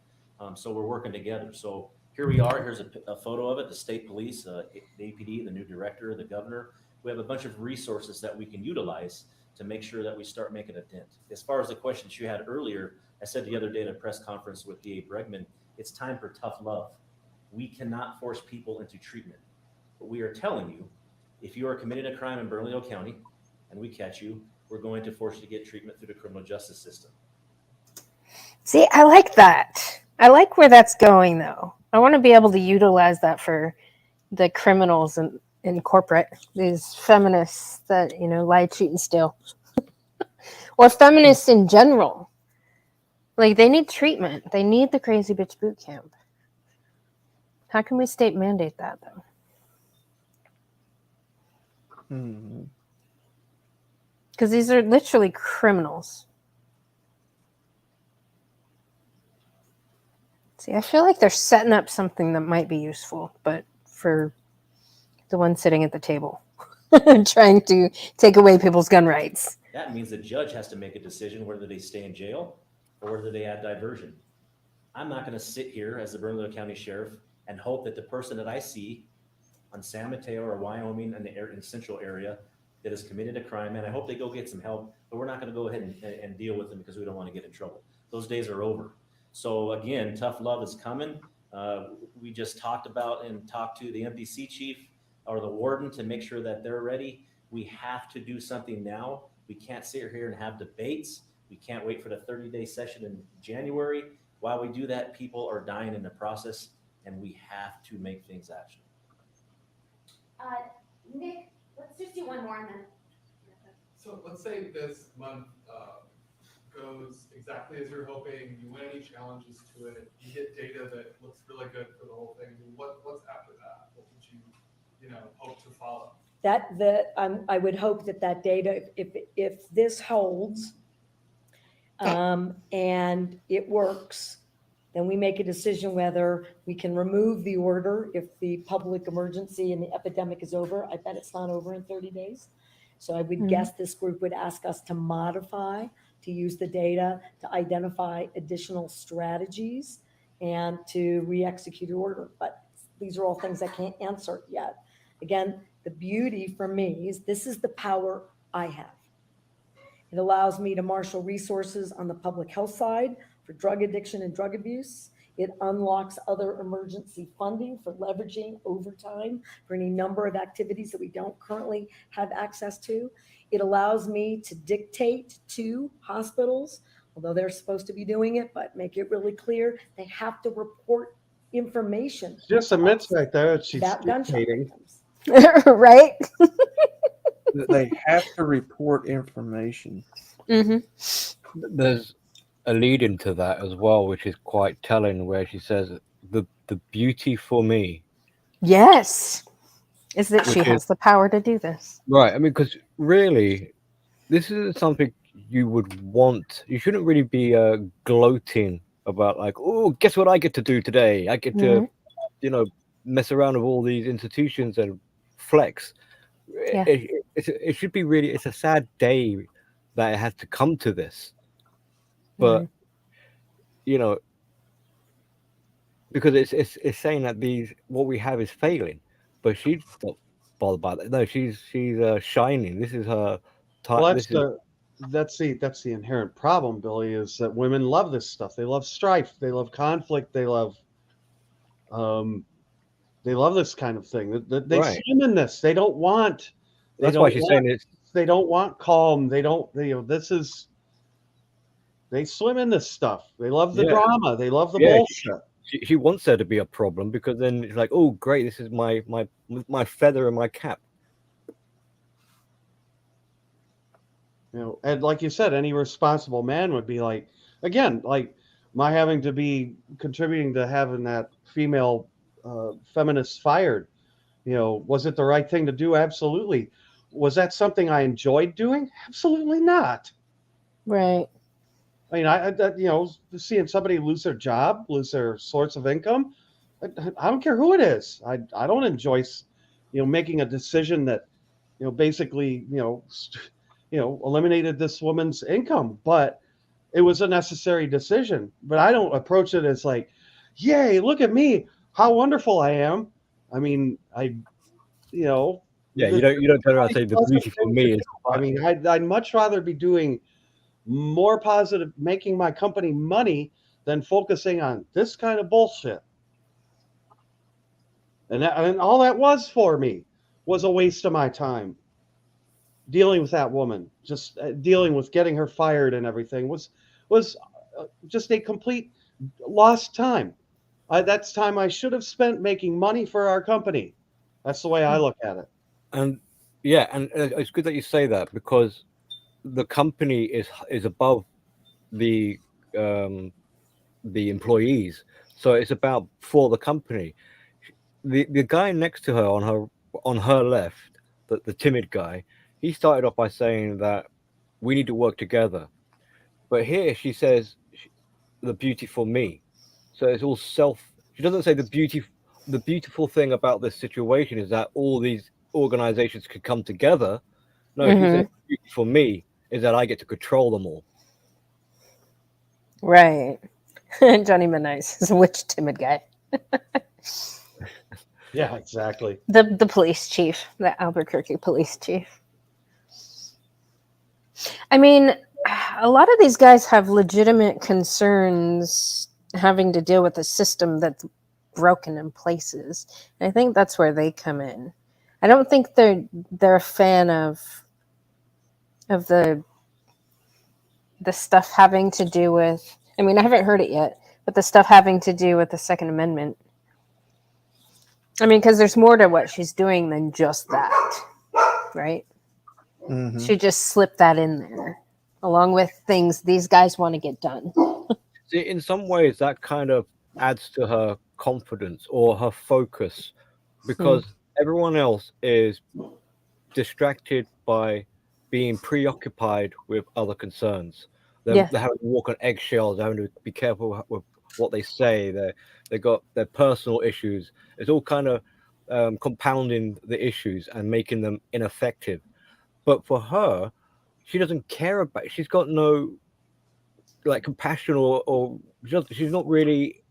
So we're working together. So here we are. Here's a photo of it. The state police, the APD, the new director, the governor. We have a bunch of resources that we can utilize to make sure that we start making a dent. As far as the questions you had earlier, I said the other day at a press conference with DA Bregman, it's time for tough love. We cannot force people into treatment. But we are telling you, if you are committing a crime in Bernalillo County and we catch you, we're going to force you to get treatment through the criminal justice system. See, I like that. I like where that's going, though. I want to be able to utilize that for the criminals in corporate, these feminists that, lie, cheat, and steal. Or feminists in general. Like, they need treatment. They need the crazy bitch boot camp. How can we state mandate that, though? Because these are literally criminals. See, I feel like they're setting up something that might be useful, but for the one sitting at the table, trying to take away people's gun rights. That means the judge has to make a decision whether they stay in jail or whether they add diversion. I'm not going to sit here as the Bernalillo County Sheriff and hope that the person that I see on San Mateo or Wyoming in the central area that has committed a crime, and I hope they go get some help, but we're not going to go ahead and deal with them because we don't want to get in trouble. Those days are over. So again, tough love is coming. We just talked about and talked to the MDC chief or the warden to make sure that they're ready. We have to do something now. We can't sit here and have debates. We can't wait for the 30-day session in January. While we do that, people are dying in the process, and we have to make things action. Nick, let's just do one more and then. So let's say this month goes exactly as you're hoping, you win any challenges to it, you get data that looks really good for the whole thing. What's after that? What would you hope to follow? I would hope that data, if this holds and it works, then we make a decision whether we can remove the order if the public emergency and the epidemic is over. I bet it's not over in 30 days. So I would guess this group would ask us to modify, to use the data to identify additional strategies and to re-execute the order. But these are all things I can't answer yet. Again, the beauty for me is this is the power I have. It allows me to marshal resources on the public health side for drug addiction and drug abuse. It unlocks other emergency funding for leveraging overtime for any number of activities that we don't currently have access to. It allows me to dictate to hospitals, although they're supposed to be doing it, but make it really clear they have to report information. Just admits right there that she's about gunshot dictating. Right? They have to report information. There's a lead into that as well, which is quite telling, where she says the beauty for me. Yes. Is that she has the power to do this. Right. I mean, because really, this isn't something you would want. You shouldn't really be gloating about, like, oh, guess what I get to do today? I get to, mess around with all these institutions and flex. Yeah. It should be really, it's a sad day that it has to come to this. But, because it's saying that what we have is failing, but she's not bothered by that. No, she's shining. This is her time. Well, this is that's the inherent problem, Billy, is that women love this stuff. They love strife. They love conflict. They love this kind of thing. They Right. swim in this. They don't want. They That's why don't she's want. saying it's They don't want calm. They don't. This is. They swim in this stuff. They love the yeah, drama. They love the yeah. bullshit. She wants there to be a problem because then it's like, oh, great, this is my feather in my cap. And like you said, any responsible man would be like, again, like my having to be contributing to having that female feminist fired. Was it the right thing to do? Absolutely. Was that something I enjoyed doing? Absolutely not. Right. I mean, seeing somebody lose their job, lose their source of income, I don't care who it is. I don't enjoy, making a decision that, basically, eliminated this woman's income. But it was a necessary decision. But I don't approach it as like, yay, look at me, how wonderful I am. I mean, Yeah, you don't turn around and say the beauty for me is. I mean, I'd much rather be doing more positive, making my company money than focusing on this kind of bullshit. And all that was for me was a waste of my time. Dealing with that woman, just dealing with getting her fired and everything was just a complete lost time. That's time I should have spent making money for our company. That's the way I look at it. And yeah, and it's good that you say that because the company is above the employees, so it's about for the company. The guy next to her on her left, the timid guy, he started off by saying that we need to work together, but here she says the beauty for me. So it's all self. She doesn't say the beauty. The beautiful thing about this situation is that all these organizations could come together. No, she says beauty for me is that I get to control them all. Right. Johnny Manice is a witch timid guy. Yeah, exactly. The police chief, the Albuquerque police chief. I mean, a lot of these guys have legitimate concerns having to deal with a system that's broken in places. And I think that's where they come in. I don't think they're a fan of the stuff having to do with, I mean, I haven't heard it yet, but the stuff having to do with the Second Amendment. I mean, because there's more to what she's doing than just that, right? Mm-hmm. She just slipped that in there, along with things these guys want to get done. See, in some ways, that kind of adds to her confidence or her focus, because everyone else is distracted by being preoccupied with other concerns. They're having to walk on eggshells, having to be careful with what they say. They got their personal issues. It's all kind of compounding the issues and making them ineffective. But for her, she doesn't care about it. She's got no compassion or she's not really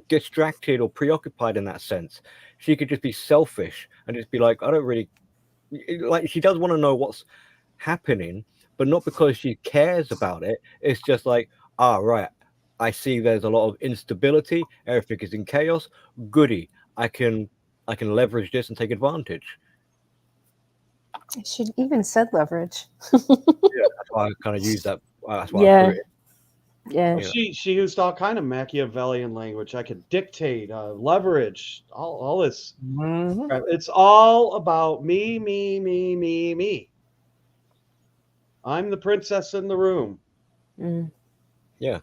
distracted or preoccupied in that sense. She could just be selfish and just be like, I don't really she does want to know what's happening, but not because she cares about it. It's just like, right, I see there's a lot of instability, everything is in chaos. Goody, I can leverage this and take advantage. She even said leverage. Yeah, that's why I kind of use that. That's why I threw it. Yeah. Well, she used all kind of Machiavellian language. I could dictate, leverage, all this. Mm-hmm. It's all about me, me, me, me, me. I'm the princess in the room. Mm. Yeah.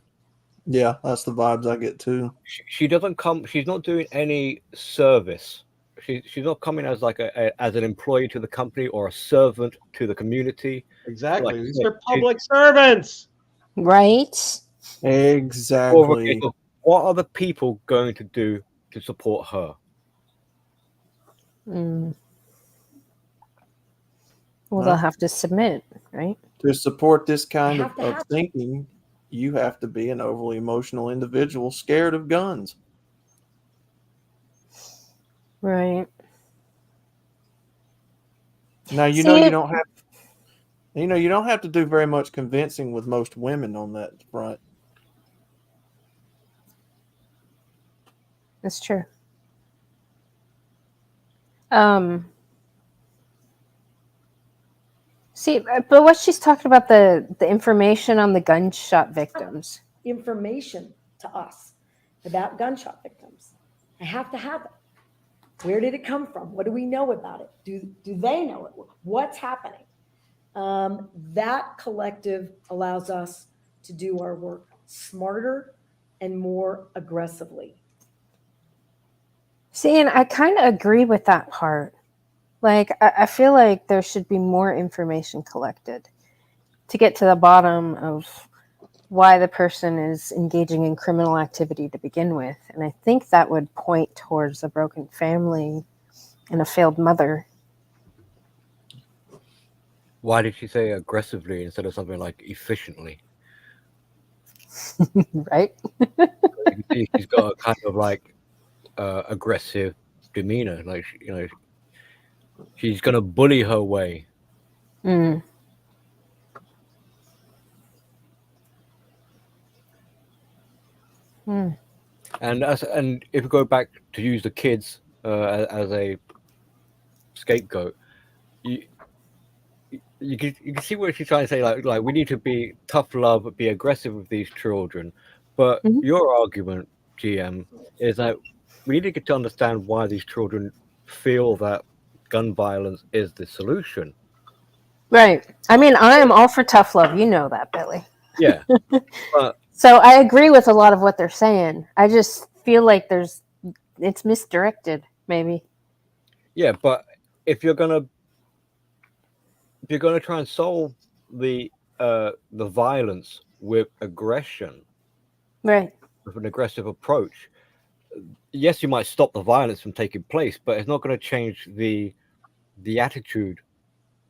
Yeah, that's the vibes I get too. She doesn't come. She's not doing any service. She's not coming as as an employee to the company or a servant to the community. Exactly. These are public servants. Right. Exactly. What are the people going to do to support her? Well, they'll have to submit, right? To support this kind of thinking, you have to be an overly emotional individual scared of guns. Right. Now, you know, you don't have. You know, you don't have to do very much convincing with most women on that front. That's true. See, but what she's talking about, the information on the gunshot victims. Information to us about gunshot victims. I have to have it. Where did it come from? What do we know about it? Do they know it? What's happening? That collective allows us to do our work smarter and more aggressively. See, and I kind of agree with that part. Like, I feel like there should be more information collected to get to the bottom of why the person is engaging in criminal activity to begin with. And I think that would point towards a broken family and a failed mother. Why did she say aggressively instead of something like efficiently? Right? You can see she's got a kind of like aggressive demeanor. Like, you know, she's going to bully her way. Mm. Mm. And if you go back to use the kids as a scapegoat, you can see what she's trying to say. Like we need to be tough love, be aggressive with these children. But your argument, GM, is that we need to get to understand why these children feel that gun violence is the solution. Right. I mean, I am all for tough love. You know that, Billy. Yeah. But so I agree with a lot of what they're saying. I just feel like it's misdirected, maybe. Yeah, but if you're gonna try and solve the violence with aggression, right, with an aggressive approach, yes, you might stop the violence from taking place, but it's not going to change the attitude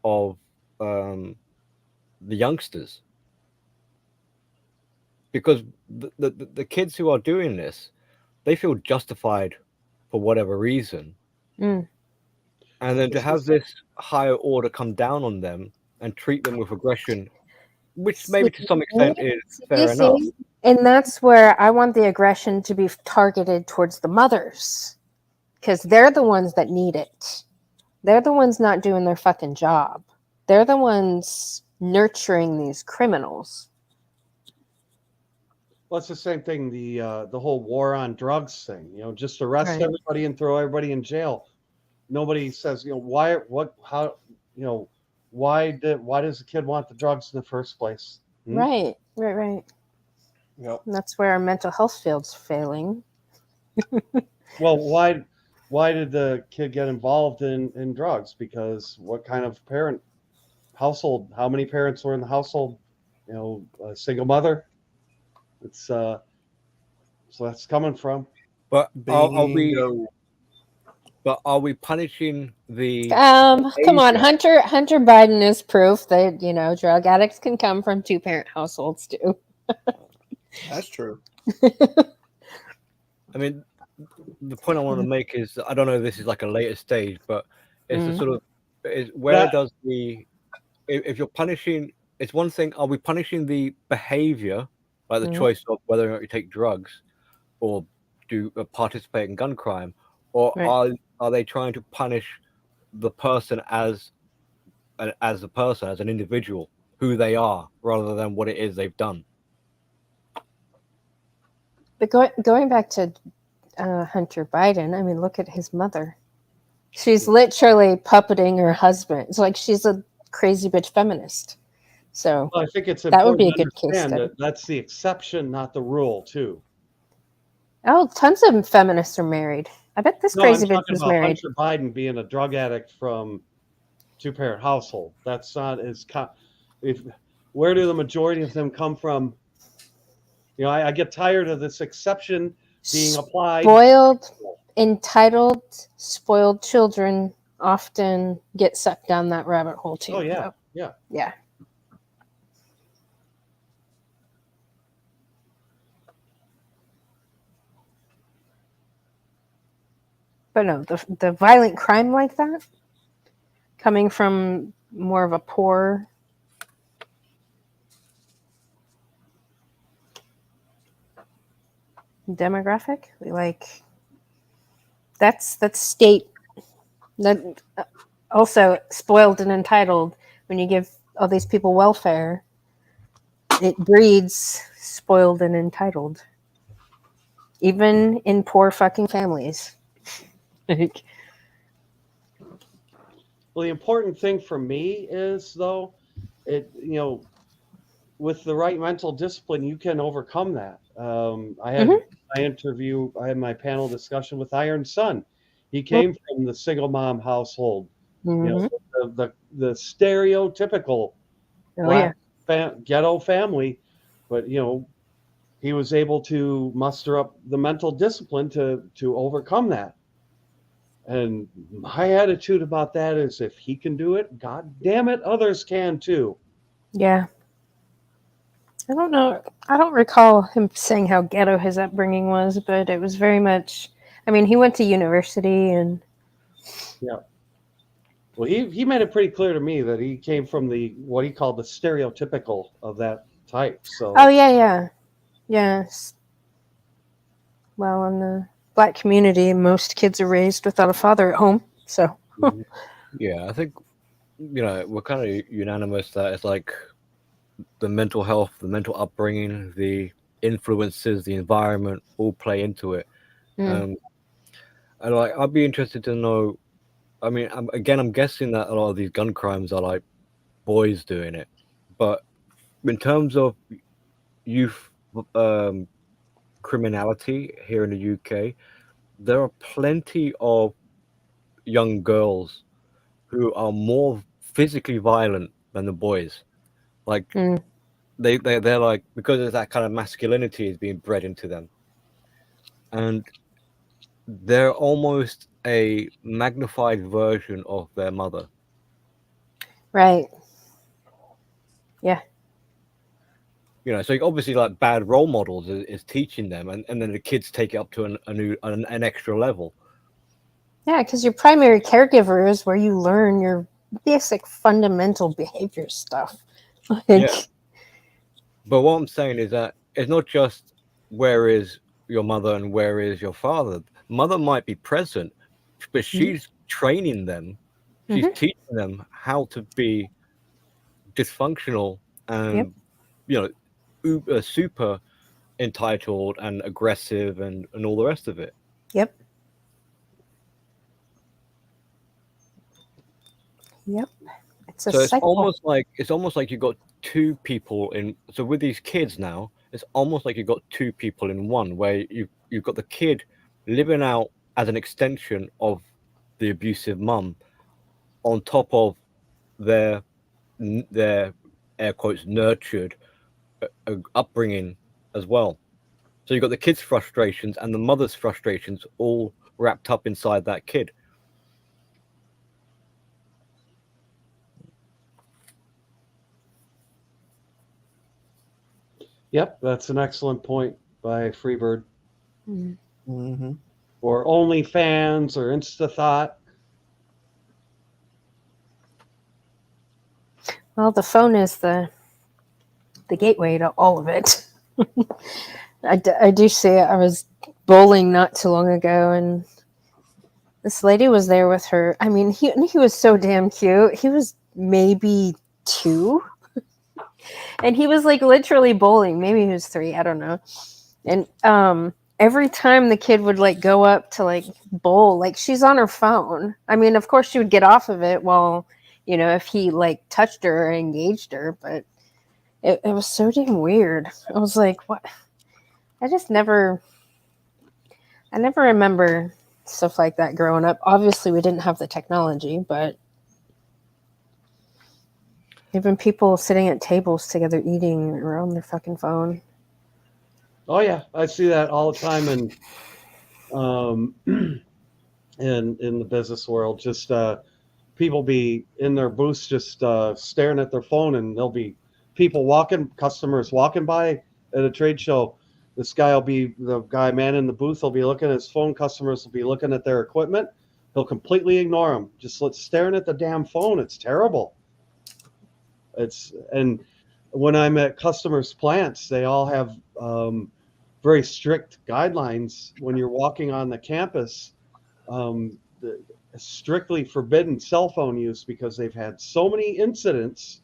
of the youngsters, because the kids who are doing this, they feel justified for whatever reason, and then to have this higher order come down on them and treat them with aggression, which maybe to some extent is fair enough. And that's where I want the aggression to be targeted towards the mothers, because they're the ones that need it. They're the ones not doing their fucking job. They're the ones nurturing these criminals. Well, it's the same thing. The whole war on drugs thing. You know, just arrest everybody and throw everybody in jail. Nobody says, you know, why? What? How? You know, why does the kid want the drugs in the first place? Right. Yep. And that's where our mental health field's failing. Well, why did the kid get involved in drugs? Because what kind of household? How many parents were in the household? You know, a single mother. It's so that's coming from. But are we punishing the? Come on, Hunter Biden is proof that drug addicts can come from 2-parent households too. That's true. I mean, the point I want to make is, I don't know if this is like a later stage, but it's a sort of if you're punishing, it's one thing, are we punishing the behavior, like the choice of whether or not you take drugs or do participate in gun crime, or are they trying to punish the person as a person, as an individual, who they are, rather than what it is they've done? But going back to Hunter Biden, I mean, look at his mother. She's literally puppeting her husband. It's like she's a crazy bitch feminist. So I think it's that would be a important good case study. That's the exception, not the rule, too. Oh, tons of feminists are married. I bet this crazy bitch is married. Hunter Biden being a drug addict from 2-parent household. That's not as where do the majority of them come from? You know, I get tired of this exception being applied. Entitled, spoiled children often get sucked down that rabbit hole too. Oh yeah, yeah. But no, the violent crime like that, coming from more of a poor demographic. That's state. That also spoiled and entitled. When you give all these people welfare, it breeds spoiled and entitled, even in poor fucking families. Like, Well, the important thing for me is though, with the right mental discipline, you can overcome that. I had I had my panel discussion with Iron Sun. He came from the single mom household, the stereotypical black ghetto family, but he was able to muster up the mental discipline to overcome that. And my attitude about that is, if he can do it, God damn it, others can too. Yeah. I don't know. I don't recall him saying how ghetto his upbringing was, but it was very much. I mean, he went to university and. Yeah. Well, he made it pretty clear to me that he came from what he called the stereotypical of that type. So. Oh yeah. Yes. Well, in the black community, most kids are raised without a father at home. So. Yeah, I think we're kind of unanimous that it's like the mental health, the mental upbringing, the influences, the environment all play into it. And I'd be interested to know. I mean, I'm guessing that a lot of these gun crimes are like boys doing it, but in terms of youth criminality here in the UK, there are plenty of young girls who are more physically violent than the boys. Like they're like, because of that kind of masculinity is being bred into them, and they're almost a magnified version of their mother. Right. Yeah. So obviously, like, bad role models is teaching them, and then the kids take it up to an extra level. Yeah, because your primary caregiver is where you learn your basic fundamental behavior stuff. Yeah. But what I'm saying is that it's not just where is your mother and where is your father. Mother might be present, but she's training them. She's teaching them how to be dysfunctional and super entitled and aggressive and all the rest of it. Yep. It's a so cycle. it's almost like you've got two people in. So with these kids now, it's almost like you've got two people in one, where you've got the kid living out as an extension of the abusive mum, on top of their air quotes nurtured upbringing as well. So you've got the kid's frustrations and the mother's frustrations all wrapped up inside that kid. Yep, that's an excellent point by Freebird. Mm-hmm. Or OnlyFans or InstaThought. Well, the phone is the gateway to all of it. I do see it. I was bowling not too long ago, and this lady was there with her. I mean, he was so damn cute. He was maybe 2. And he was like literally bowling. Maybe he was 3. I don't know. And every time the kid would like go up to like bowl, like she's on her phone. I mean, of course she would get off of it while, if he like touched her or engaged her, but it was so damn weird. I was like, what? I never remember stuff like that growing up. Obviously we didn't have the technology, but even people sitting at tables together eating or on their fucking phone. Oh yeah, I see that all the time in the business world. Just people be in their booths just staring at their phone, and there'll be customers walking by at a trade show. This guy will be the guy man in the booth. Will be looking at his phone. Customers will be looking at their equipment. He'll completely ignore them. Just staring at the damn phone. It's terrible. And when I'm at customers' plants, they all have very strict guidelines when you're walking on the campus. Strictly forbidden cell phone use because they've had so many incidents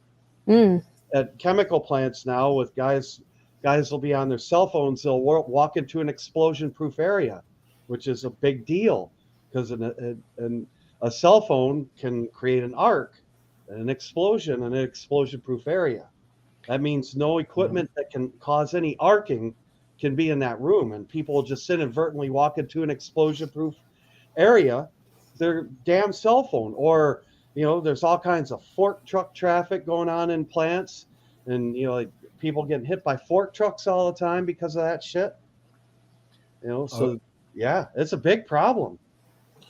at chemical plants now with guys will be on their cell phones. They'll walk into an explosion-proof area, which is a big deal because a cell phone can create an arc, an explosion in an explosion-proof area. That means no equipment that can cause any arcing can be in that room, and people will just inadvertently walk into an explosion-proof area, their damn cell phone. Or there's all kinds of fork truck traffic going on in plants, and like people getting hit by fork trucks all the time because of that shit. So yeah, it's a big problem.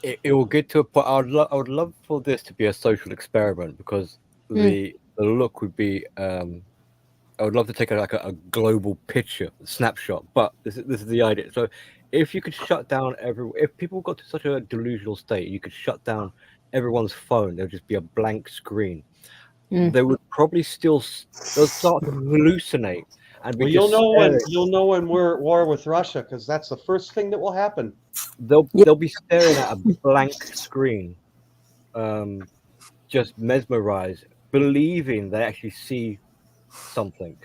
It will get to a point. I would love for this to be a social experiment, because the look would be. I would love to take a global picture, snapshot. But this is the idea. So, if you could shut down if people got to such a delusional state, you could shut down everyone's phone. There'll just be a blank screen. They would probably they'll start to hallucinate and be. Well, you'll know when we're at war with Russia, because that's the first thing that will happen. They'll be staring at a blank screen, just mesmerized, believing they actually see something.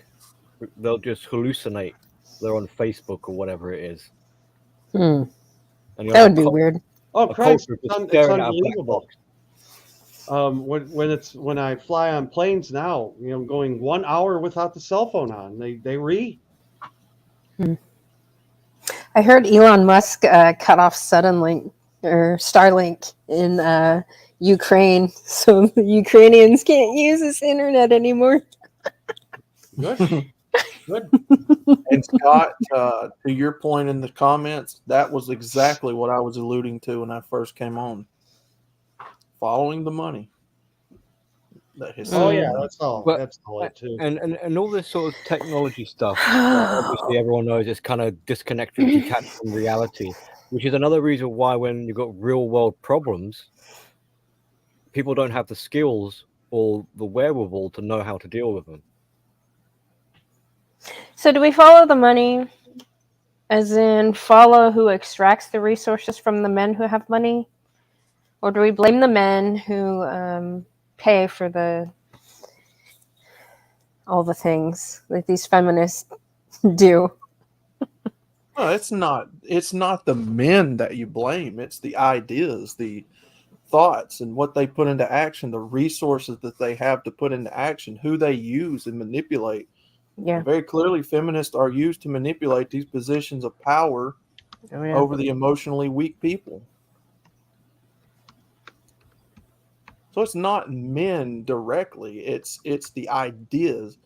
They'll just hallucinate. They're on Facebook or whatever it is. And that would be weird. Oh, Christ! It's unbelievable. When I fly on planes now, going 1 hour without the cell phone on, they read. I heard Elon Musk cut off Suddenlink or Starlink in Ukraine, so the Ukrainians can't use this internet anymore. Good. And Scott, to your point in the comments, that was exactly what I was alluding to when I first came on. Following the money. Oh yeah, that's all. But, that's all it too. And all this sort of technology stuff. Obviously, everyone knows it's kind of disconnected, detached from reality, which is another reason why when you've got real world problems, people don't have the skills or the wherewithal to know how to deal with them. So do we follow the money, as in follow who extracts the resources from the men who have money? Or do we blame the men who pay for all the things that these feminists do? No, it's not the men that you blame. It's the ideas, the thoughts, and what they put into action, the resources that they have to put into action, who they use and manipulate. Yeah. And very clearly, feminists are used to manipulate these positions of power over the emotionally weak people. So it's not men directly. It's the ideas.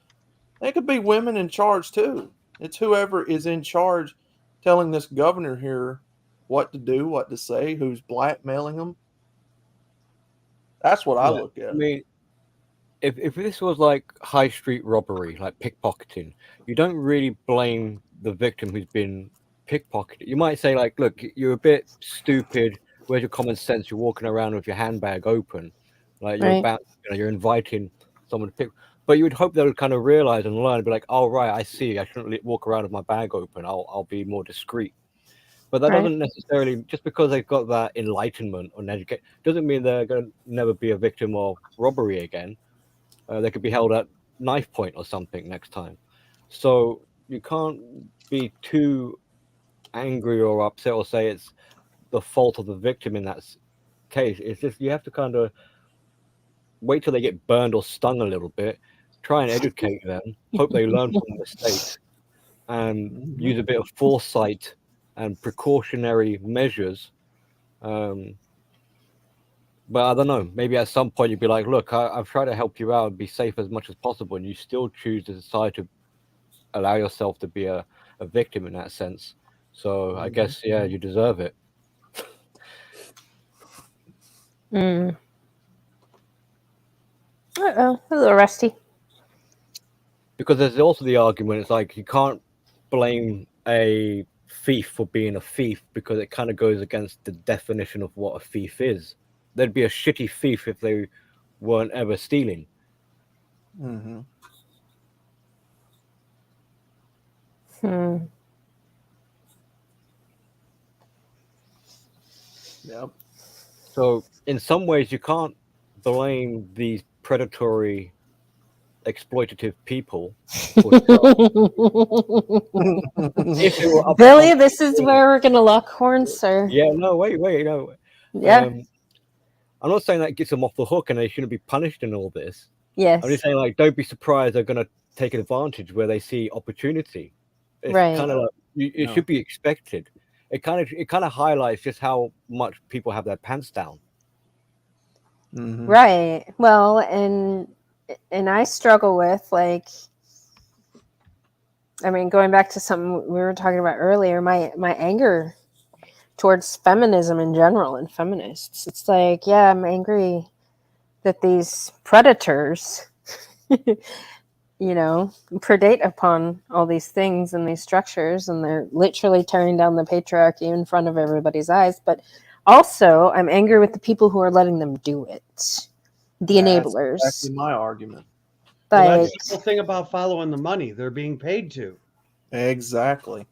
It could be women in charge too. It's whoever is in charge telling this governor here what to do, what to say, who's blackmailing them. That's what I look at. I mean, if this was like high street robbery, like pickpocketing, you don't really blame the victim who's been pickpocketed. You might say, like, look, you're a bit stupid. Where's your common sense? You're walking around with your handbag open, like you're inviting someone to pick. But you would hope they would kind of realize and learn, be like, oh right, I see. I shouldn't walk around with my bag open. I'll be more discreet. But that doesn't necessarily, just because they've got that enlightenment or education, doesn't mean they're going to never be a victim of robbery again. They could be held at knife point or something next time. So you can't be too angry or upset or say it's the fault of the victim in that case. It's just you have to kind of wait till they get burned or stung a little bit, try and educate them, hope they learn from the mistakes, and use a bit of foresight and precautionary measures. But I don't know, maybe at some point you'd be like, look, I've tried to help you out and be safe as much as possible, and you still choose to decide to allow yourself to be a victim in that sense. So I guess, yeah, you deserve it. Uh-oh, a little rusty. Because there's also the argument, it's like you can't blame a thief for being a thief, because it kind of goes against the definition of what a thief is. They'd be a shitty thief if they weren't ever stealing. Yep. So in some ways, you can't blame these predatory, exploitative people for if they were Billy, upfront. this is where we're gonna lock horns, sir. Yeah, no, wait, no. Yeah. I'm not saying that gets them off the hook and they shouldn't be punished in all this. Yes. I'm just saying, like, don't be surprised they're going to take advantage where they see opportunity. It's Right. kind of like it should be expected. It kind of highlights just how much people have their pants down. Right. Well, and I struggle with, like, I mean, going back to something we were talking about earlier, my anger towards feminism in general and feminists. It's like, yeah, I'm angry that these predators, you know, predate upon all these things and these structures, and they're literally tearing down the patriarchy in front of everybody's eyes. But also, I'm angry with the people who are letting them do it, the enablers. That's exactly my argument. Well, that's the whole thing about following the money. They're being paid to. Exactly.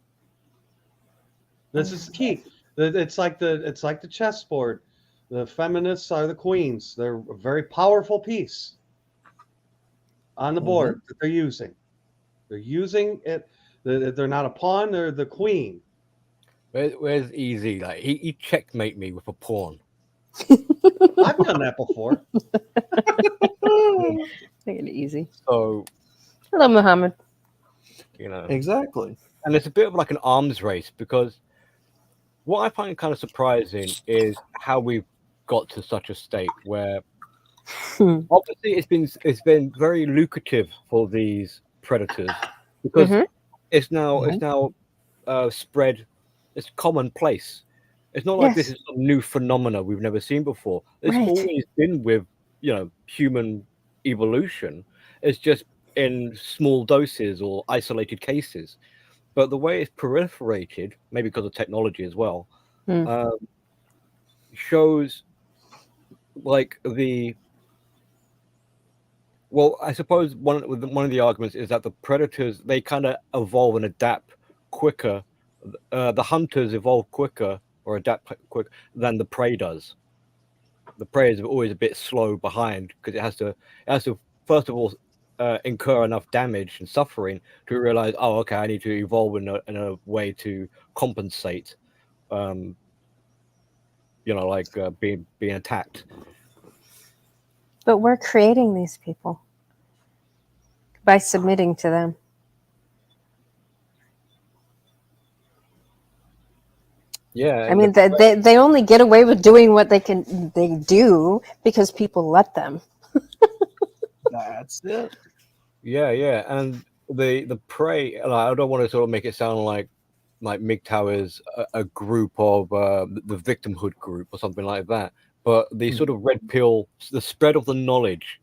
This is key. It's like the chessboard. The feminists are the queens. They're a very powerful piece on the board that they're using. They're using it. They're not a pawn. They're the queen. Where's easy? Like he checkmate me with a pawn. I've done that before. Take it easy. So, hello, Muhammad. You know, exactly. And it's a bit of like an arms race, because what I find kind of surprising is how we've got to such a state where obviously it's been very lucrative for these predators, because it's now spread. It's commonplace. It's not like this is some new phenomena we've never seen before. It's always been with, you know, human evolution. It's just in small doses or isolated cases. But the way it's proliferated, maybe because of technology as well, shows like I suppose one of the arguments is that the predators, they kind of evolve and adapt quicker. The hunters evolve quicker or adapt quicker than the prey does. The prey is always a bit slow behind, because it has to first of all incur enough damage and suffering to realize, oh, okay, I need to evolve in a way to compensate, you know, like being attacked. But we're creating these people by submitting to them. Yeah, I mean, they only get away with doing what they do because people let them. That's it. Yeah, and the prey. I don't want to sort of make it sound like MGTOW is a group of the victimhood group or something like that. But the sort of red pill, the spread of the knowledge.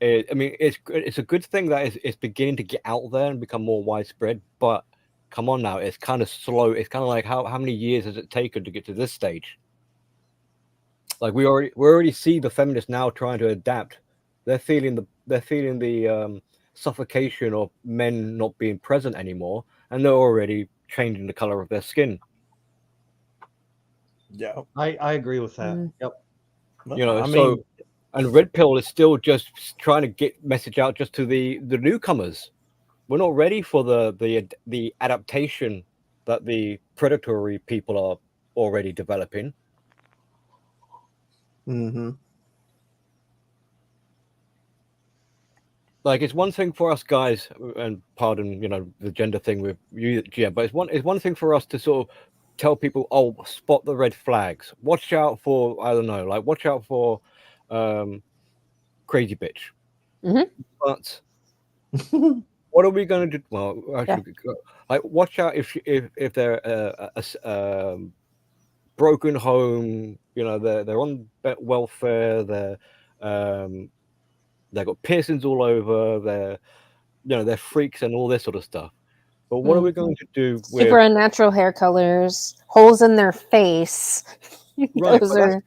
I mean, it's a good thing that it's beginning to get out there and become more widespread. But come on now, it's kind of slow. It's kind of like how many years has it taken to get to this stage? Like we already see the feminists now trying to adapt. They're feeling the suffocation of men not being present anymore, and they're already changing the color of their skin. Yeah, I agree with that. Yep. You know, and red pill is still just trying to get message out just to the newcomers. We're not ready for the adaptation that the predatory people are already developing. Like, it's one thing for us guys, and pardon, you know, the gender thing with you, GM, but it's one thing for us to sort of tell people, oh, spot the red flags. Watch out for, I don't know, like watch out for crazy bitch. But what are we going to do? Well, actually, like watch out if they're a broken home, you know, they're on welfare, they've got piercings all over, they're freaks and all this sort of stuff. But what are we going to do with super unnatural hair colors, holes in their face? Right, Those but are, you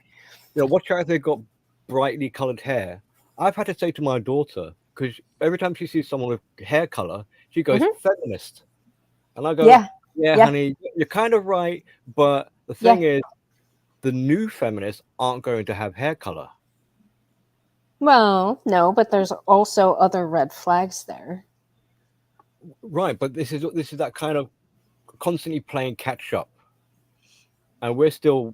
know, watch out if they've got brightly colored hair. I've had to say to my daughter, because every time she sees someone with hair color, she goes feminist, and I go, yeah, honey, you're kind of right, but the thing is, the new feminists aren't going to have hair color. Well, no, but there's also other red flags there. Right, but this is that kind of constantly playing catch up, and we're still,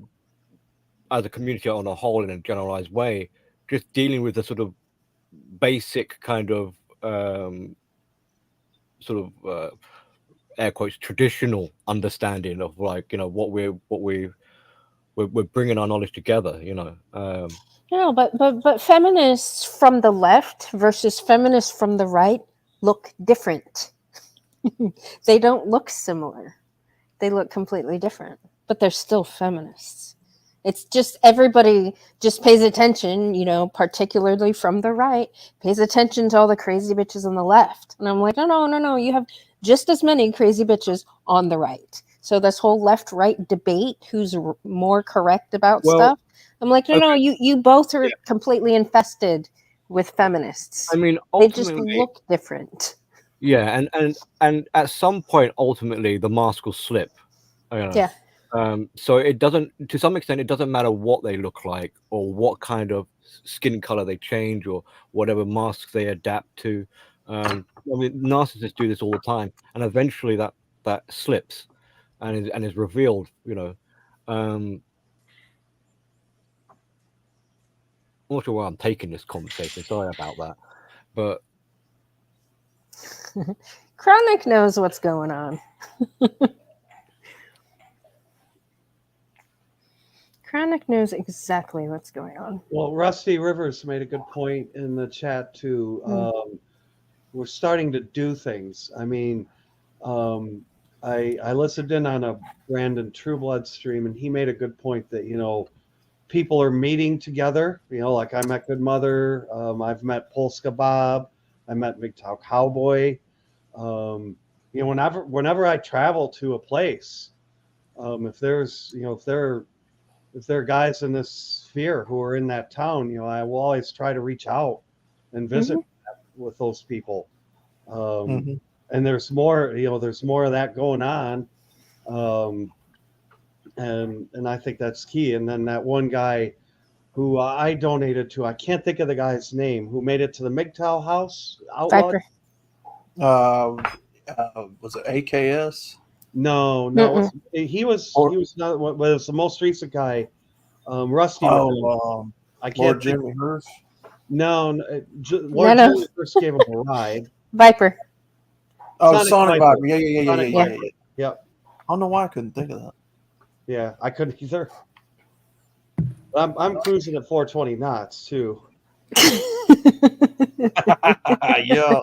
as a community on a whole, in a generalized way, just dealing with the sort of basic kind of air quotes traditional understanding of, like, you know, what we're bringing our knowledge together, you know. No, but feminists from the left versus feminists from the right look different. They don't look similar. They look completely different, but they're still feminists. It's just everybody just pays attention, you know, particularly from the right, pays attention to all the crazy bitches on the left. And I'm like, no. You have just as many crazy bitches on the right. So this whole left-right debate, who's more correct about stuff, I'm like, no, you both are completely infested with feminists. I mean, they just ultimately, look different. Yeah, and at some point, ultimately, the mask will slip. You know? Yeah. So it doesn't, to some extent, it doesn't matter what they look like or what kind of skin color they change or whatever masks they adapt to. I mean, narcissists do this all the time, and eventually that slips and is revealed. You know, I'm not sure where I'm taking this conversation. Sorry about that, but Chronic knows what's going on. Chronic knows exactly what's going on. Well, Rusty Rivers made a good point in the chat too. We're starting to do things. I mean, I listened in on a Brandon Trueblood stream, and he made a good point that, you know, people are meeting together. You know, like I met Good Mother. I've met Polska Bob. I met MGTOW Cowboy. You know, whenever I travel to a place, if there's, you know, if there are guys in this sphere who are in that town, you know, I will always try to reach out and visit with those people. And there's more, you know, there's more of that going on. And I think that's key. And then that one guy who I donated to, I can't think of the guy's name, who made it to the MGTOW house. Outlawed. Was it AKS? No, he was not. Was the most recent guy, Rusty? I can't. Lord Jimmy Hirsch. No, Lord Jimmy Hirsch gave him a ride. Viper. Oh, Sonic Viper. Yeah. Yep. I don't know why I couldn't think of that. Yeah, I couldn't either. I'm cruising at 420 knots too. Yeah,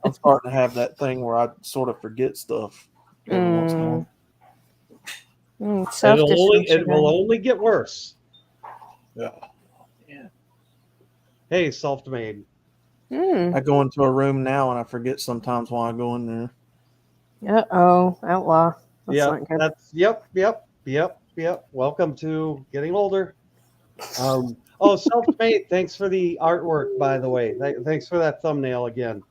I'm starting to have that thing where I sort of forget stuff every once in a while. It will only get worse. Yeah. Hey, self-made. I go into a room now and I forget sometimes why I go in there. Uh-oh, outlaw. That's not good. Yep. Welcome to getting older. Self-made. Thanks for the artwork, by the way. Thanks for that thumbnail again.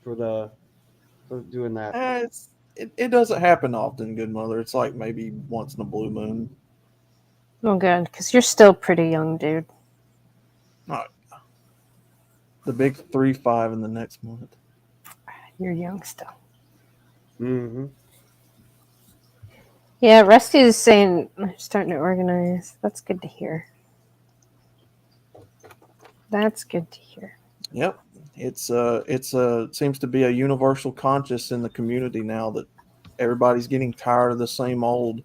For doing that. It doesn't happen often, Good Mother. It's like maybe once in a blue moon. Oh, good, because you're still pretty young, dude. The big 3-5 in the next month. You're young still. Mm-hmm. Yeah, Rusty is saying I'm starting to organize. That's good to hear. That's good to hear. Yep. It seems to be a universal conscious in the community now that everybody's getting tired of the same old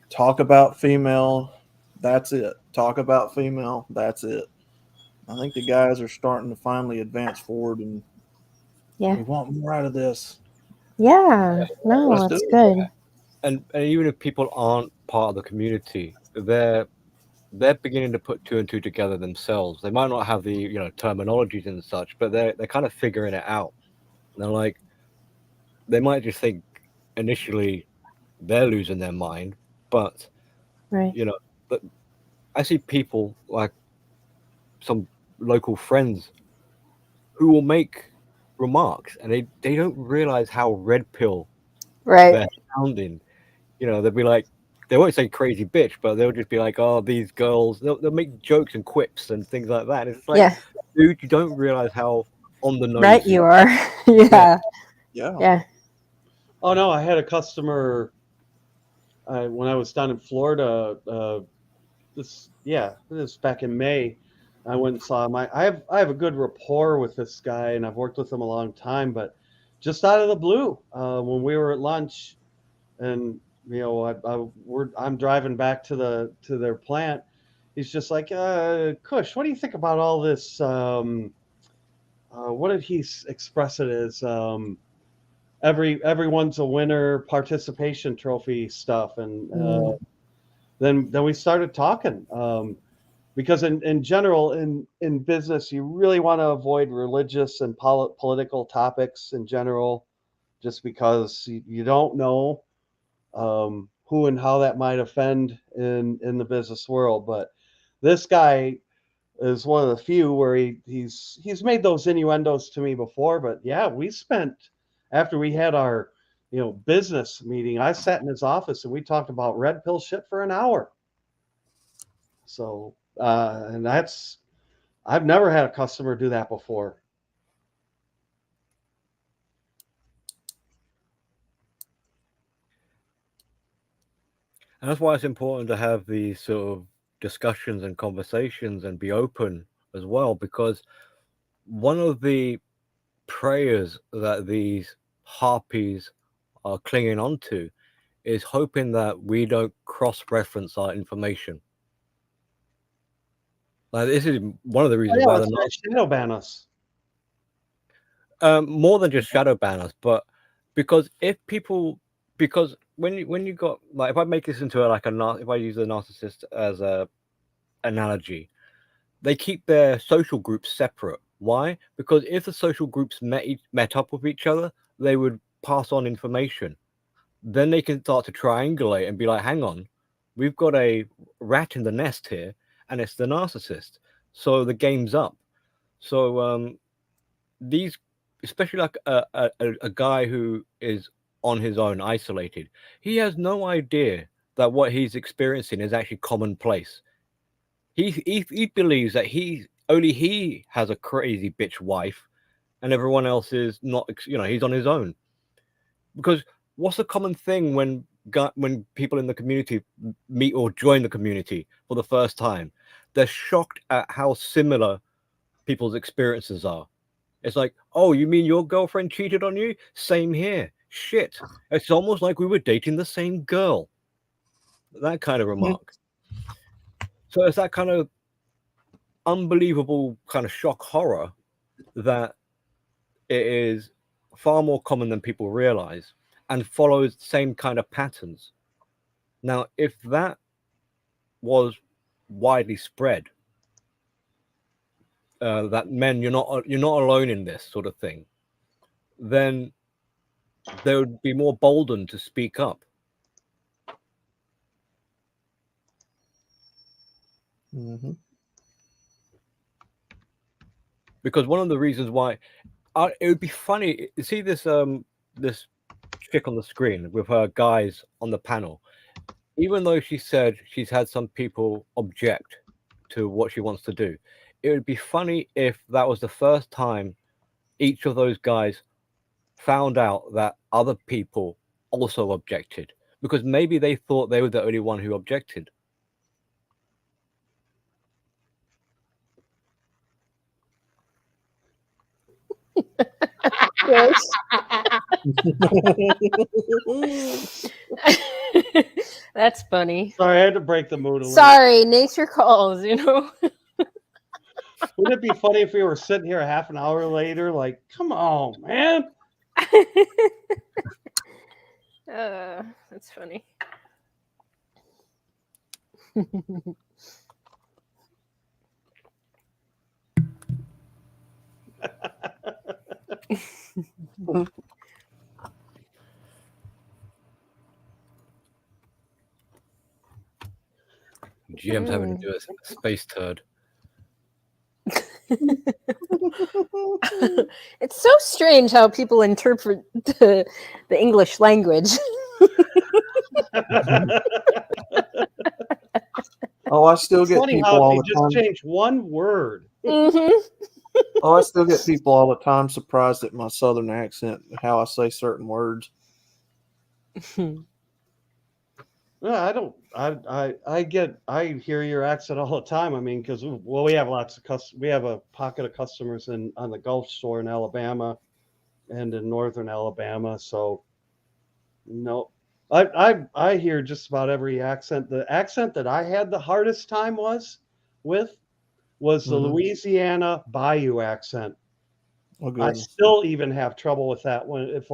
talk about female, that's it. Talk about female, that's it. I think the guys are starting to finally advance forward and we want more out of this. Yeah, no, that's good. And even if people aren't part of the community, they're beginning to put two and two together themselves. They might not have the, you know, terminologies and such, but they're kind of figuring it out. And they're like, they might just think initially they're losing their mind, but you know, but I see people like some local friends who will make remarks and they don't realize how red pill they're sounding. You know, they'll be like, they won't say crazy bitch, but they'll just be like, oh, these girls, they'll make jokes and quips and things like that. It's like, Yeah, dude, you don't realize how on the nose right. you You are. are. Yeah, Yeah. yeah. Oh no, I had a customer when I was down in Florida. This back in May. I went and saw him. I have a good rapport with this guy, and I've worked with him a long time. But just out of the blue, when we were at lunch, and I'm driving back to their plant. He's just like, Kush, what do you think about all this? What did he express it as? Everyone's a winner participation trophy stuff, and then we started talking. Because in general, in business, you really want to avoid religious and political topics in general, just because you don't know who and how that might offend in the business world. But this guy is one of the few where he's made those innuendos to me before. But yeah, we spent, after we had our business meeting, I sat in his office and we talked about red pill shit for an hour. So and I've never had a customer do that before. And that's why it's important to have these sort of discussions and conversations and be open as well, because one of the prayers that these harpies are clinging onto is hoping that we don't cross-reference our information. Like, this is one of the reasons why Let's shadow ban us. more than just shadow ban us, but because when you got, like, if I make this into if I use a narcissist as a analogy, they keep their social groups separate. Why? Because if the social groups met up with each other, they would pass on information. Then they can start to triangulate and be like, hang on, we've got a rat in the nest here, and it's the narcissist. So the game's up. So these, especially like a guy who is on his own, isolated, he has no idea that what he's experiencing is actually commonplace. He believes that only he has a crazy bitch wife, and everyone else is not. He's on his own. Because what's the common thing when people in the community meet or join the community for the first time? They're shocked at how similar people's experiences are. It's like, oh, you mean your girlfriend cheated on you? Same here. Shit. It's almost like we were dating the same girl. That kind of remark. So it's that kind of unbelievable kind of shock horror that it is far more common than people realize and follows the same kind of patterns. Now, if that was widely spread, that men, you're not alone in this sort of thing, then they would be more bolden to speak up. Mm-hmm. Because one of the reasons why it would be funny, you see this this chick on the screen with her guys on the panel, even though she said she's had some people object to what she wants to do, it would be funny if that was the first time each of those guys found out that other people also objected, because maybe they thought they were the only one who objected. Yes. That's funny. Sorry, I had to break the mood a little. Sorry, nature calls, you know. Wouldn't it be funny if we were sitting here a half an hour later, like, come on, man? That's funny. GM's having to do a space turd. It's so strange how people interpret the English language. Oh, I still get Funny people how all they the just time. changed one word. Mm-hmm. Oh, I still get people all the time surprised at my southern accent, how I say certain words. No, I don't. I hear your accent all the time. I mean, because we have lots of we have a pocket of customers on the Gulf Shore in Alabama, and in northern Alabama. So, no, I hear just about every accent. The accent that I had the hardest time was the Louisiana Bayou accent. Oh, I goodness. still even have trouble with that one. If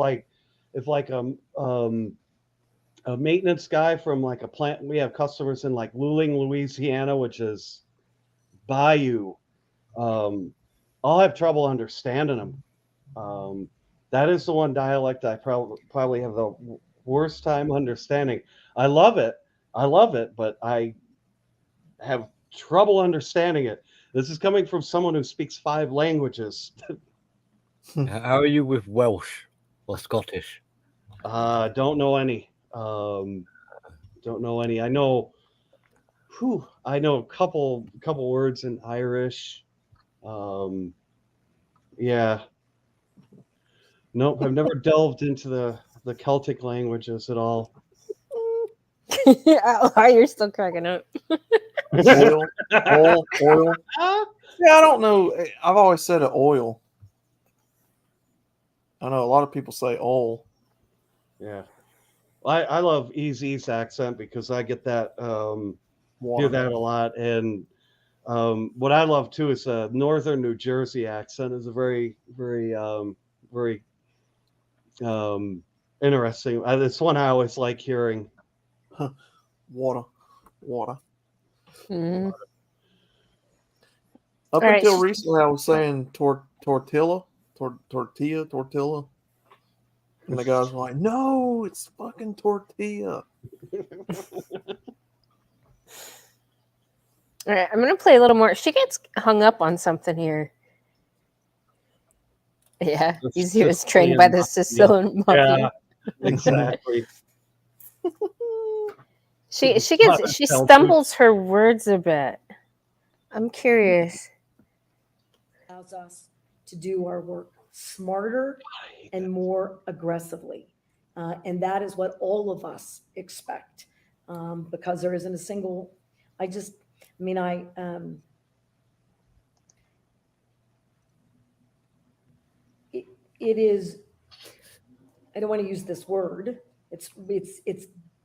a maintenance guy from like a plant, we have customers in like Luling, Louisiana, which is Bayou. I'll have trouble understanding them. That is the one dialect I probably have the worst time understanding. I love it, but I have trouble understanding it. This is coming from someone who speaks 5 languages. How are you with Welsh or Scottish? Don't know any. Don't know any. I know a couple words in Irish. Yeah. Nope, I've never delved into the Celtic languages at all. Oh, you're still cracking up. Oil. Yeah, I don't know. I've always said it oil. I know a lot of people say oil. Yeah. I love Easy's accent because I get that hear Water. that a lot. And what I love too is a northern New Jersey accent is a very, very, very interesting. It's one I always like hearing. Water. Mm. Up All right. until recently, I was saying tortilla. And the guys were like, no, it's fucking tortilla. All right, I'm gonna play a little more. She gets hung up on something here. Yeah, he was trained by the Sicilian mafia. Yeah, exactly. She stumbles her words a bit. I'm curious. Allows us to do our work smarter and more aggressively. And that is what all of us expect, because there isn't a single, it is, I don't want to use this word. It's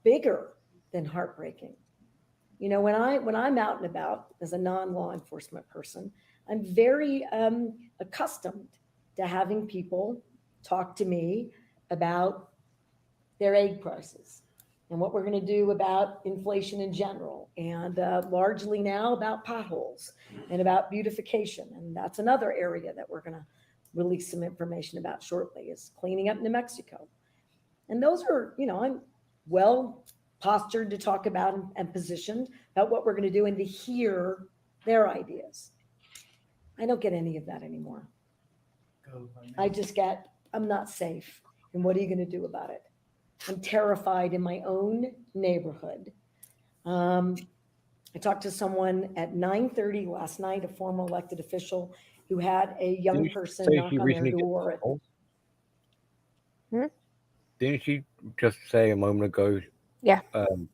bigger than heartbreaking. You know, when I'm out and about as a non-law enforcement person, I'm very accustomed to having people talk to me about their egg prices and what we're going to do about inflation in general, and largely now about potholes and about beautification. And that's another area that we're going to release some information about shortly, is cleaning up New Mexico. And those are, I'm well postured to talk about and positioned about what we're going to do and to hear their ideas. I don't get any of that anymore. I'm not safe. And what are you going to do about it? I'm terrified in my own neighborhood. I talked to someone at 9:30 last night, a former elected official who had a young person knock on their door. Didn't she just say a moment ago? Yeah.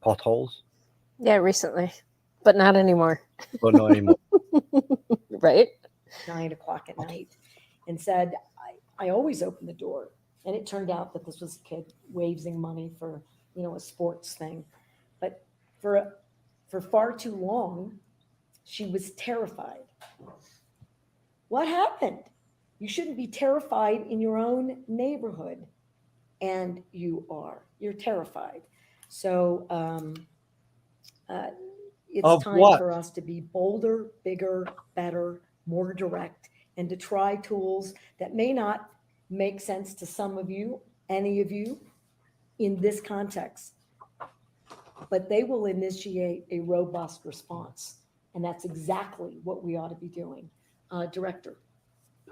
Potholes. Yeah, recently, but not anymore. But not anymore. Right. 9 o'clock at night, and said, I always open the door. And it turned out that this was a kid waving money for, a sports thing. But for far too long, she was terrified. What happened? You shouldn't be terrified in your own neighborhood. And you are. You're terrified. So it's time for us to be bolder, bigger, better, more direct, and to try tools that may not make sense to some of you, any of you, in this context, but they will initiate a robust response. And that's exactly what we ought to be doing. Director.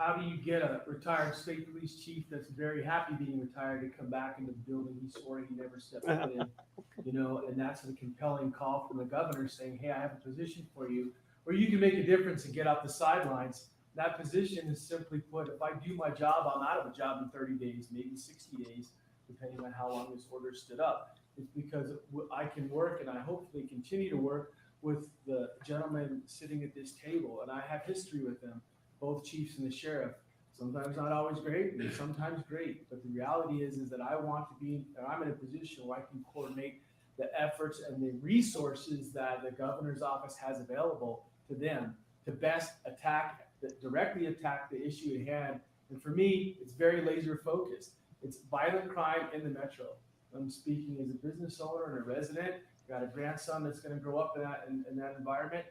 how do you get a retired state police chief that's very happy being retired to come back into the building he swore he never stepped foot in? You know, and that's a compelling call from the governor saying, hey, I have a position for you where you can make a difference and get off the sidelines. That position is simply put, if I do my job, I'm out of a job in 30 days, maybe 60 days, depending on how long this order stood up. It's because I can work, and I hopefully continue to work with the gentleman sitting at this table, and I have history with them, both chiefs and the sheriff. Sometimes not always great, and sometimes great. But the reality is that I want to be, and I'm in a position where I can coordinate the efforts and the resources that the governor's office has available to them to best directly attack the issue at hand. And for me, it's very laser focused. It's violent crime in the metro. I'm speaking as a business owner and a resident. Got a grandson that's going to grow up in that environment.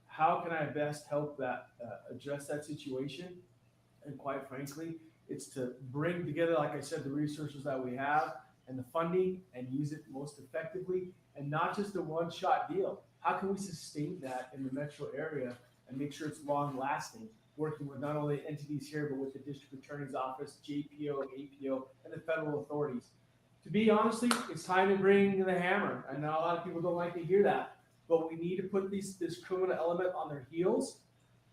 How can I best help that address that situation? And quite frankly, it's to bring together, like I said, the resources that we have and the funding and use it most effectively, and not just a one-shot deal. How can we sustain that in the metro area and make sure it's long-lasting, working with not only entities here, but with the district attorney's office, JPO, APO, and the federal authorities? To be honestly, it's time to bring the hammer. I know a lot of people don't like to hear that, but we need to put this criminal element on their heels.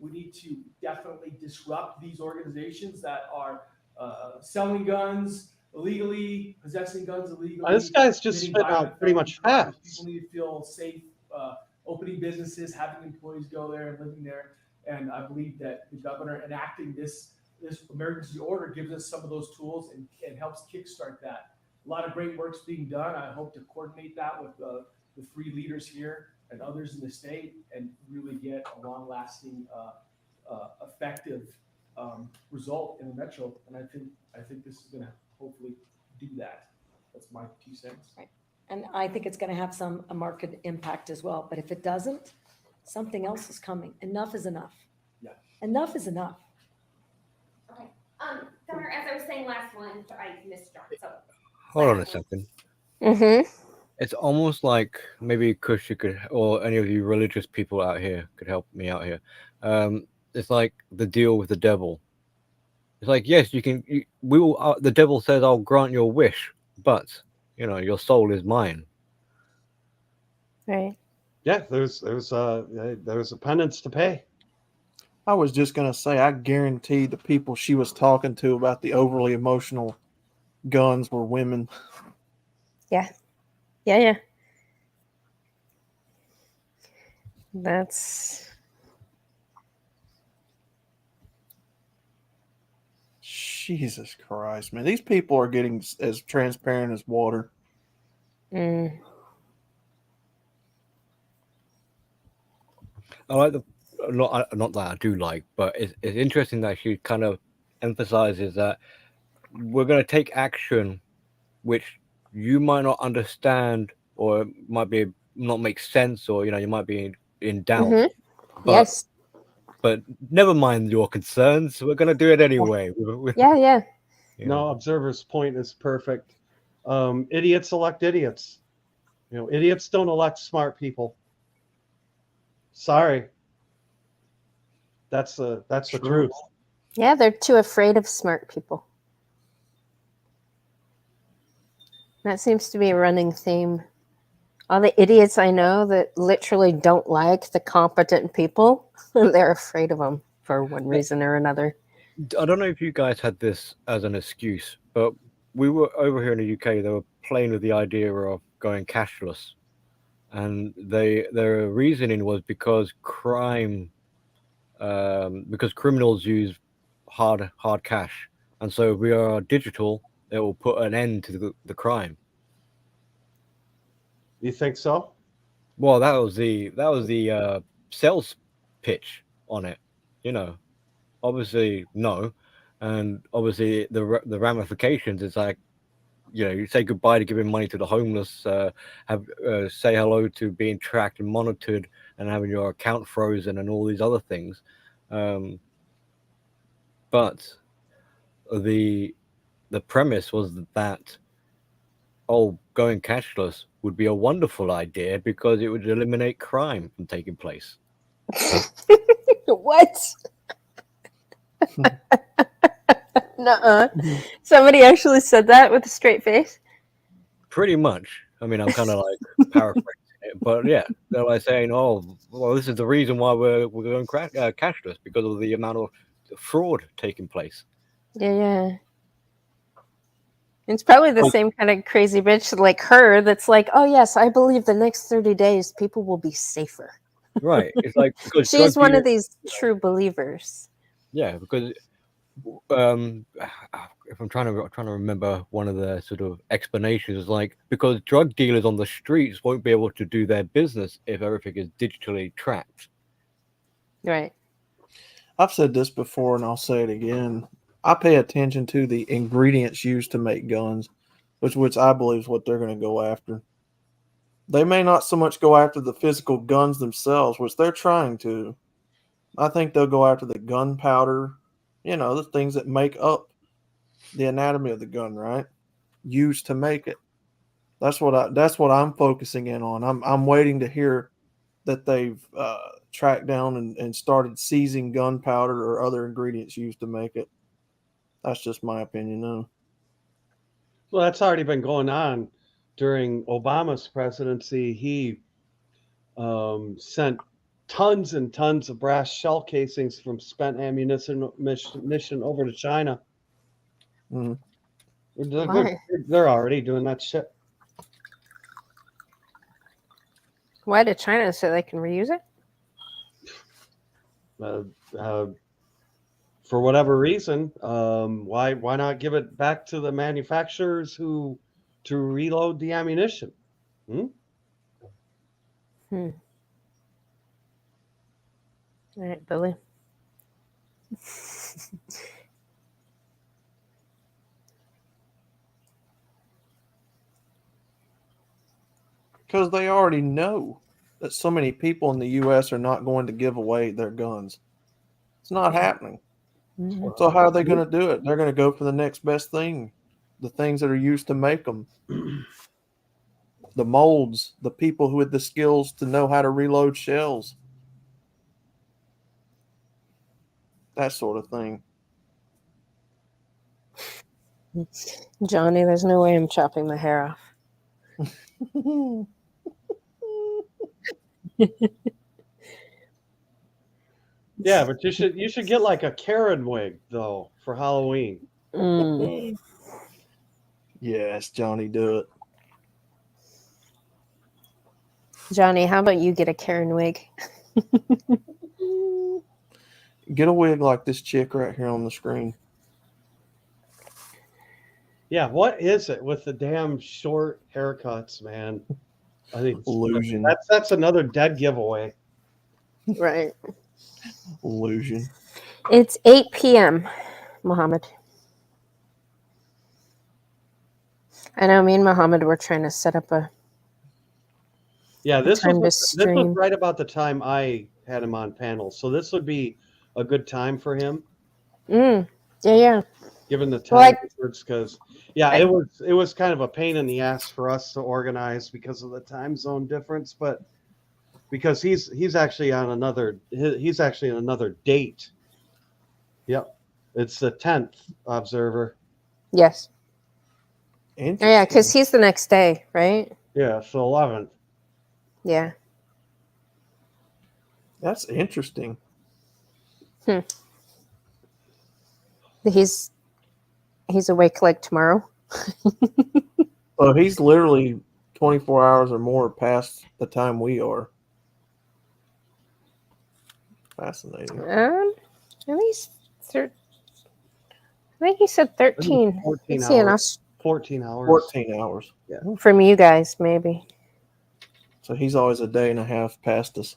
We need to definitely disrupt these organizations that are selling guns illegally, possessing guns illegally. This guy's just spit out pretty much facts. People need to feel safe opening businesses, having employees go there and living there. And I believe that the governor enacting this emergency order gives us some of those tools and helps kickstart that. A lot of great work's being done. I hope to coordinate that with the three leaders here and others in the state and really get a long-lasting, effective result in the metro. And I think this is going to hopefully do that. That's my 2 cents. Right. And I think it's going to have a market impact as well. But if it doesn't, something else is coming. Enough is enough. Yeah. Enough is enough. Okay. Governor, as I was saying last one, I missed John. So Hold on a second. Mm-hmm. It's almost like maybe Kush, you could, or any of you religious people out here could help me out here. It's like the deal with the devil. It's like, yes, you can. We will. The devil says, "I'll grant your wish," but your soul is mine. Right. Yeah, there's a penance to pay. I was just gonna say, I guarantee the people she was talking to about the overly emotional guns were women. Yeah. Yeah. That's. Jesus Christ, man. These people are getting as transparent as water. Mm. I like not that I do like, but it's interesting that she kind of emphasizes that we're going to take action which you might not understand, or might be not make sense, or you might be in doubt. Mm-hmm. Yes. But never mind your concerns. We're going to do it anyway. Yeah. No, Observer's point is perfect. Idiots elect idiots. Idiots don't elect smart people. Sorry. That's the truth. Yeah, they're too afraid of smart people. That seems to be a running theme. All the idiots I know that literally don't like the competent people, they're afraid of them for one reason or another. I don't know if you guys had this as an excuse, but we were over here in the UK. They were playing with the idea of going cashless, and their reasoning was because because criminals use hard cash, and so if we are digital, it will put an end to the crime. You think so? Well, that was the sales pitch on it. Obviously no, and obviously the ramifications is like, you say goodbye to giving money to the homeless, say hello to being tracked and monitored and having your account frozen and all these other things. But the premise was that going cashless would be a wonderful idea because it would eliminate crime from taking place. What? Nuh-uh. Somebody actually said that with a straight face. Pretty much. I mean, I'm kind of like paraphrasing it, but yeah, they're like saying, "Oh, well, this is the reason why we're going cashless because of the amount of fraud taking place." Yeah. It's probably the same kind of crazy bitch like her that's like, oh yes, I believe the next 30 days people will be safer. Right. It's like because She's drug one of dealers, these true believers. yeah, because if I'm trying to remember one of the sort of explanations, like because drug dealers on the streets won't be able to do their business if everything is digitally tracked. Right. I've said this before and I'll say it again. I pay attention to the ingredients used to make guns, which I believe is what they're going to go after. They may not so much go after the physical guns themselves, which they're trying to. I think they'll go after the gunpowder, the things that make up the anatomy of the gun, right? Used to make it. That's what I'm focusing in on. I'm waiting to hear that they've tracked down and started seizing gunpowder or other ingredients used to make it. That's just my opinion, though. Well, that's already been going on during Obama's presidency. He sent tons and tons of brass shell casings from spent ammunition mission over to China. Mm-hmm. They're already doing that shit. Why to China so they can reuse it? For whatever reason, why not give it back to the manufacturers to reload the ammunition? All right, Billy. Because they already know that so many people in the U.S. are not going to give away their guns. It's not happening. So how are they going to do it? They're going to go for the next best thing, the things that are used to make them. The molds, the people who had the skills to know how to reload shells. That sort of thing. Johnny, there's no way I'm chopping my hair off. Yeah, but you should get like a Karen wig though for Halloween. Yes, Johnny, do it. Johnny, how about you get a Karen wig? Get a wig like this chick right here on the screen. Yeah, what is it with the damn short haircuts, man? I think illusion. That's another dead giveaway. Right. Illusion. It's 8 p.m., Muhammad. I know me and Muhammad were trying to set up a this time was right about the time I had him on panel, so this would be a good time for him. Yeah. Given the time difference, because it was kind of a pain in the ass for us to organize because of the time zone difference, but because he's actually on another date. Yep, it's the 10th observer. Yes. Yeah, because he's the next day, right? Yeah, so 11th. Yeah. That's interesting. He's awake like tomorrow. Well, he's literally 24 hours or more past the time we are. Fascinating. At least I think he said 13. 14 hours. 14 hours. 14 hours. Yeah. From you guys, maybe. So he's always a day and a half past us.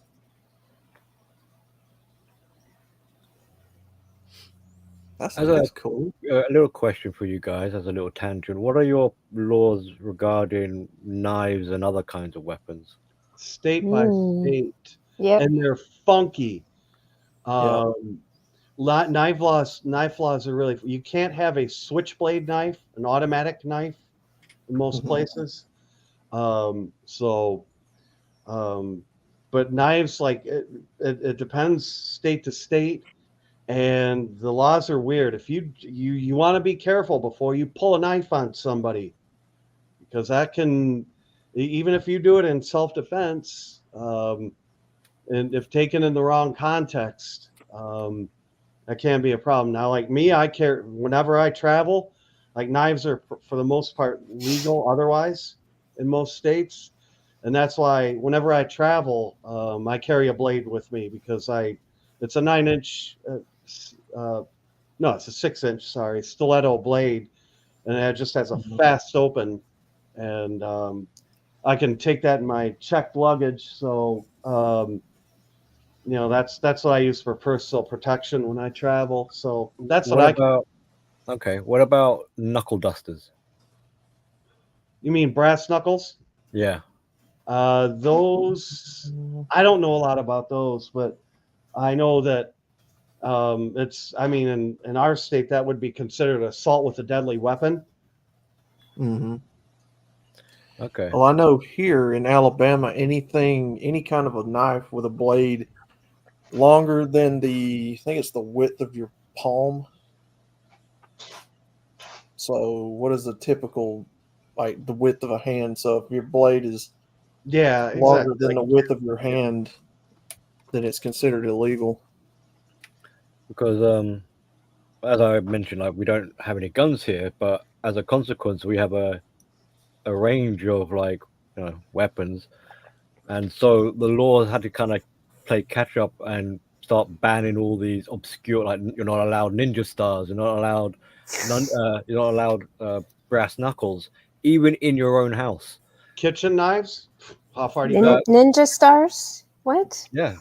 That's cool. A little question for you guys as a little tangent. What are your laws regarding knives and other kinds of weapons? State by state. Yeah. And they're funky. Knife laws are really, you can't have a switchblade knife, an automatic knife in most places. But knives, like it depends state to state. And the laws are weird. If you want to be careful before you pull a knife on somebody, because that can, even if you do it in self-defense, and if taken in the wrong context, that can be a problem. Now, like me, I carry, whenever I travel, like knives are for the most part legal otherwise in most states. And that's why whenever I travel, I carry a blade with me because it's a 9-inch, no, it's a 6-inch, sorry, stiletto blade. And it just has a fast open. And I can take that in my checked luggage. So, that's what I use for personal protection when I travel. So that's what what about knuckle dusters? You mean brass knuckles? Yeah. Those, I don't know a lot about those, but I know that in our state, that would be considered assault with a deadly weapon. Mm-hmm. Okay. Well, I know here in Alabama, any kind of a knife with a blade longer than I think it's the width of your palm. So what is the typical, like the width of a hand? So if your blade is longer than the width of your hand, then it's considered illegal. Because as I mentioned, like we don't have any guns here, but as a consequence, we have a range of weapons, and so the law had to kind of play catch up and start banning all these obscure, like you're not allowed ninja stars, you're not allowed brass knuckles, even in your own house. Kitchen knives? How far do you go? Ninja stars? What? Yeah.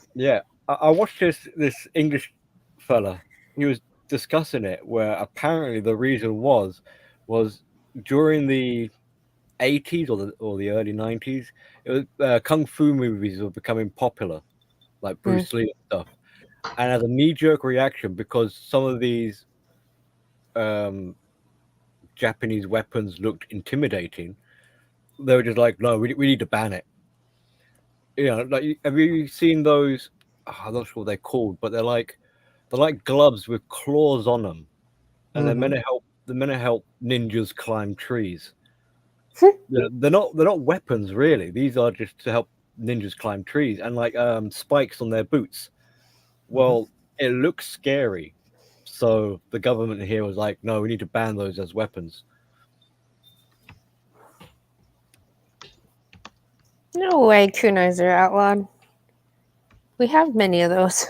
I watched this English fella. He was discussing it, where apparently the reason was during the 80s or the early 90s, it was kung fu movies were becoming popular, like Bruce Lee and stuff. And as a knee-jerk reaction, because some of these Japanese weapons looked intimidating, they were just like, no, we need to ban it. Like, have you seen those? I'm not sure what they're called, but they're like gloves with claws on them, and they're meant to help ninjas climb trees. They're not weapons really. These are just to help ninjas climb trees, and like spikes on their boots. Well, it looks scary, so the government here was like, no, we need to ban those as weapons. No way kunais are outlawed. We have many of those.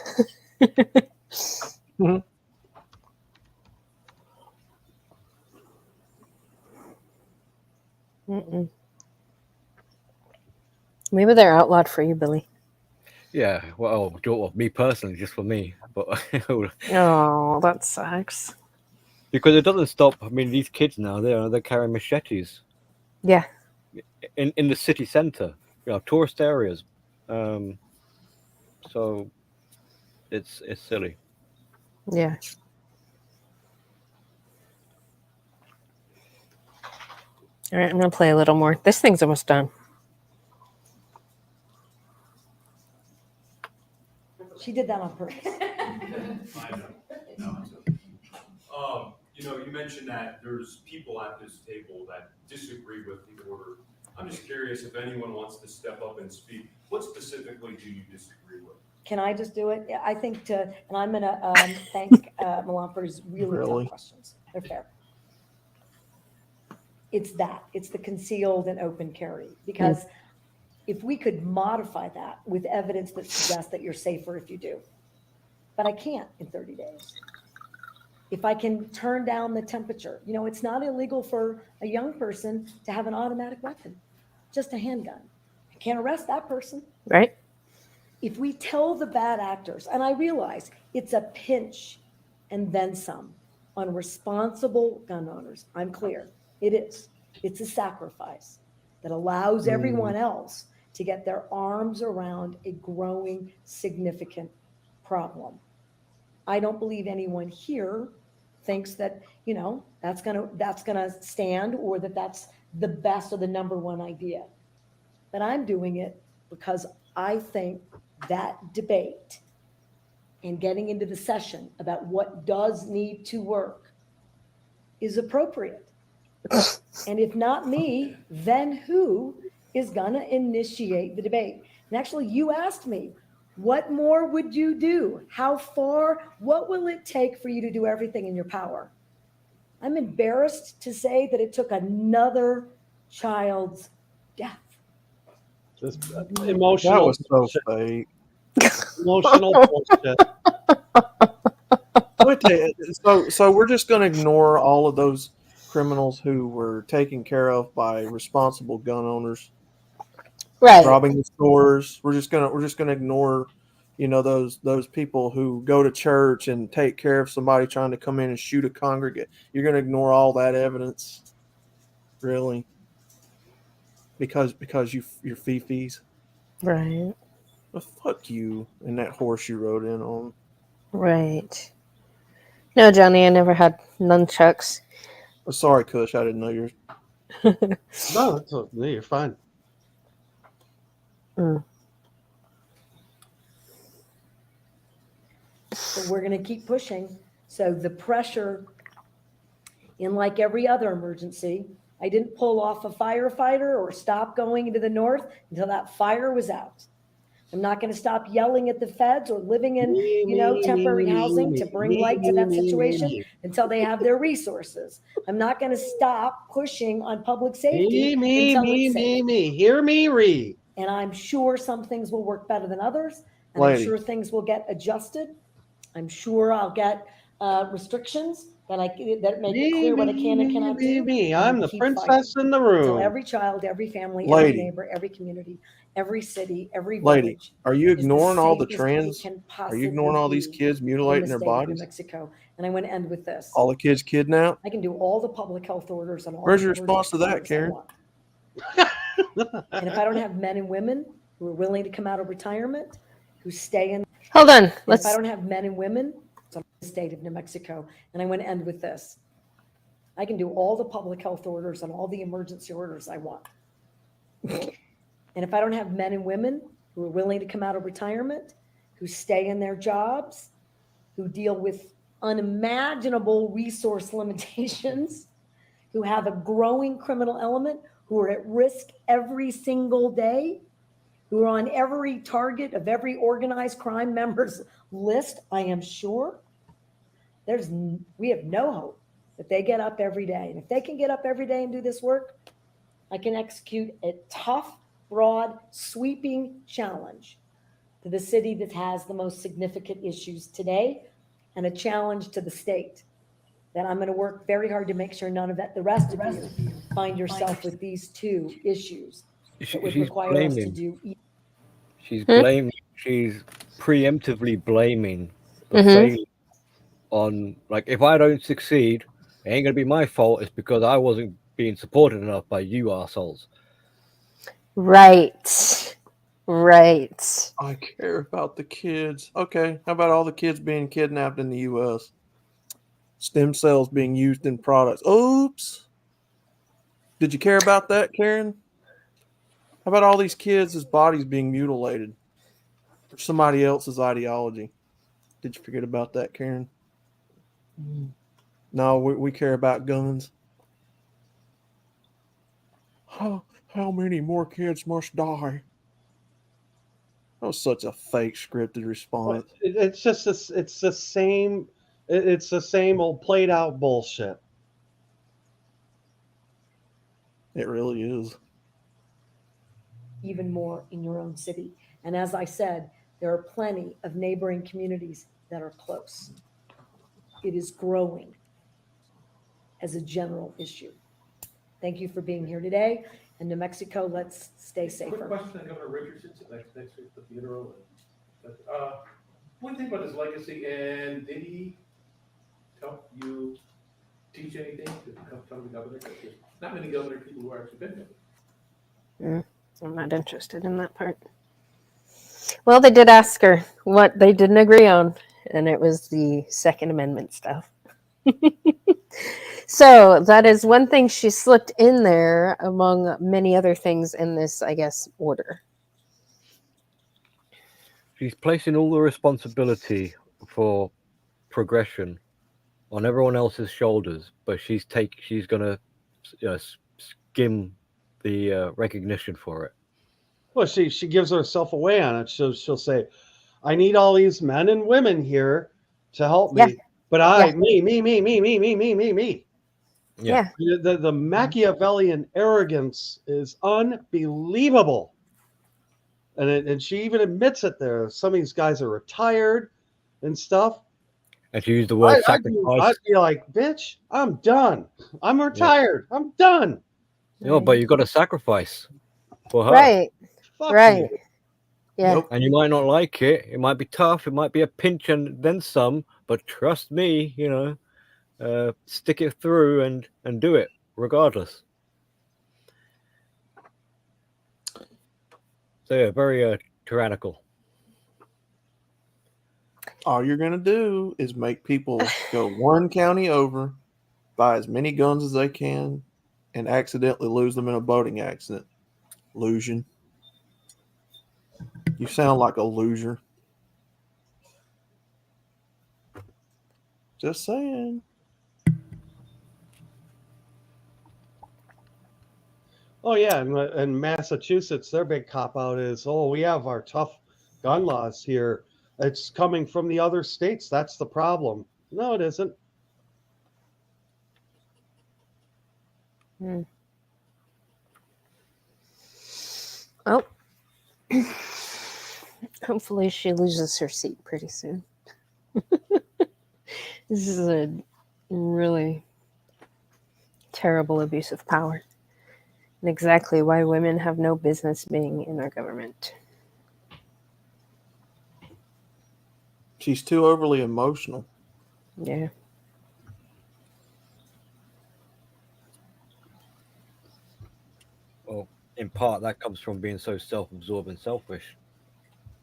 Mm-mm. Maybe they're outlawed for you, Billy. Yeah, well, me personally, just for me, but oh, that sucks. Because it doesn't stop. I mean, these kids now they're carrying machetes. Yeah. In the city center, tourist areas. So it's silly. Yeah. All right, I'm gonna play a little more. This thing's almost done. She did that on purpose. You mentioned that there's people at this table that disagree with the order. I'm just curious if anyone wants to step up and speak. What specifically do you disagree with? Can I just do it? I think and I'm going to thank Milan for his really tough questions. They're fair. It's the concealed and open carry. Because if we could modify that with evidence that suggests that you're safer if you do, but I can't in 30 days. If I can turn down the temperature, it's not illegal for a young person to have an automatic weapon, just a handgun. I can't arrest that person. Right. If we tell the bad actors, and I realize it's a pinch and then some on responsible gun owners, I'm clear, it is. It's a sacrifice that allows everyone else to get their arms around a growing, significant problem. I don't believe anyone here thinks that, that's gonna stand, or that's the best or the number one idea. But I'm doing it because I think that debate and getting into the session about what does need to work is appropriate. And if not me, then who is going to initiate the debate? And actually, you asked me, what more would you do? How far? What will it take for you to do everything in your power? I'm embarrassed to say that it took another child's death. Just That emotional was so fake. emotional bullshit. Let me tell you, so we're just going to ignore all of those criminals who were taken care of by responsible gun owners, Right. robbing the stores. We're just gonna ignore, those people who go to church and take care of somebody trying to come in and shoot a congregate. You're gonna ignore all that evidence, really, because you're fifis. Right. Well, fuck you and that horse you rode in on. Right. No, Johnny, I never had nunchucks. Oh, sorry, Kush, I didn't know you're. No, you're fine. Mm. So we're going to keep pushing. So the pressure, in like every other emergency, I didn't pull off a firefighter or stop going into the north until that fire was out. I'm not going to stop yelling at the feds or living in, temporary housing to bring light to that situation until they have their resources. I'm not going to stop pushing on public safety until it's safe. Hear me read. And I'm sure some things will work better than others, and Lady. I'm sure things will get adjusted. I'm sure I'll get restrictions that make it clear what I can and cannot do. I'm the princess in the room. So every child, every family, Lady. every neighbor, every community, every city, every Lady, village. are you is the ignoring all the safest we trans? can Are possibly you ignoring all these be kids in mutilating the their state of New bodies? Mexico. And I want to end with this. All the kids kidnapped? I can do all the public health orders and all Where's the your response to that, emergency orders I Karen? want. And if I don't have men and women who are willing to come out of retirement, who stay in. Hold on. And Let's. if I don't have men and women, it's on the state of New Mexico. And I want to end with this. I can do all the public health orders and all the emergency orders I want. And if I don't have men and women who are willing to come out of retirement, who stay in their jobs, who deal with unimaginable resource limitations, who have a growing criminal element, who are at risk every single day, who are on every target of every organized crime member's list, I am sure we have no hope that they get up every day. And if they can get up every day and do this work, I can execute a tough, broad, sweeping challenge to the city that has the most significant issues today, and a challenge to the state that I'm going to work very hard to make sure none of the rest of you find yourself with these two issues that would She's require us to blaming. do. She's blaming. She's preemptively blaming the Mhm. failure on, like, if I don't succeed, it ain't gonna be my fault. It's because I wasn't being supported enough by you assholes. Right. Right. I care about the kids. Okay, how about all the kids being kidnapped in the U.S.? Stem cells being used in products. Oops. Did you care about that, Karen? How about all these kids' bodies being mutilated for somebody else's ideology? Did you forget about that, Karen? No, we care about guns. How many more kids must die? That was such a fake scripted response. It's just this. It's the same. It's the same old played out bullshit. It really is. Even more in your own city. And as I said, there are plenty of neighboring communities that are close. It is growing as a general issue. Thank you for being here today. And New Mexico, let's stay safer. Quick question on Governor Richardson, next week, the funeral. What do you think about his legacy, and did he help you teach anything to become the governor? There's not many governor people who are actually been there. I'm not interested in that part. Well, they did ask her what they didn't agree on, and it was the Second Amendment stuff. So that is one thing she slipped in there among many other things in this, I guess, order. She's placing all the responsibility for progression on everyone else's shoulders, but she's gonna skim the recognition for it. Well, she gives herself away on it. She'll say, "I need all these men and women here to help me, but me." Yeah. The Machiavellian arrogance is unbelievable. And she even admits it there. Some of these guys are retired and stuff. And she used the word I'd sacrifice. be like, bitch, I'm done. I'm retired. I'm done. But you got to sacrifice for her. Right. Fuck Right. you. Yeah. Nope. And you might not like it. It might be tough. It might be a pinch and then some. But trust me, stick it through and do it regardless. So yeah, very tyrannical. All you're gonna do is make people go one county over, buy as many guns as they can, and accidentally lose them in a boating accident. Illusion. You sound like a loser. Just saying. Oh yeah, and Massachusetts, their big cop out is, oh, we have our tough gun laws here. It's coming from the other states. That's the problem. No, it isn't. Oh. Hopefully she loses her seat pretty soon. This is a really terrible abuse of power. And exactly why women have no business being in our government. She's too overly emotional. Yeah. Well, in part, that comes from being so self-absorbed and selfish.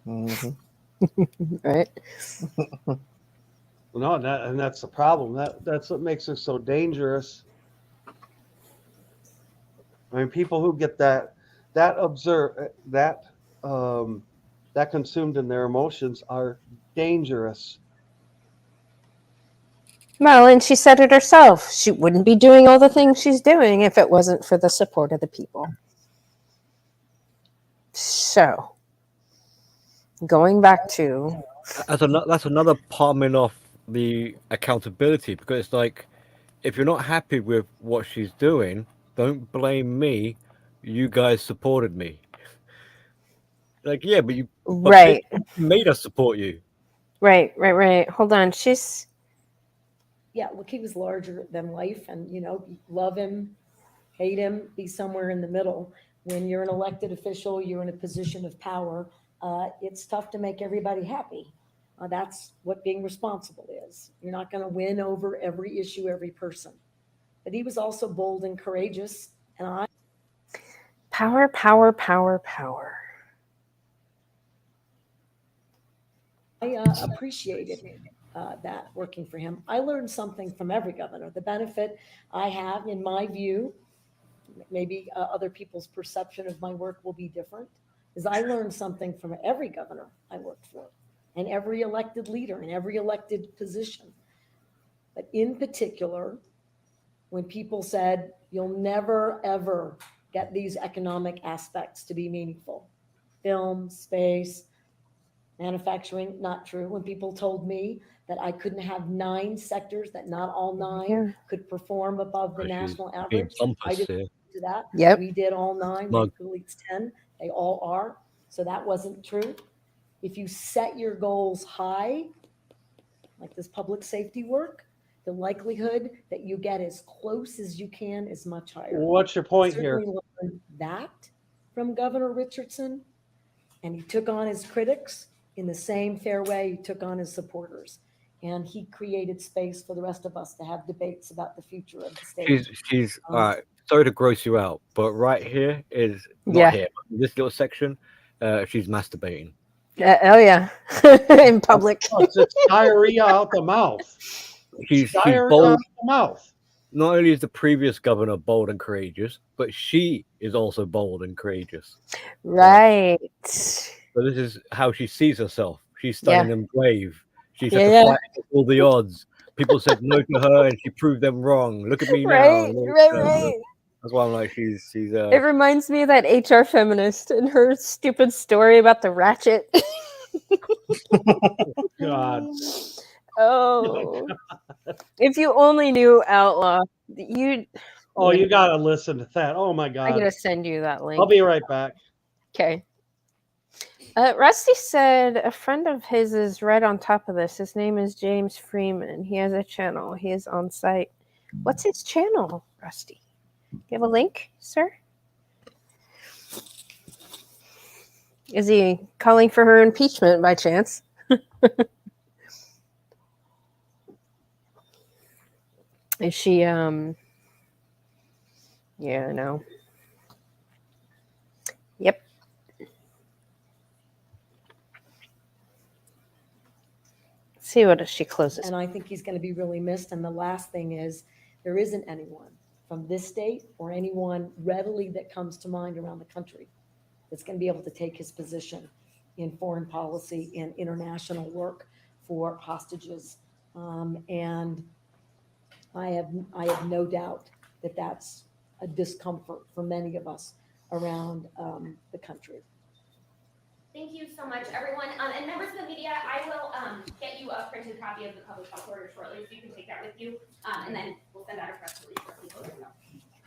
Mm-hmm. Right. No, and that's the problem. That's what makes her so dangerous. I mean, people who get that consumed in their emotions are dangerous. Well, and she said it herself. She wouldn't be doing all the things she's doing if it wasn't for the support of the people. So, going back to... That's another palming off the accountability, because it's like, if you're not happy with what she's doing, don't blame me. You guys supported me. Like, yeah, but Right. Bitch, you made us support you. Right. Hold on. She's... Yeah, look, he was larger than life, and love him, hate him, be somewhere in the middle. When you're an elected official, you're in a position of power. It's tough to make everybody happy. That's what being responsible is. You're not going to win over every issue, every person. But he was also bold and courageous, and I... Power. I appreciated that working for him. I learned something from every governor. The benefit I have, in my view, maybe other people's perception of my work will be different, is I learned something from every governor I worked for, and every elected leader in every elected position. But in particular, when people said, you'll never, ever get these economic aspects to be meaningful. Film, space, manufacturing, not true. When people told me that I couldn't have 9 sectors, that not all 9 could perform above the national average, I didn't do that. Yep. We did all 9. Thankfully, it's 10. They all are. So that wasn't true. If you set your goals high, like this public safety work, the likelihood that you get as close as you can is much higher. What's your point here? Certainly learned that from Governor Richardson, and he took on his critics in the same fair way he took on his supporters. And he created space for the rest of us to have debates about the future of the state. She's sorry to gross you out, but right here is not here. This little section, she's masturbating. Oh yeah, in public. It's diarrhea out the mouth. She's Diarrhea bold. out the mouth. Not only is the previous governor bold and courageous, but she is also bold and courageous. Right. So this is how she sees herself. She's standing in brave. She's had to fight against all the odds. People said no to her, and she proved them wrong. Look at me now. Right, right, So right. that's why I'm like, she's. It reminds me of that HR feminist and her stupid story about the ratchet. God. Oh, if you only knew Outlaw, you. Oh, you gotta listen to that. Oh my I God. gotta send you that link. I'll be right back. Okay. Rusty said a friend of his is right on top of this. His name is James Freeman. He has a channel. He is on site. What's his channel, Rusty? You have a link, sir? Is he calling for her impeachment by chance? Is she, yeah, no. Yep. See what if she closes. And I think he's going to be really missed. And the last thing is, there isn't anyone from this state or anyone readily that comes to mind around the country that's going to be able to take his position in foreign policy, in international work for hostages. And I have no doubt that that's a discomfort for many of us around the country. Thank you so much, everyone. And members of the media, I will get you a printed copy of the public health order shortly, so you can take that with you. And then we'll send out a press release for people to know.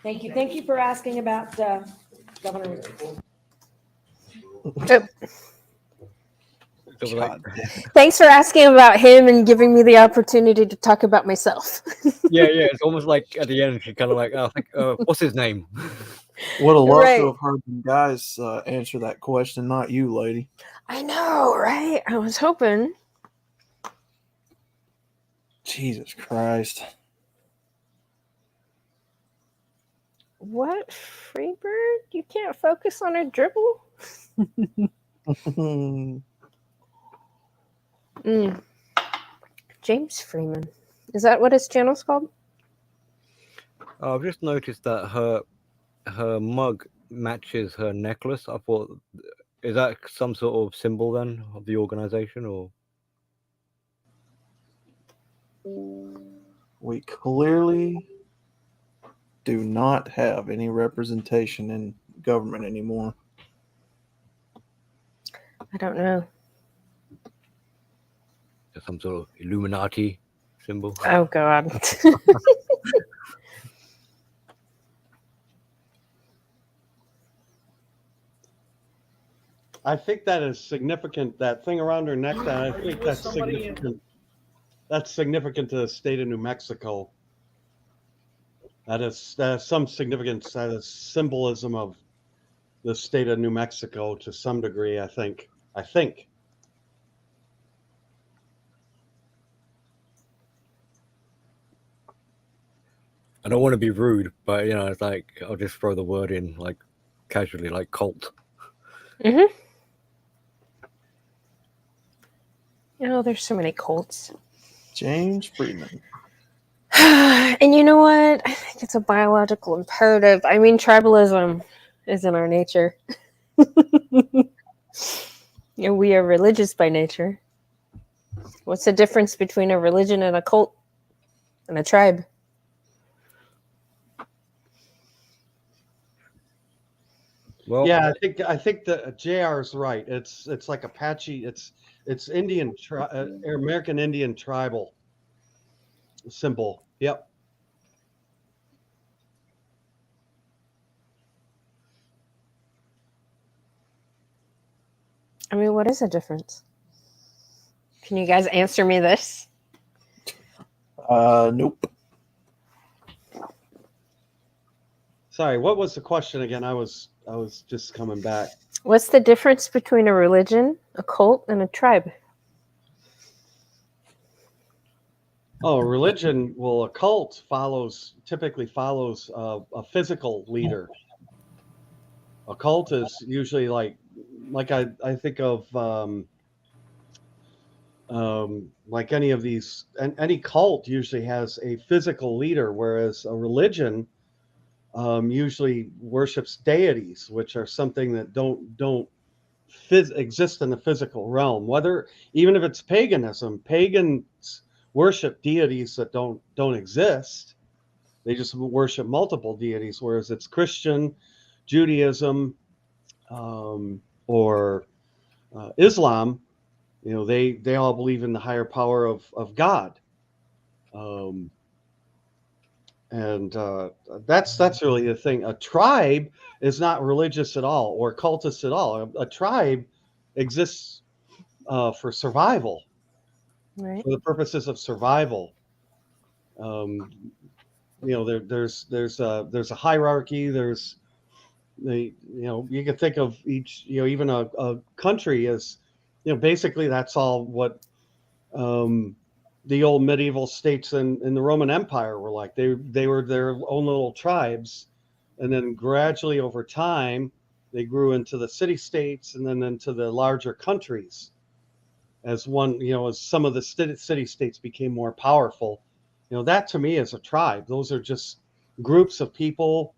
Thank you. Thank you for asking about Governor. Thanks for asking about him and giving me the opportunity to talk about myself. Yeah. It's almost like at the end, she kind of like, what's his name? Would have loved Right. to have heard you guys answer that question, not you, lady. I know, right? I was hoping. Jesus Christ. What, Freebird? You can't focus on a dribble? James Freeman. Is that what his channel's called? I've just noticed that her mug matches her necklace. I thought, is that some sort of symbol then of the organization, or? We clearly do not have any representation in government anymore. I don't know. Some sort of Illuminati symbol. Oh, God. I think that is significant. That thing around her neck, that I think that's significant. That's significant to the state of New Mexico. That is some significance. That is symbolism of the state of New Mexico to some degree. I think. I don't want to be rude, but it's like I'll just throw the word in like casually, like cult. Mm-hmm. There's so many cults. James Freeman. And you know what? I think it's a biological imperative. I mean, tribalism is in our nature. We are religious by nature. What's the difference between a religion and a cult and a tribe? Well, yeah, I think that JR is right. It's like Apache. It's Indian, American Indian tribal symbol. Yep. I mean, what is the difference? Can you guys answer me this? Nope. Sorry, what was the question again? I was just coming back. What's the difference between a religion, a cult, and a tribe? Oh, religion. Well, a cult typically follows a physical leader. A cult is usually like I think of like any of these, and any cult usually has a physical leader, whereas a religion usually worships deities, which are something that don't exist in the physical realm. Whether even if it's paganism, pagans worship deities that don't exist. They just worship multiple deities, whereas it's Christian, Judaism, or Islam. You know, they all believe in the higher power of God. And that's really the thing. A tribe is not religious at all or cultist at all. A tribe exists for survival, Right. for the purposes of survival. You know, there's a hierarchy. There's you know, you can think of each, you know, even a country as, you know, basically that's all what the old medieval states in the Roman Empire were like. They were their own little tribes, and then gradually over time they grew into the city states and then into the larger countries. As one, you know, as some of the city states became more powerful, you know, that to me is a tribe. Those are just groups of people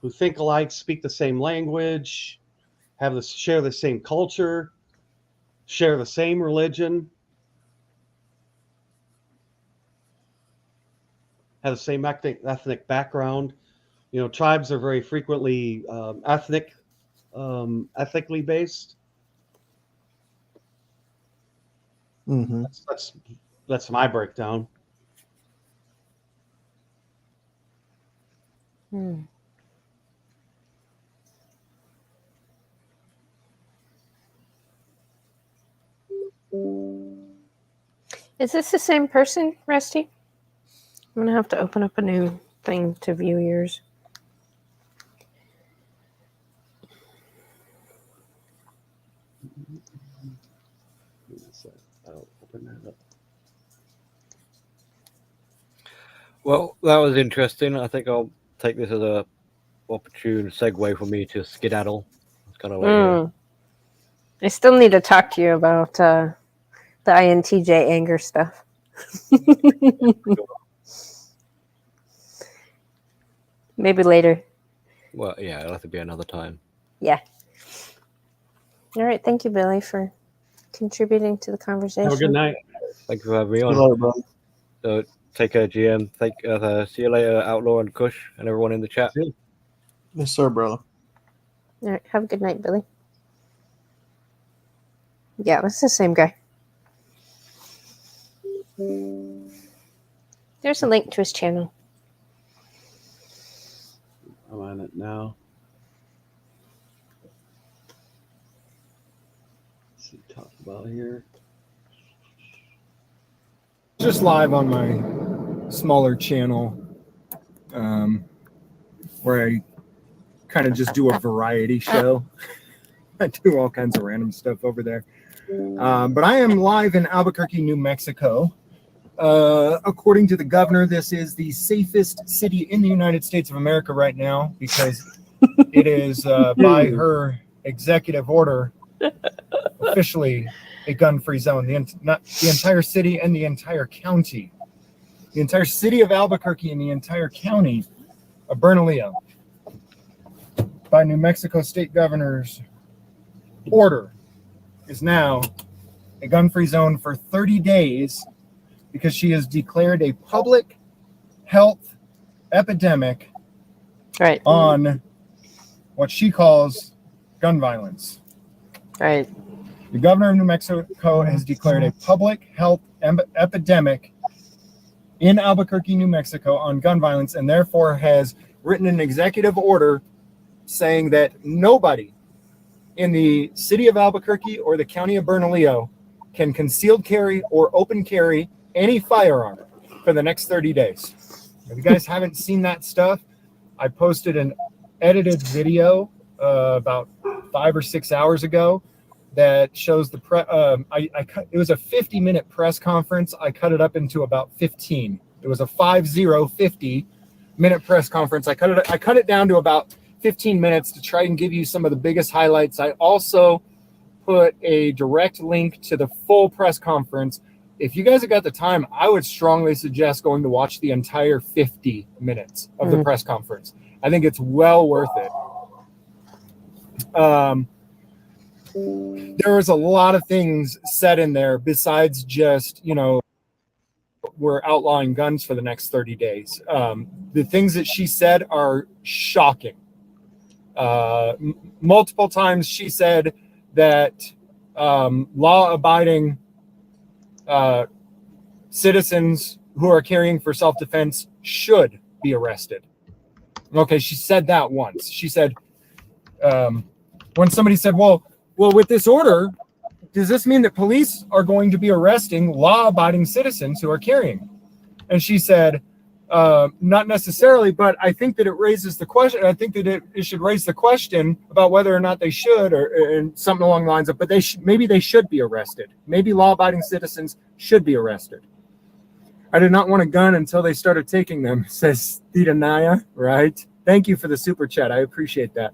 who think alike, speak the same language, share the same culture, share the same religion, have the same ethnic background. You know, tribes are very frequently ethnically based. Mm-hmm. That's my breakdown. Hmm. Is this the same person, Rusty? I'm gonna have to open up a new thing to view yours. I'll open that up. Well, that was interesting. I think I'll take this as a opportune segue for me to skedaddle. It's kind of like I still need to talk to you about the INTJ anger stuff. Maybe later. Well, yeah, it'll have to be another time. Yeah. All right. Thank you, Billy, for contributing to the conversation. Have a good night. Thank you for having me on. Hello, bro. So take care, GM. See you later, Outlaw and Kush, and everyone in the chat. Yes, sir, brother. All right. Have a good night, Billy. Yeah, that's the same guy. There's a link to his channel. I'm on it now. Let's see, talk about here. Just live on my smaller channel, where I kind of just do a variety show. I do all kinds of random stuff over there. But I am live in Albuquerque, New Mexico. According to the governor, this is the safest city in the United States of America right now because it is, by her executive order, officially a gun-free zone. The entire city and the entire county. The entire city of Albuquerque and the entire county of Bernalillo, by New Mexico State Governor's order, is now a gun-free zone for 30 days because she has declared a public health epidemic on what she calls gun violence. Right. The governor of New Mexico has declared a public health epidemic in Albuquerque, New Mexico on gun violence, and therefore has written an executive order saying that nobody in the city of Albuquerque or the county of Bernalillo can concealed carry or open carry any firearm for the next 30 days. If you guys haven't seen that stuff, I posted an edited video about 5 or 6 hours ago that shows the it was a 50-minute press conference. I cut it up into about 15. It was a 50-minute press conference. I cut it down to about 15 minutes to try and give you some of the biggest highlights. I also put a direct link to the full press conference. If you guys have got the time, I would strongly suggest going to watch the entire 50 minutes of the press conference. I think it's well worth it. there was a lot of things said in there besides just, we're outlawing guns for the next 30 days. The things that she said are shocking. Multiple times she said that law-abiding citizens who are carrying for self-defense should be arrested. Okay, she said that once. She said, when somebody said, well, with this order, does this mean that police are going to be arresting law-abiding citizens who are carrying? And she said, not necessarily, but I think that it raises the question. I think that it should raise the question about whether or not they should, and something along the lines of, but maybe they should be arrested. Maybe law-abiding citizens should be arrested. I did not want a gun until they started taking them, says Theta Naya, right? Thank you for the super chat. I appreciate that.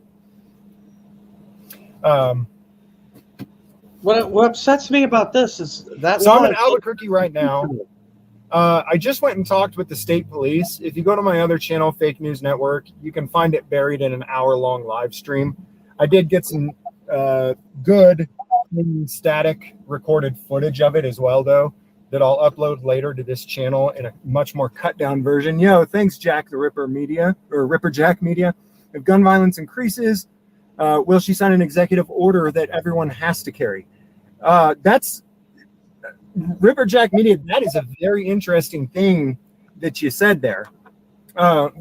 What upsets me about this is that. So I'm in Albuquerque right now. I just went and talked with the state police. If you go to my other channel, Fake News Network, you can find it buried in an hour-long live stream. I did get some good static recorded footage of it as well, though, that I'll upload later to this channel in a much more cut-down version. Thanks, Jack the Ripper Media, or Ripper Jack Media. If gun violence increases, will she sign an executive order that everyone has to carry? That's Ripper Jack Media. That is a very interesting thing that you said there,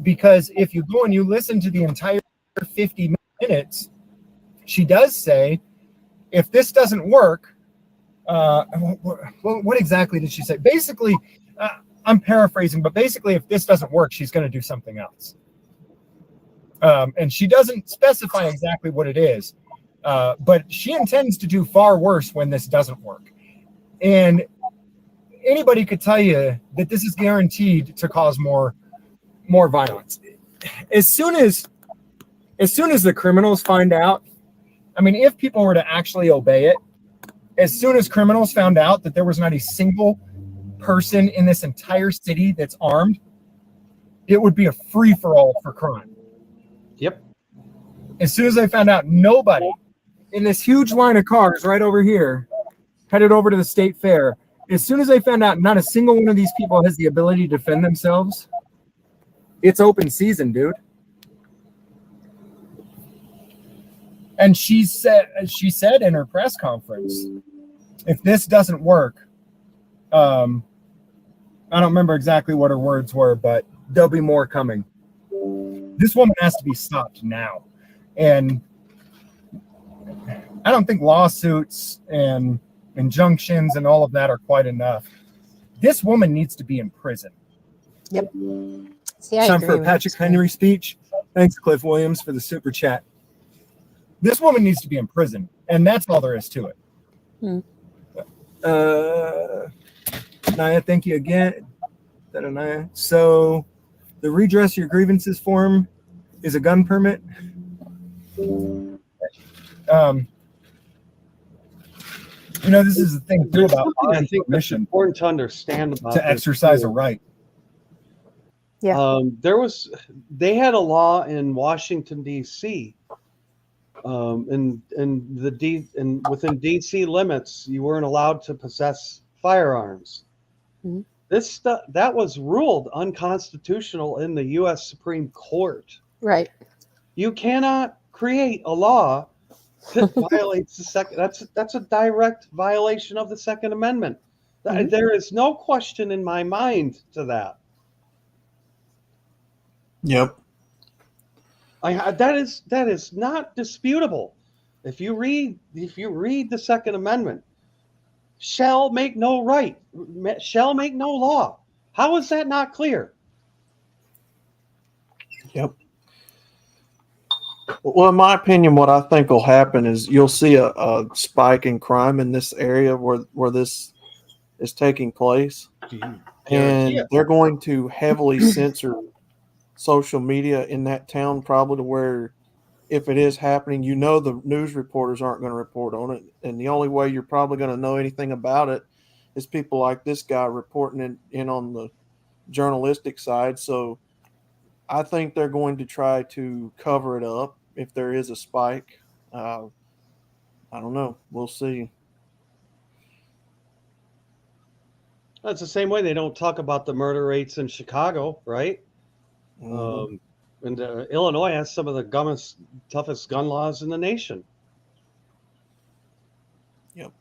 because if you go and you listen to the entire 50 minutes, she does say, if this doesn't work, what exactly did she say? Basically, I'm paraphrasing, but basically, if this doesn't work, she's going to do something else. And she doesn't specify exactly what it is, but she intends to do far worse when this doesn't work. And anybody could tell you that this is guaranteed to cause more violence. As soon as the criminals find out, I mean, if people were to actually obey it, as soon as criminals found out that there was not a single person in this entire city that's armed, it would be a free-for-all for crime. Yep. As soon as they found out nobody in this huge line of cars right over here headed over to the state fair, as soon as they found out not a single one of these people has the ability to defend themselves, it's open season, dude. And she said in her press conference, if this doesn't work, I don't remember exactly what her words were, but there'll be more coming. This woman has to be stopped now. And I don't think lawsuits and injunctions and all of that are quite enough. This woman needs to be in prison. Yep. See, I Time agree for a with Patrick that. Henry speech. Thanks, Cliff Williams, for the super chat. This woman needs to be in prison, and that's all there is to it. Naya, thank you again. Naya. So the redress your grievances form is a gun permit. This is the thing too about I think that's important to understand about to exercise a too. right. Yeah. They had a law in Washington D.C. Within D.C. limits, you weren't allowed to possess firearms. Mhm. That was ruled unconstitutional in the U.S. Supreme Court. Right. You cannot create a law that violates the second. That's a direct violation of the Second Amendment. Mhm. There is no question in my mind to that. Yep. That is not disputable. If you read the Second Amendment, shall make no right, shall make no law. How is that not clear? Yep. Well, in my opinion, what I think will happen is you'll see a spike in crime in this area where this is taking place, and they're going to heavily censor social media in that town, probably to where if it is happening, the news reporters aren't going to report on it, and the only way you're probably going to know anything about it is people like this guy reporting in on the journalistic side. So I think they're going to try to cover it up if there is a spike. I I don't know. We'll see. That's the same way they don't talk about the murder rates in Chicago, right? Mhm. And Illinois has some of the toughest gun laws in the nation. Yep.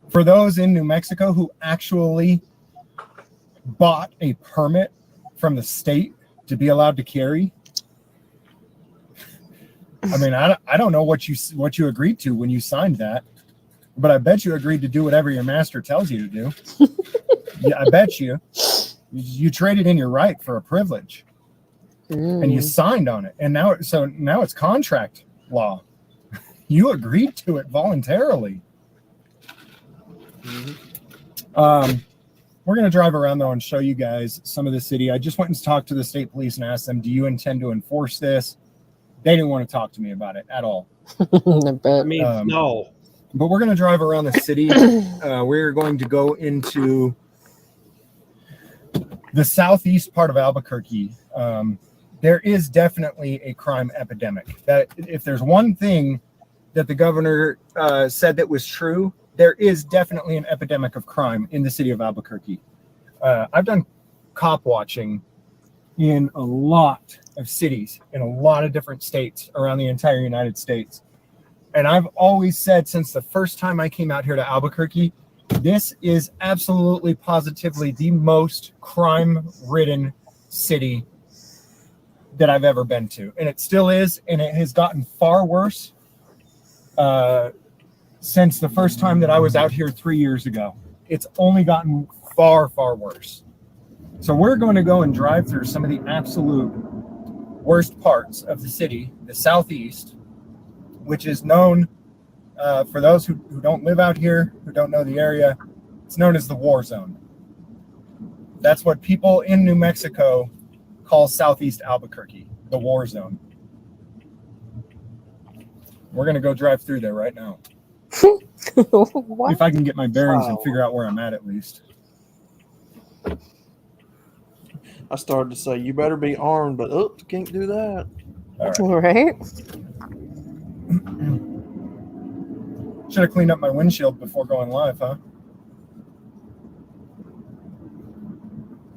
For those in New Mexico who actually bought a permit from the state to be allowed to carry, I mean, I don't know what you agreed to when you signed that, but I bet you agreed to do whatever your master tells you to do. Yeah, I bet you traded in your right for a privilege, and you signed on it, and now it's contract law. You agreed to it voluntarily. We're going to drive around though and show you guys some of the city. I just went and talked to the state police and asked them, do you intend to enforce this? They didn't want to talk to me about it at all. I mean, no. But we're going to drive around the city. We're going to go into the southeast part of Albuquerque. There is definitely a crime epidemic. That if there's one thing that the governor said that was true, there is definitely an epidemic of crime in the city of Albuquerque. I've done cop watching in a lot of cities in a lot of different states around the entire United States. And I've always said since the first time I came out here to Albuquerque, this is absolutely positively the most crime-ridden city that I've ever been to. And it still is, and it has gotten far worse since the first time that I was out here 3 years ago. It's only gotten far, far worse. So we're going to go and drive through some of the absolute worst parts of the city, the southeast, which is known, for those who don't live out here, who don't know the area, it's known as the war zone. That's what people in New Mexico call Southeast Albuquerque, the war zone. We're going to go drive through there right now. If I can get my bearings and figure out where I'm at least. I started to say, you better be armed, but oops, can't do that. All right. Should have cleaned up my windshield before going live, huh?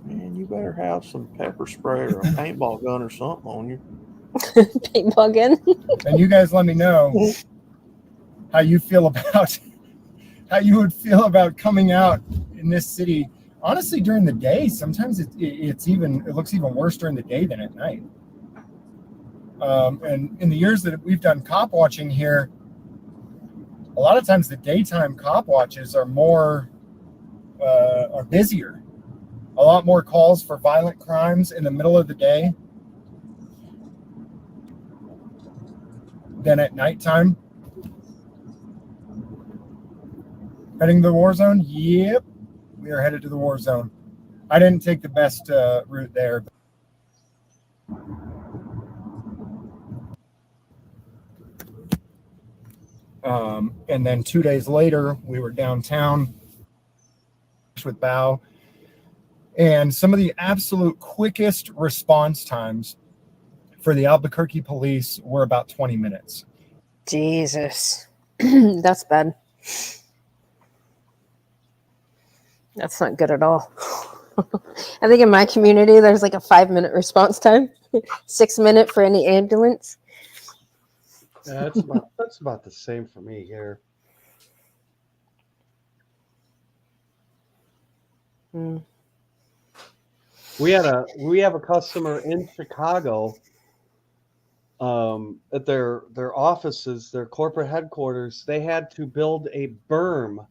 Man, you better have some pepper spray or a paintball gun or something on you. Paintball gun. And you guys let me know how you feel about how you would feel about coming out in this city. Honestly, during the day, sometimes it looks even worse during the day than at night. And in the years that we've done cop watching here, a lot of times the daytime cop watches are are busier. A lot more calls for violent crimes in the middle of the day than at nighttime. Heading to the war zone? Yep. We are headed to the war zone. I didn't take the best route there. And then 2 days later, we were downtown with Bow. And some of the absolute quickest response times for the Albuquerque police were about 20 minutes. Jesus. That's bad. That's not good at all. I think in my community, there's like a 5-minute response time, 6 minute for any ambulance. Yeah, that's about the same for me here. Mm. We have a customer in Chicago at their offices, their corporate headquarters. They had to build a berm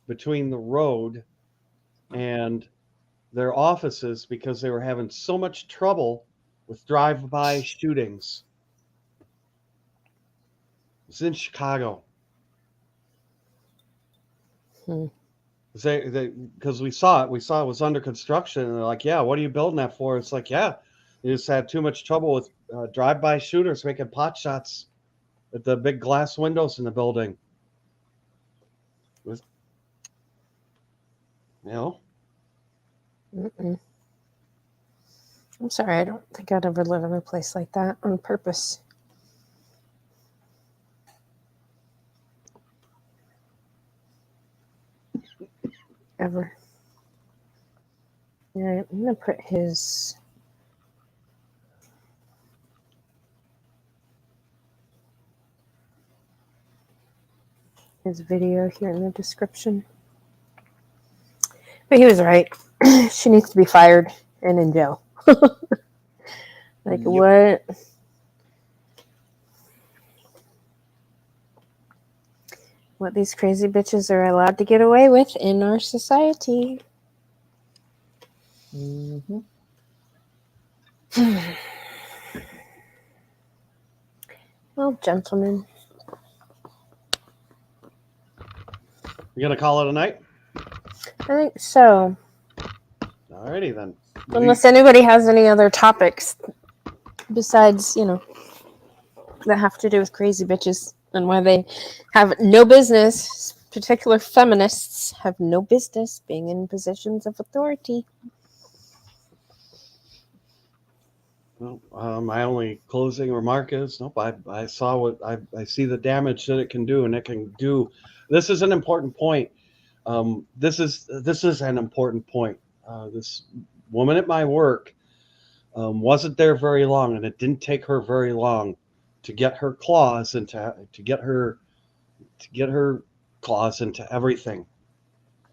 between the road and their offices because they were having so much trouble with drive-by shootings. It's in Chicago. Because we saw it was under construction, and they're like, yeah, what are you building that for? It's like, yeah, they just had too much trouble with drive-by shooters making pot shots at the big glass windows in the building. Mm-mm. I'm sorry, I don't think I'd ever live in a place like that on purpose. ever. Yeah, I'm gonna put his video here in the description. But he was right. She needs to be fired and in jail. Like, what? What these crazy bitches are allowed to get away with in our society. Mm-hmm. Well, gentlemen. You gonna call it a night? I think so. Alrighty then. Unless anybody has any other topics besides, you know, that have to do with crazy bitches and why they have no business, particular feminists have no business being in positions of authority. Well, my only closing remark is, nope, I saw what I see the damage that it can do, and it can do. This is an important point. This is an important point. This woman at my work wasn't there very long, and it didn't take her very long to get her claws into claws into everything.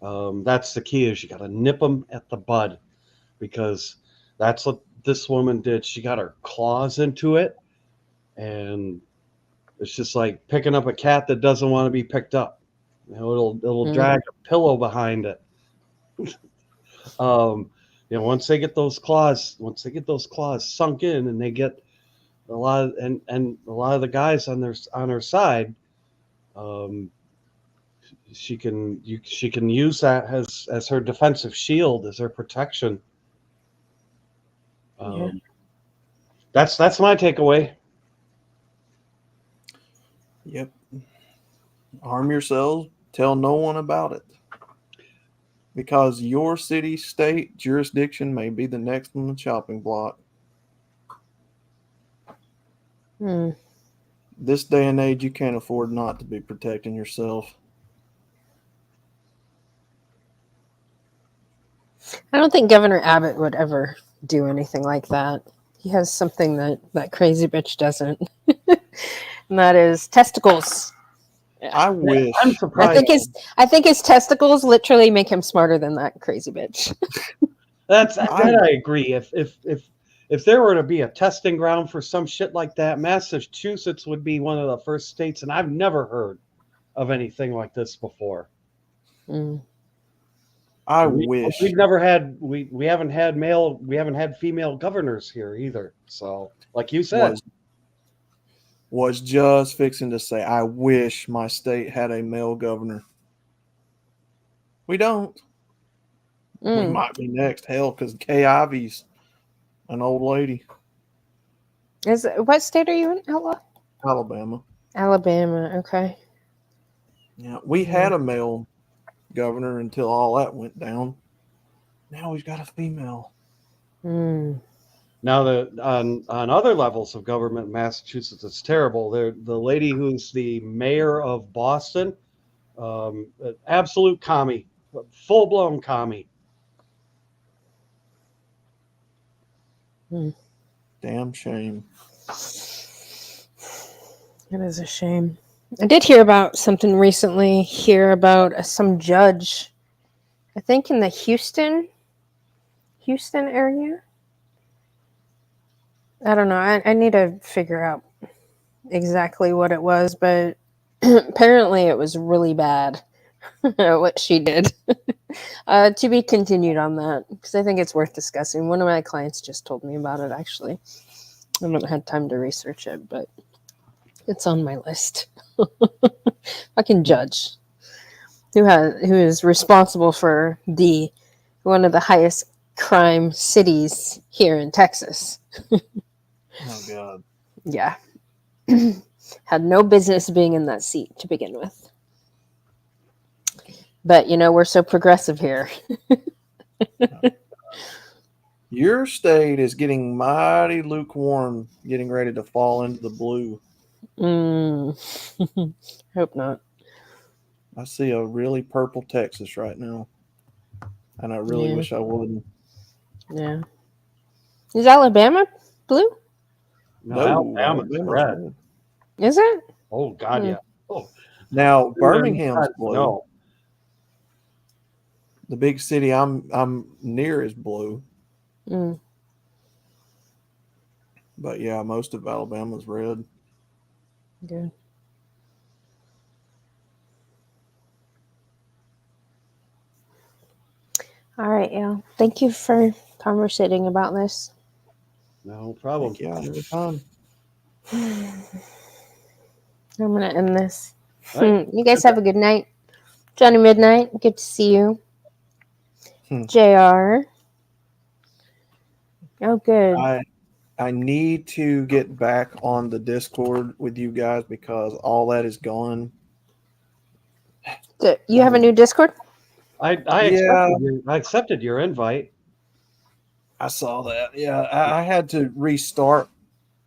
That's the key. Is you got to nip them at the bud, because that's what this woman did. She got her claws into it, and it's just like picking up a cat that doesn't want to be picked up. You know, it'll drag a pillow behind it. You know, once they get those claws sunk in, and they get a lot of, and a lot of the guys on her side, she can use that as her defensive shield, as her protection. That's my takeaway. Yep. Arm yourselves. Tell no one about it. Because your city, state, jurisdiction may be the next on the chopping block. This day and age, you can't afford not to be protecting yourself. I don't think Governor Abbott would ever do anything like that. He has something that crazy bitch doesn't. And that is testicles. I wish. I'm surprised. I think his testicles literally make him smarter than that crazy bitch. I agree. If there were to be a testing ground for some shit like that, Massachusetts would be one of the first states, and I've never heard of anything like this before. I wish. We've never had we haven't had female governors here either. So, like you said, was just fixing to say, I wish my state had a male governor. We don't. We might be next. Hell, because Kay Ivy's an old lady. What state are you in, Outlaw? Alabama. Alabama, okay. Yeah, we had a male governor until all that went down. Now we've got a female. Now on other levels of government in Massachusetts, it's terrible. The lady who's the mayor of Boston, absolute commie, full blown commie. Damn shame. It is a shame. I did hear about something recently here about some judge, I think in the Houston area. I don't know. I need to figure out exactly what it was, but apparently it was really bad what she did. To be continued on that, because I think it's worth discussing. One of my clients just told me about it, actually. I haven't had time to research it, but it's on my list. Fucking judge who is responsible for one of the highest crime cities here in Texas. Oh God. Yeah. Had no business being in that seat to begin with. But we're so progressive here. Your state is getting mighty lukewarm, getting ready to fall into the blue. Hope not. I see a really purple Texas right now, and I really Yeah. wish I wouldn't. Yeah. Is Alabama blue? No, No, Alabama's Alabama's red. red. Is it? Oh God, Hmm. yeah. Oh, Now and then Birmingham's blue. no. The big city I'm near is blue, Mm. but yeah, most of Alabama's red. Good. All right, yeah. Thank you for conversating about this. No problem. Yeah, anytime. I'm gonna end this. All right. You guys have a good night. Johnny Midnight, good to see you. Hmm. JR. Oh, good. I need to get back on the Discord with you guys because all that is gone. You have a new Discord? Yeah. I accepted your invite. I saw that. Yeah, I had to restart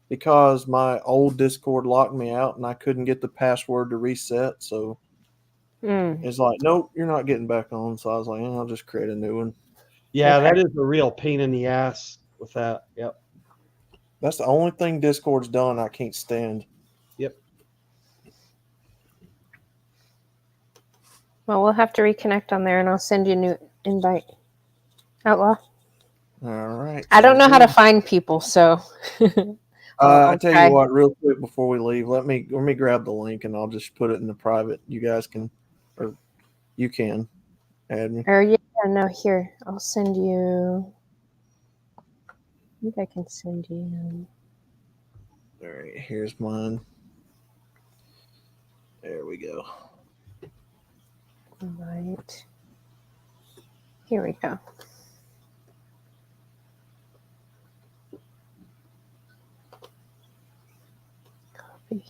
because my old Discord locked me out and I couldn't get the password to reset. So it's like, nope, you're not getting back on. So I was like, I'll just create a new one. Yeah, that is a real pain in the ass with that. Yep. That's the only thing Discord's done I can't stand. Yep. Well, we'll have to reconnect on there and I'll send you a new invite. Outlaw. All right. I don't know how to good. find people, so I tell try. you what, real quick before we leave, let me grab the link and I'll just put it in the private. You guys can, or you can add me. Or yeah, no, here. I'll send you. I think I can send you. All right, here's mine. There we go. Right. Here we go. Copy.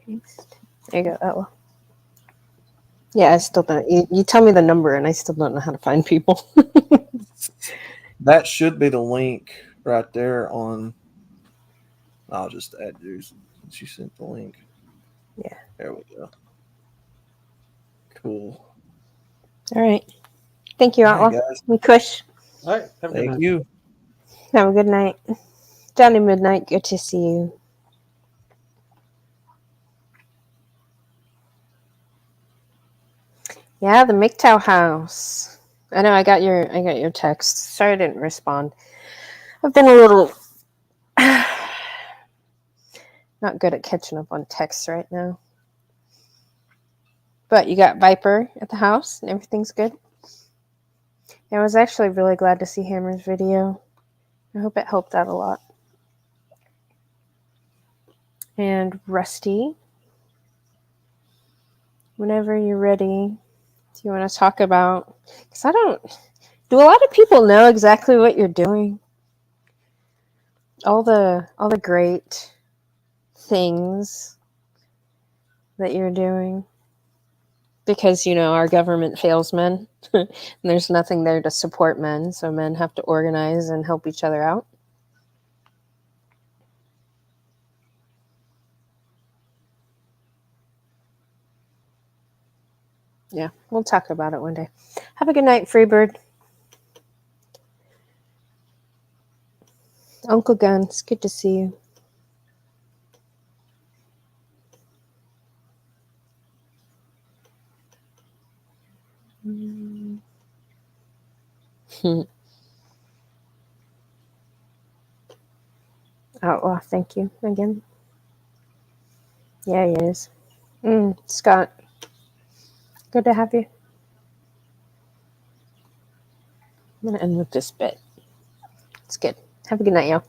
Paste. There you go. Outlaw. Yeah, I still don't. You tell me the number, and I still don't know how to find people. That should be the link right there on. I'll just add yours since you sent the link. Yeah. There we go. Cool. All right. Thank you, All right, Outlaw. guys. We Kush. All right. Have a good Thank night. you. Have a good night. Johnny Midnight, good to see you. Yeah, the MGTOW house. I know I got your text. Sorry I didn't respond. I've been a little not good at catching up on texts right now. But you got Viper at the house and everything's good. I was actually really glad to see Hammer's video. I hope it helped out a lot. And Rusty, whenever you're ready, do you want to talk about, because do a lot of people know exactly what you're doing? All the great things that you're doing, because our government fails men and there's nothing there to support men, so men have to organize and help each other out. Yeah, we'll talk about it one day. Have a good night, Freebird. Uncle Guns, good to see you. Outlaw, thank you again. Yeah, he is. Scott, good to have you. I'm going to end with this bit. It's good. Have a good night, y'all.